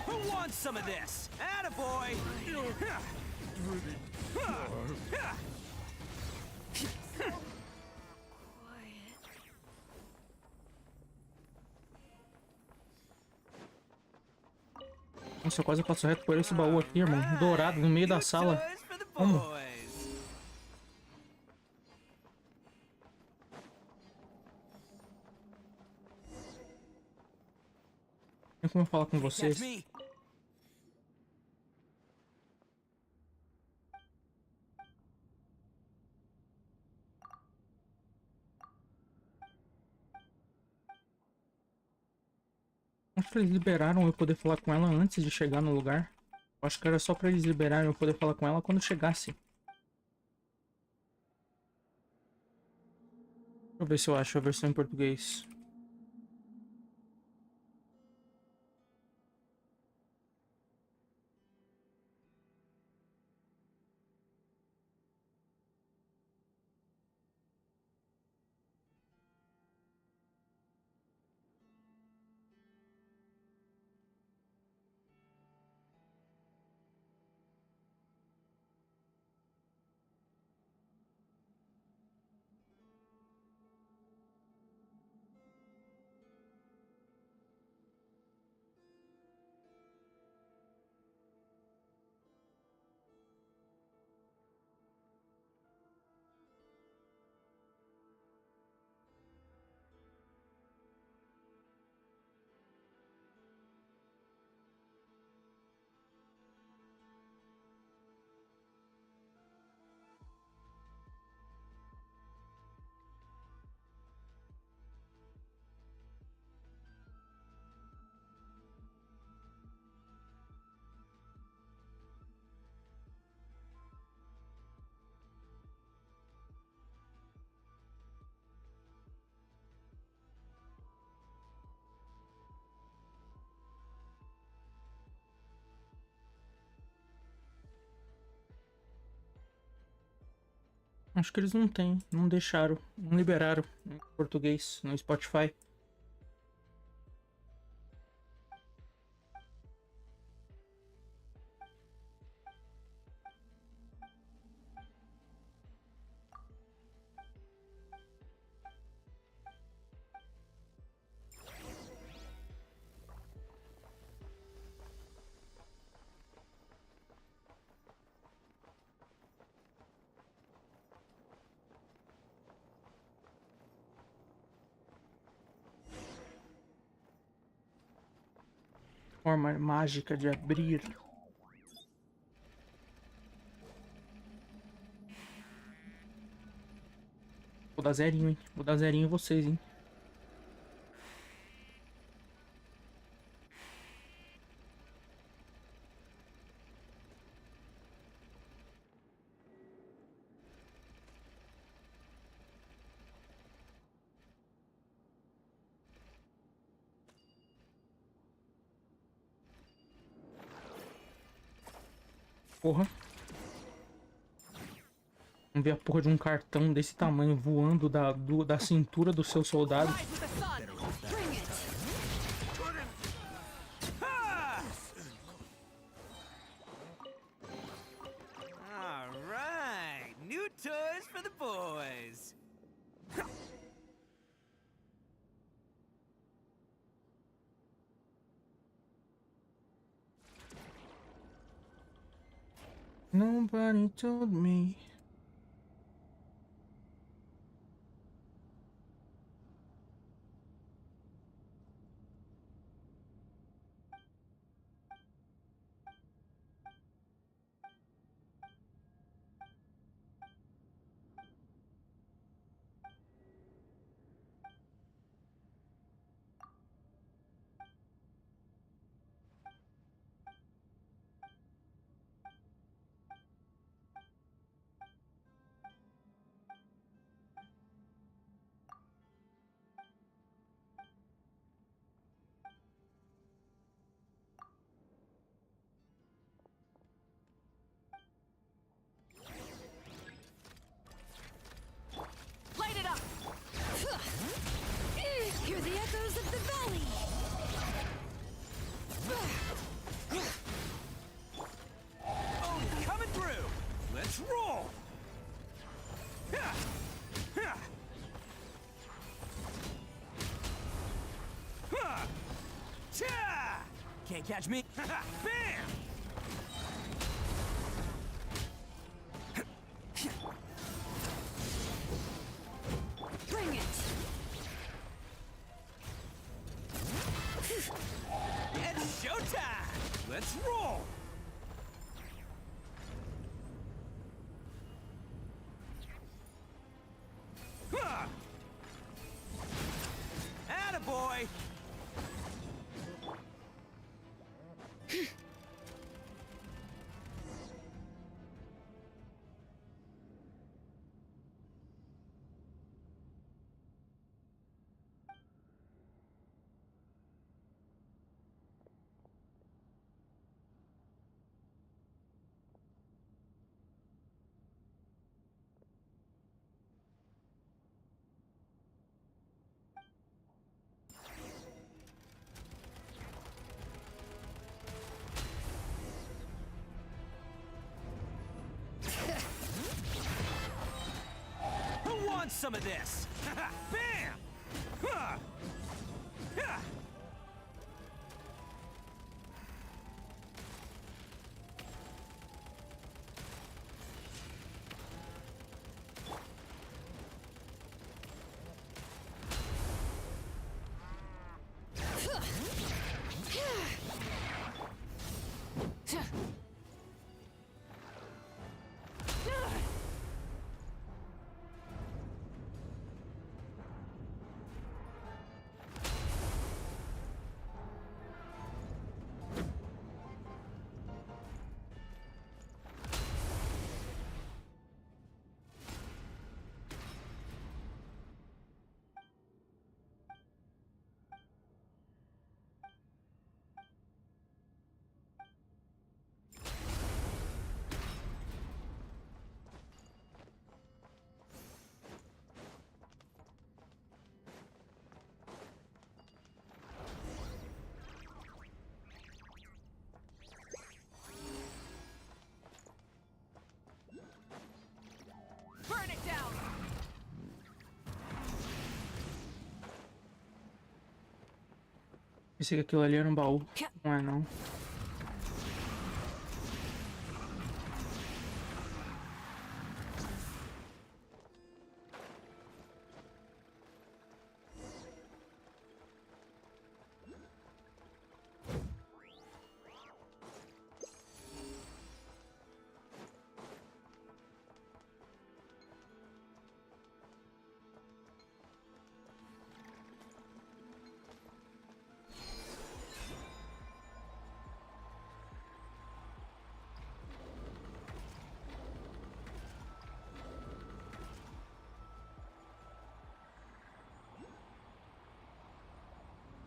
Who wants some of this? Attaboy! Nossa, eu quase passo reto por esse baú aqui, irmão. Dourado, no meio da sala. Como? Tem como eu falar com vocês? Acho que eles liberaram eu poder falar com ela antes de chegar no lugar. Eu acho que era só pra eles liberarem eu poder falar com ela quando chegasse. Deixa eu ver se eu acho a versão em português. Acho que eles não têm, não deixaram, não liberaram em português no Spotify. Forma mágica de abrir. Vou dar zerinho, hein? Vou dar zerinho em vocês, hein? Porra. Vamos ver a porra de um cartão desse tamanho voando da cintura do seu soldado. Alright, new toys for the boys. Nobody told me. Can't catch me. Bam! Bring it! It's showtime! Let's roll! Huh! Attaboy! Who wants some of this? Bam! Huh! Yeah! Burn it down! Pensei que aquilo ali era um baú. Não é, não.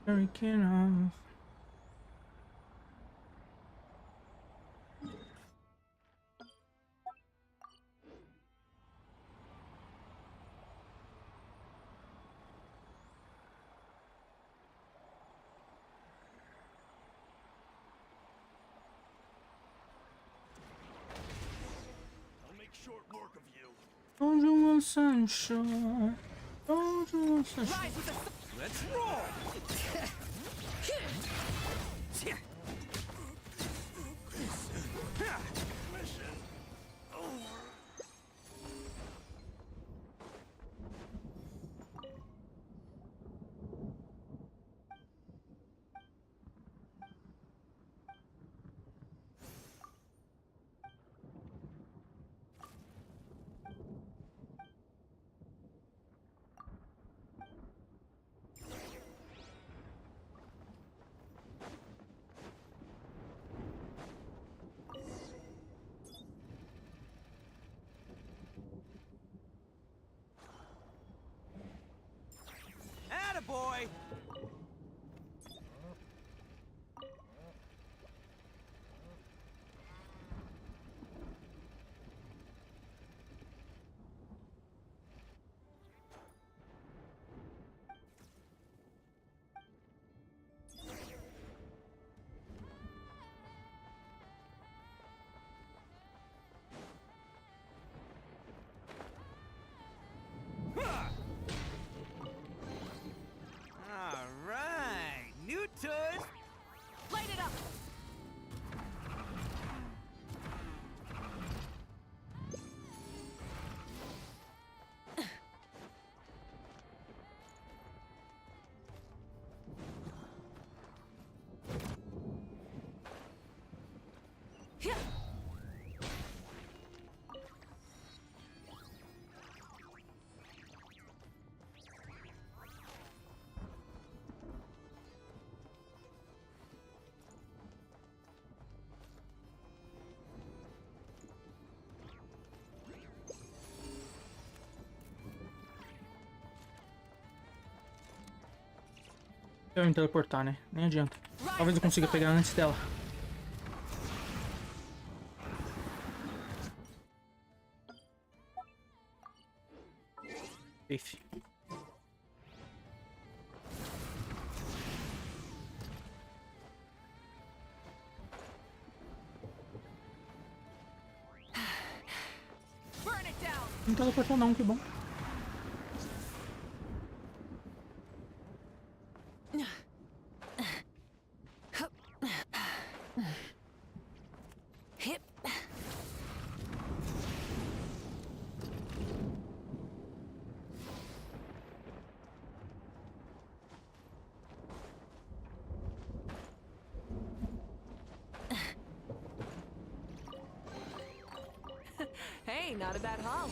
Breaking off. I'll make short work of you. Don't you want sunshine? Don't you want sunshine? Let's roll! Mission over. Attaboy! Eu me teleportar, né? Nem adianta. Talvez eu consiga pegar antes dela. Safe. Não teleportou não, que bom. Hey, not a bad haul.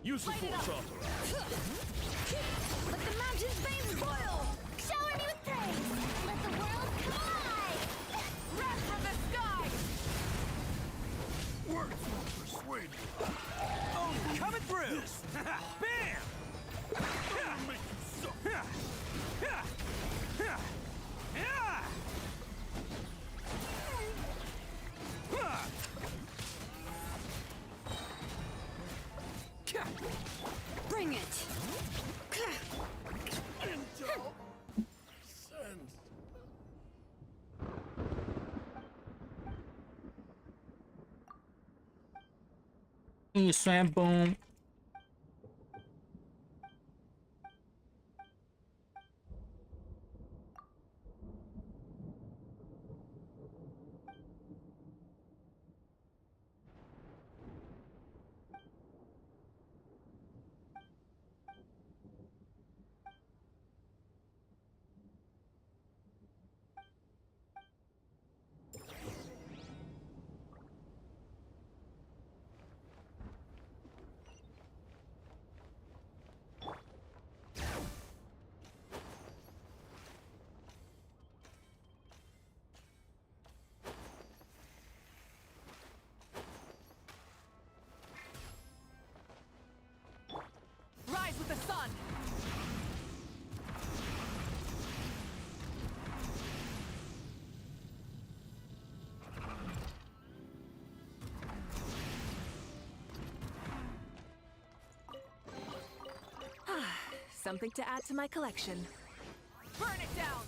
Use the force Let the mountain's veins boil! Shower me with praise! Let the world collide! Wrath from the sky! Words won't persuade you. Oh, coming through! Bam! Make you so. Bring it! Intel. Send. Isso é bom. Rise with the sun! Something to add to my collection. Burn it down!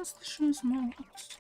Fantastisch Mods.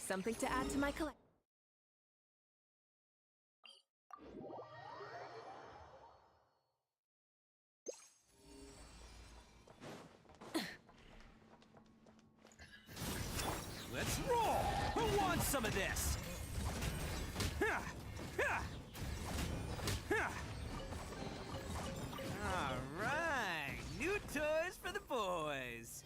Something to add to my collection. Let's roll! Who wants some of this? Ha! Ha! Ha! All right, new toys for the boys.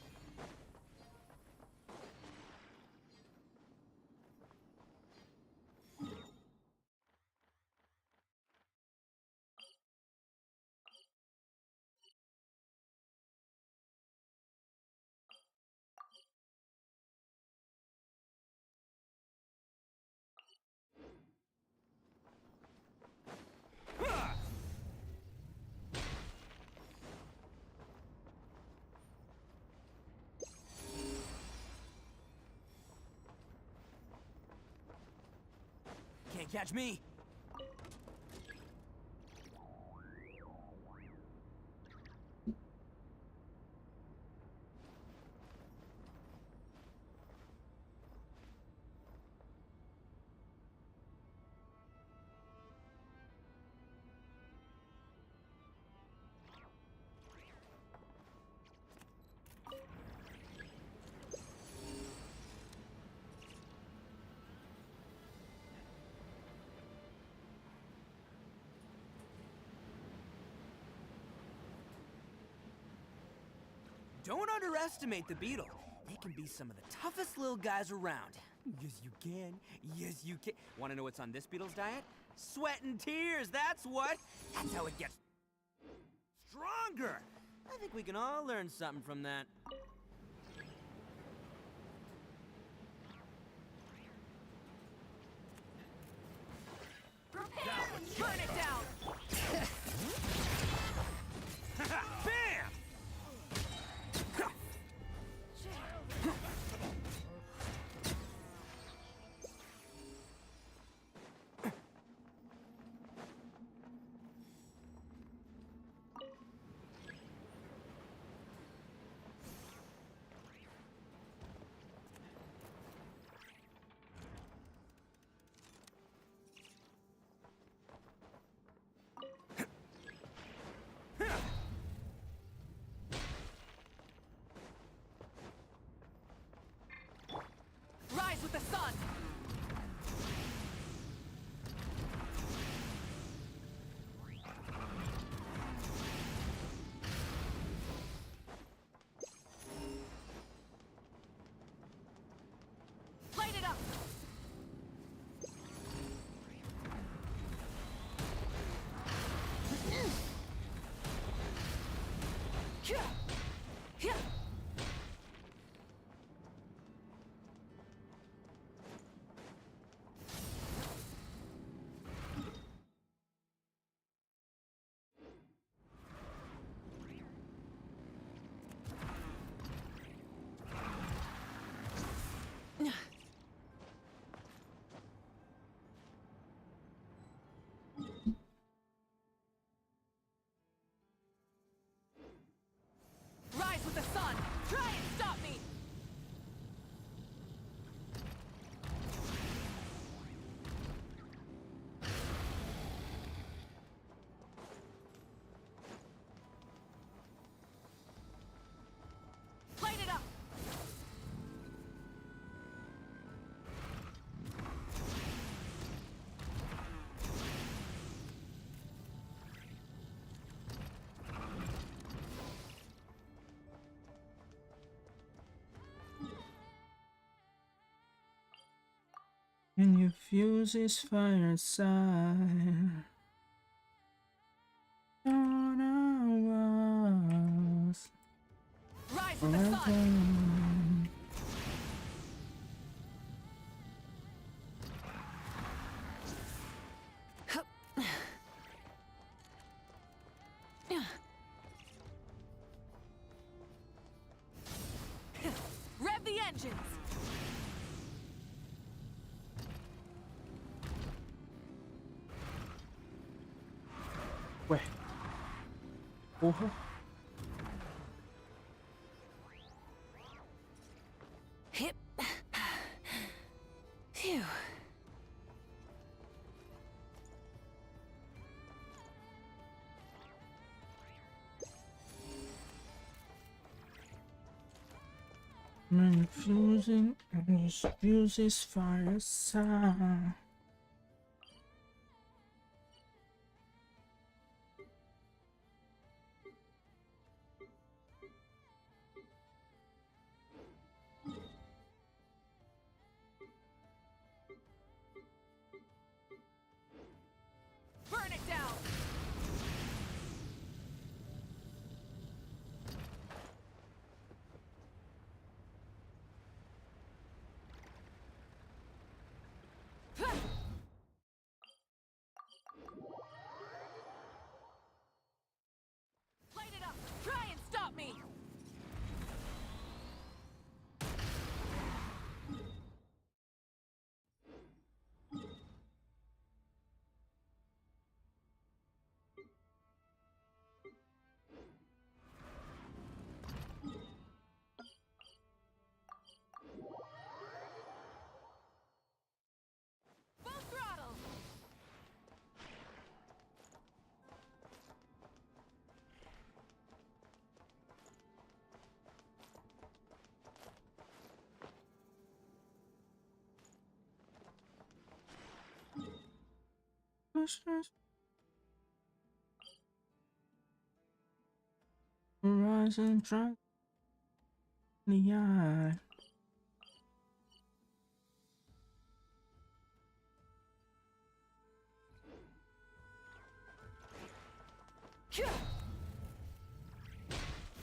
Can't catch me. Don't underestimate the beetle. They can be some of the toughest little guys around. Yes, you can. Yes, you can. Want to know what's on this beetle's diet? Sweat and tears, that's what. That's how it gets stronger. I think we can all learn something from that. Burn it down! Bam! Rise with the sun! Light it up! And you fuse his fireside. Thought I was Rise with the sun. Rev the engines. Ué. Porra. Hip. Phew. Man, fusing and his fuses fireside. Burn it down. Light it up. Try and stop me. Full throttle. Horizon track in the eye.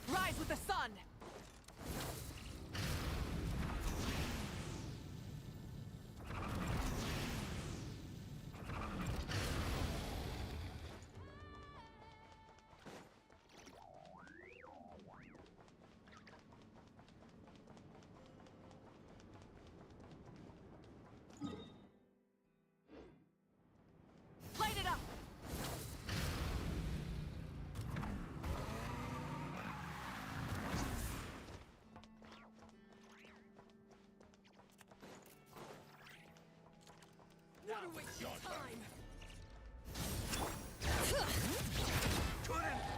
Rise with the sun. Light it up. Never waste your time.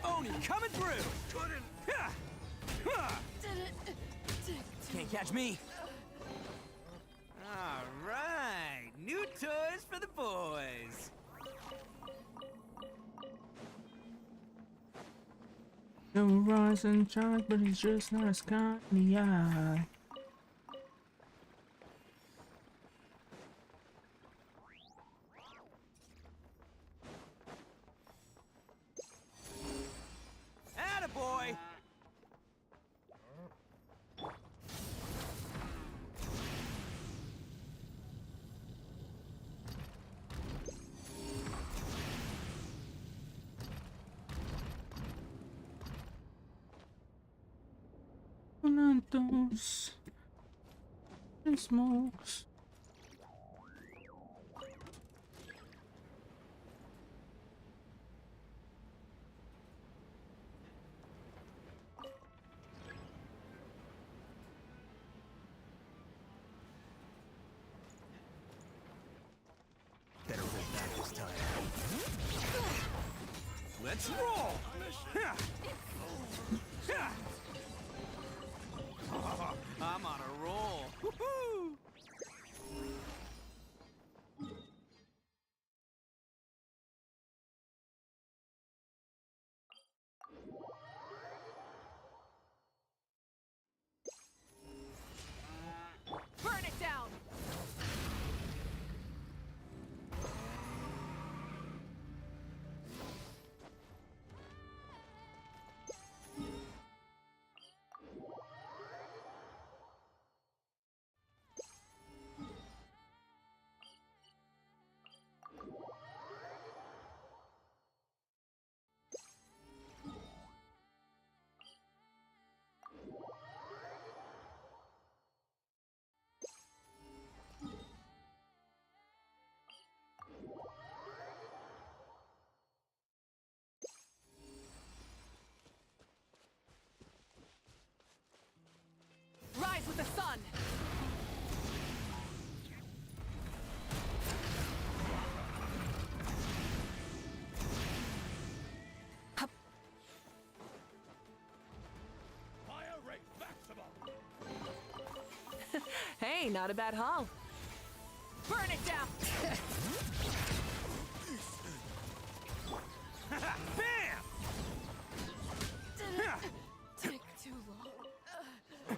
Oni coming through! Ha! Ha! Can't catch me! Alright, new toys for the boys! The horizon track, but it's just not a sky in the eye. Attaboy! Those smokes. Better hold back this time. Let's roll! Ha! Ha! I'm on a roll. Woohoo! Burn it down. Hey, not a bad haul. Burn it down! Bam! Take too long.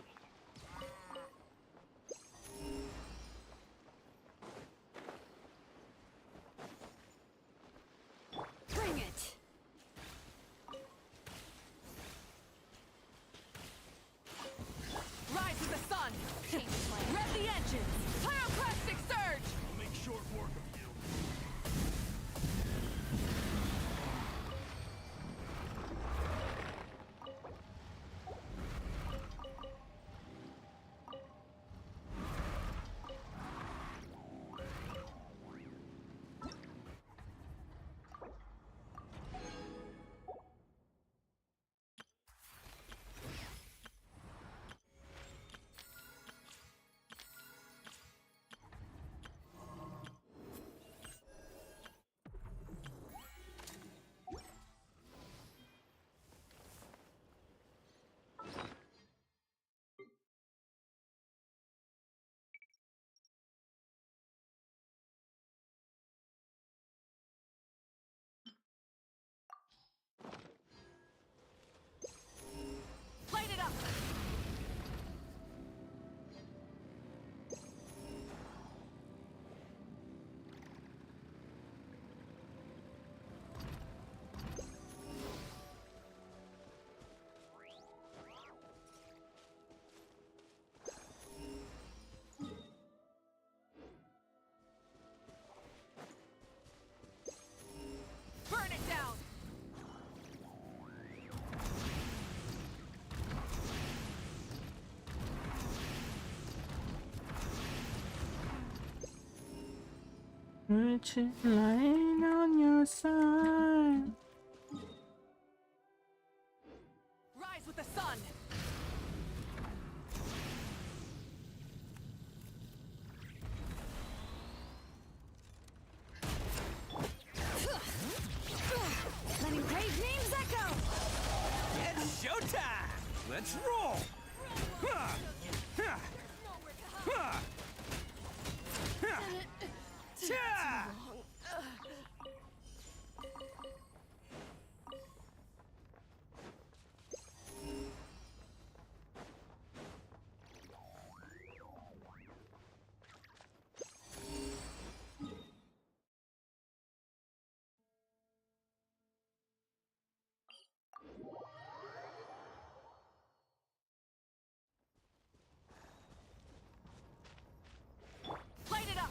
Bring it! Rise with the sun! Rev the engines! Pyroclastic surge! I'll make short work of you. Light it up! Burn it down! Which is lying on your side. Rise with the sun! Letting brave names echo! It's showtime! Let's roll! Huh. Huh. Huh. Huh. Cha! Light it up!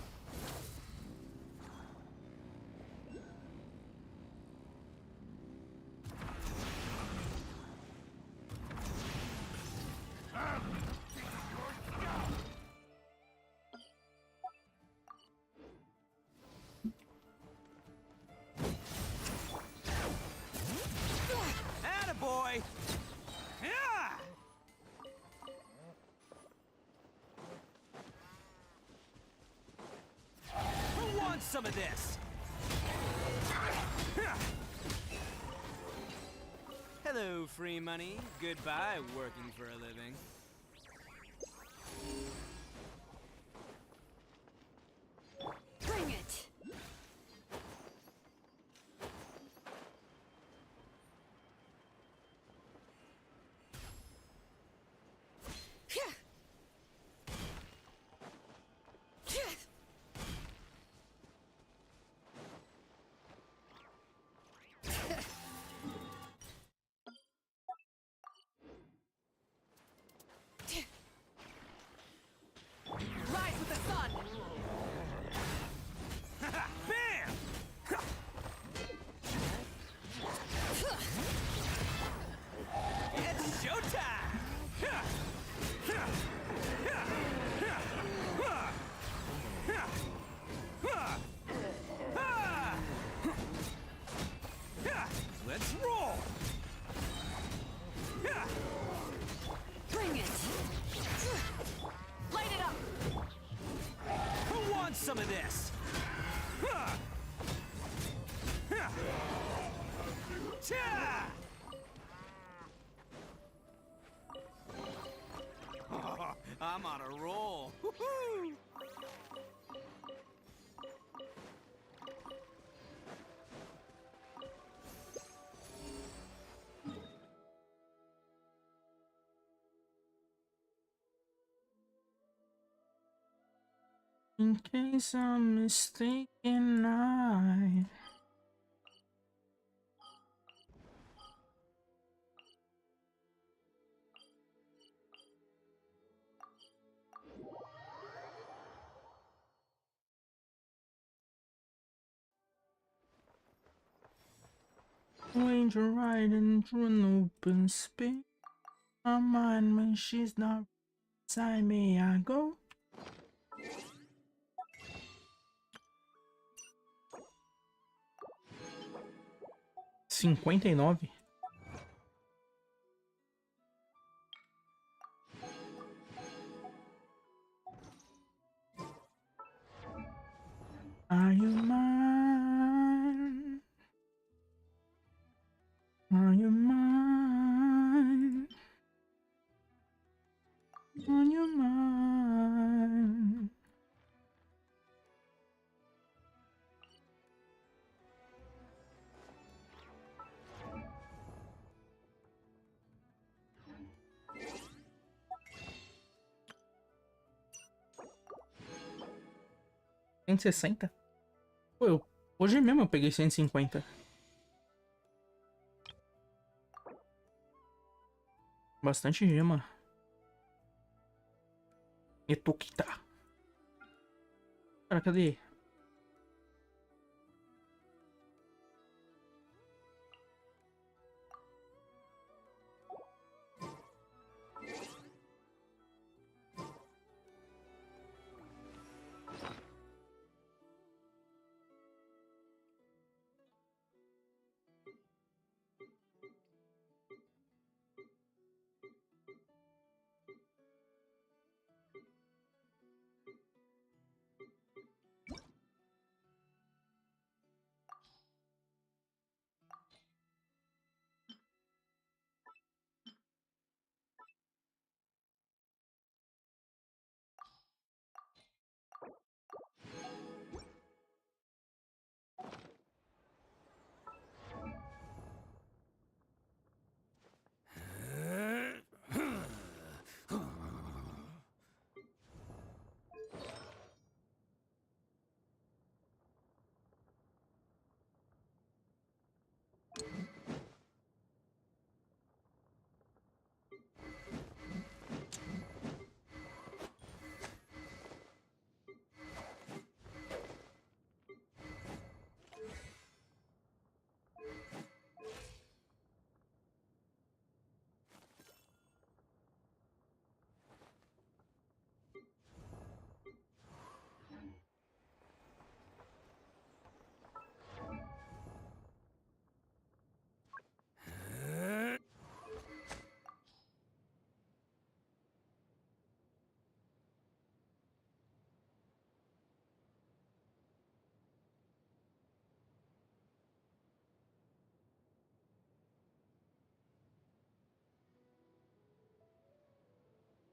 Attaboy! Yeah! Who wants some of this? Hello, free money. Goodbye, working for a living. Bring it! Rise with the sun! Bam! It's showtime! Let's roll! Bring it! Light it up! Who wants some of this? Cha! I'm on a roll. In case I'm mistaken, I... Angel riding through an open space. My mind when she's not beside me, I go. $59. Are you mine? Are you mine? Are you mine? $160? Pô, hoje mesmo eu peguei 150. Bastante gema. Etuquita. Cara, cadê?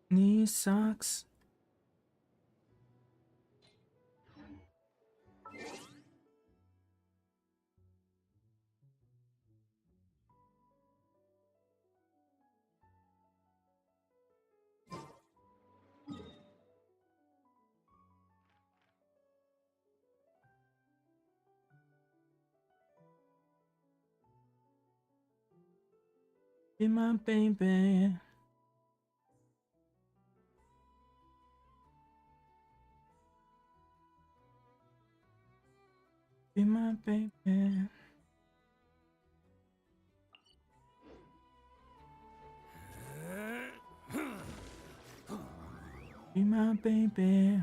Knee socks. Be my baby. Be my baby. Be my baby.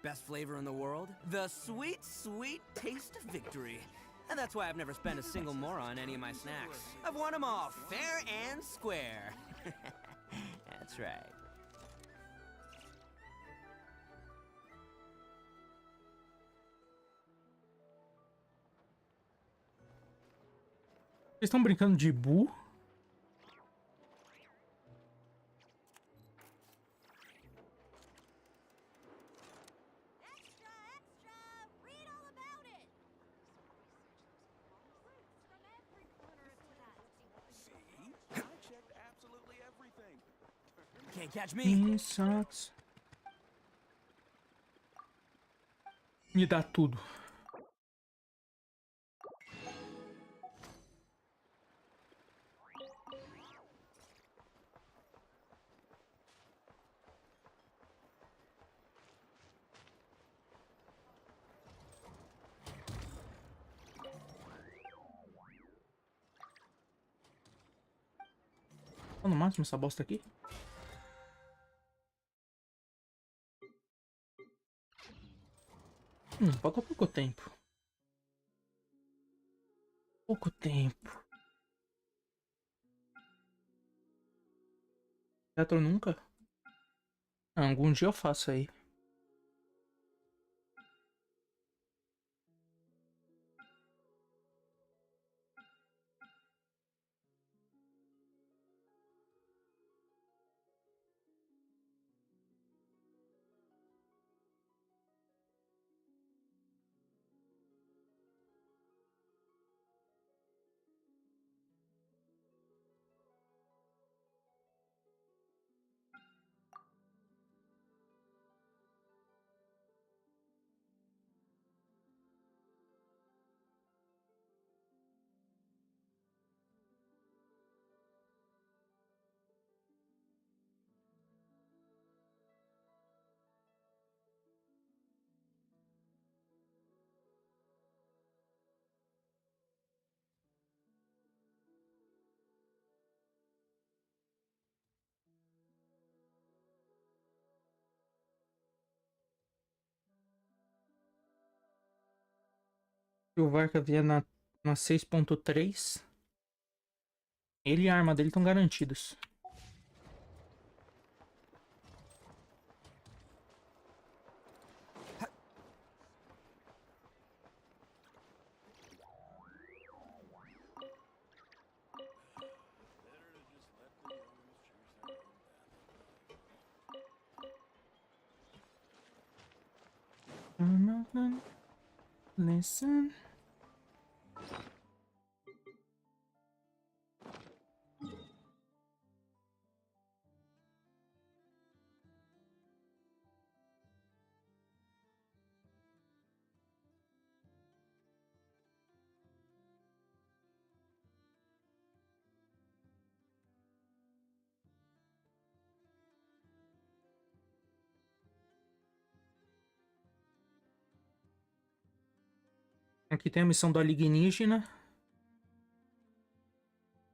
Best flavor in the world? The sweet, sweet taste of victory. And that's why I've never spent a single more on any of my snacks. I've won them all, fair and square. That's right. Vocês estão brincando de bu? Can't catch me. Sucks. Me dá tudo. Tá no máximo essa bosta aqui? Pouco tempo. Pouco tempo. Teatro nunca? Ah, algum dia eu faço aí. Se o Varka vier na 6.3, ele e a arma dele estão garantidos. Listen. Aqui tem a missão do alienígena.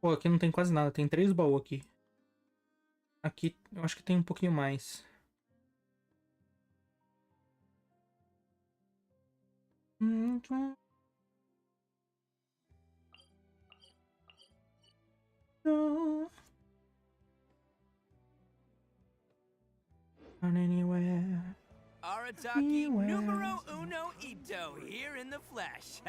Pô, aqui não tem quase nada. Tem 3 baús aqui. Aqui eu acho que tem um pouquinho mais. Anywhere. Arataki numero uno ito here in the flesh.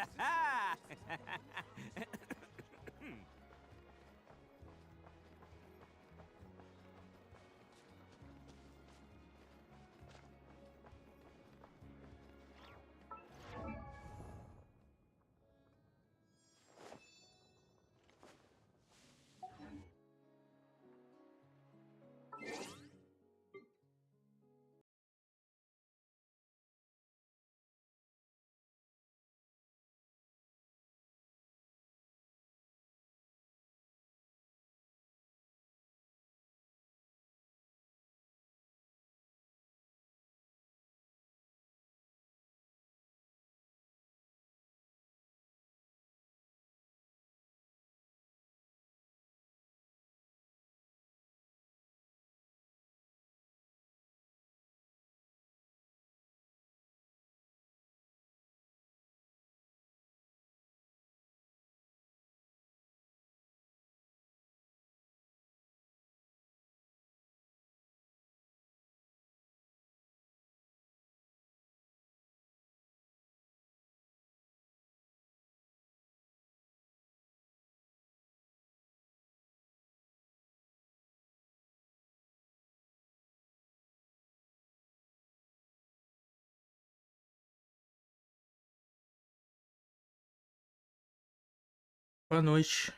Boa noite.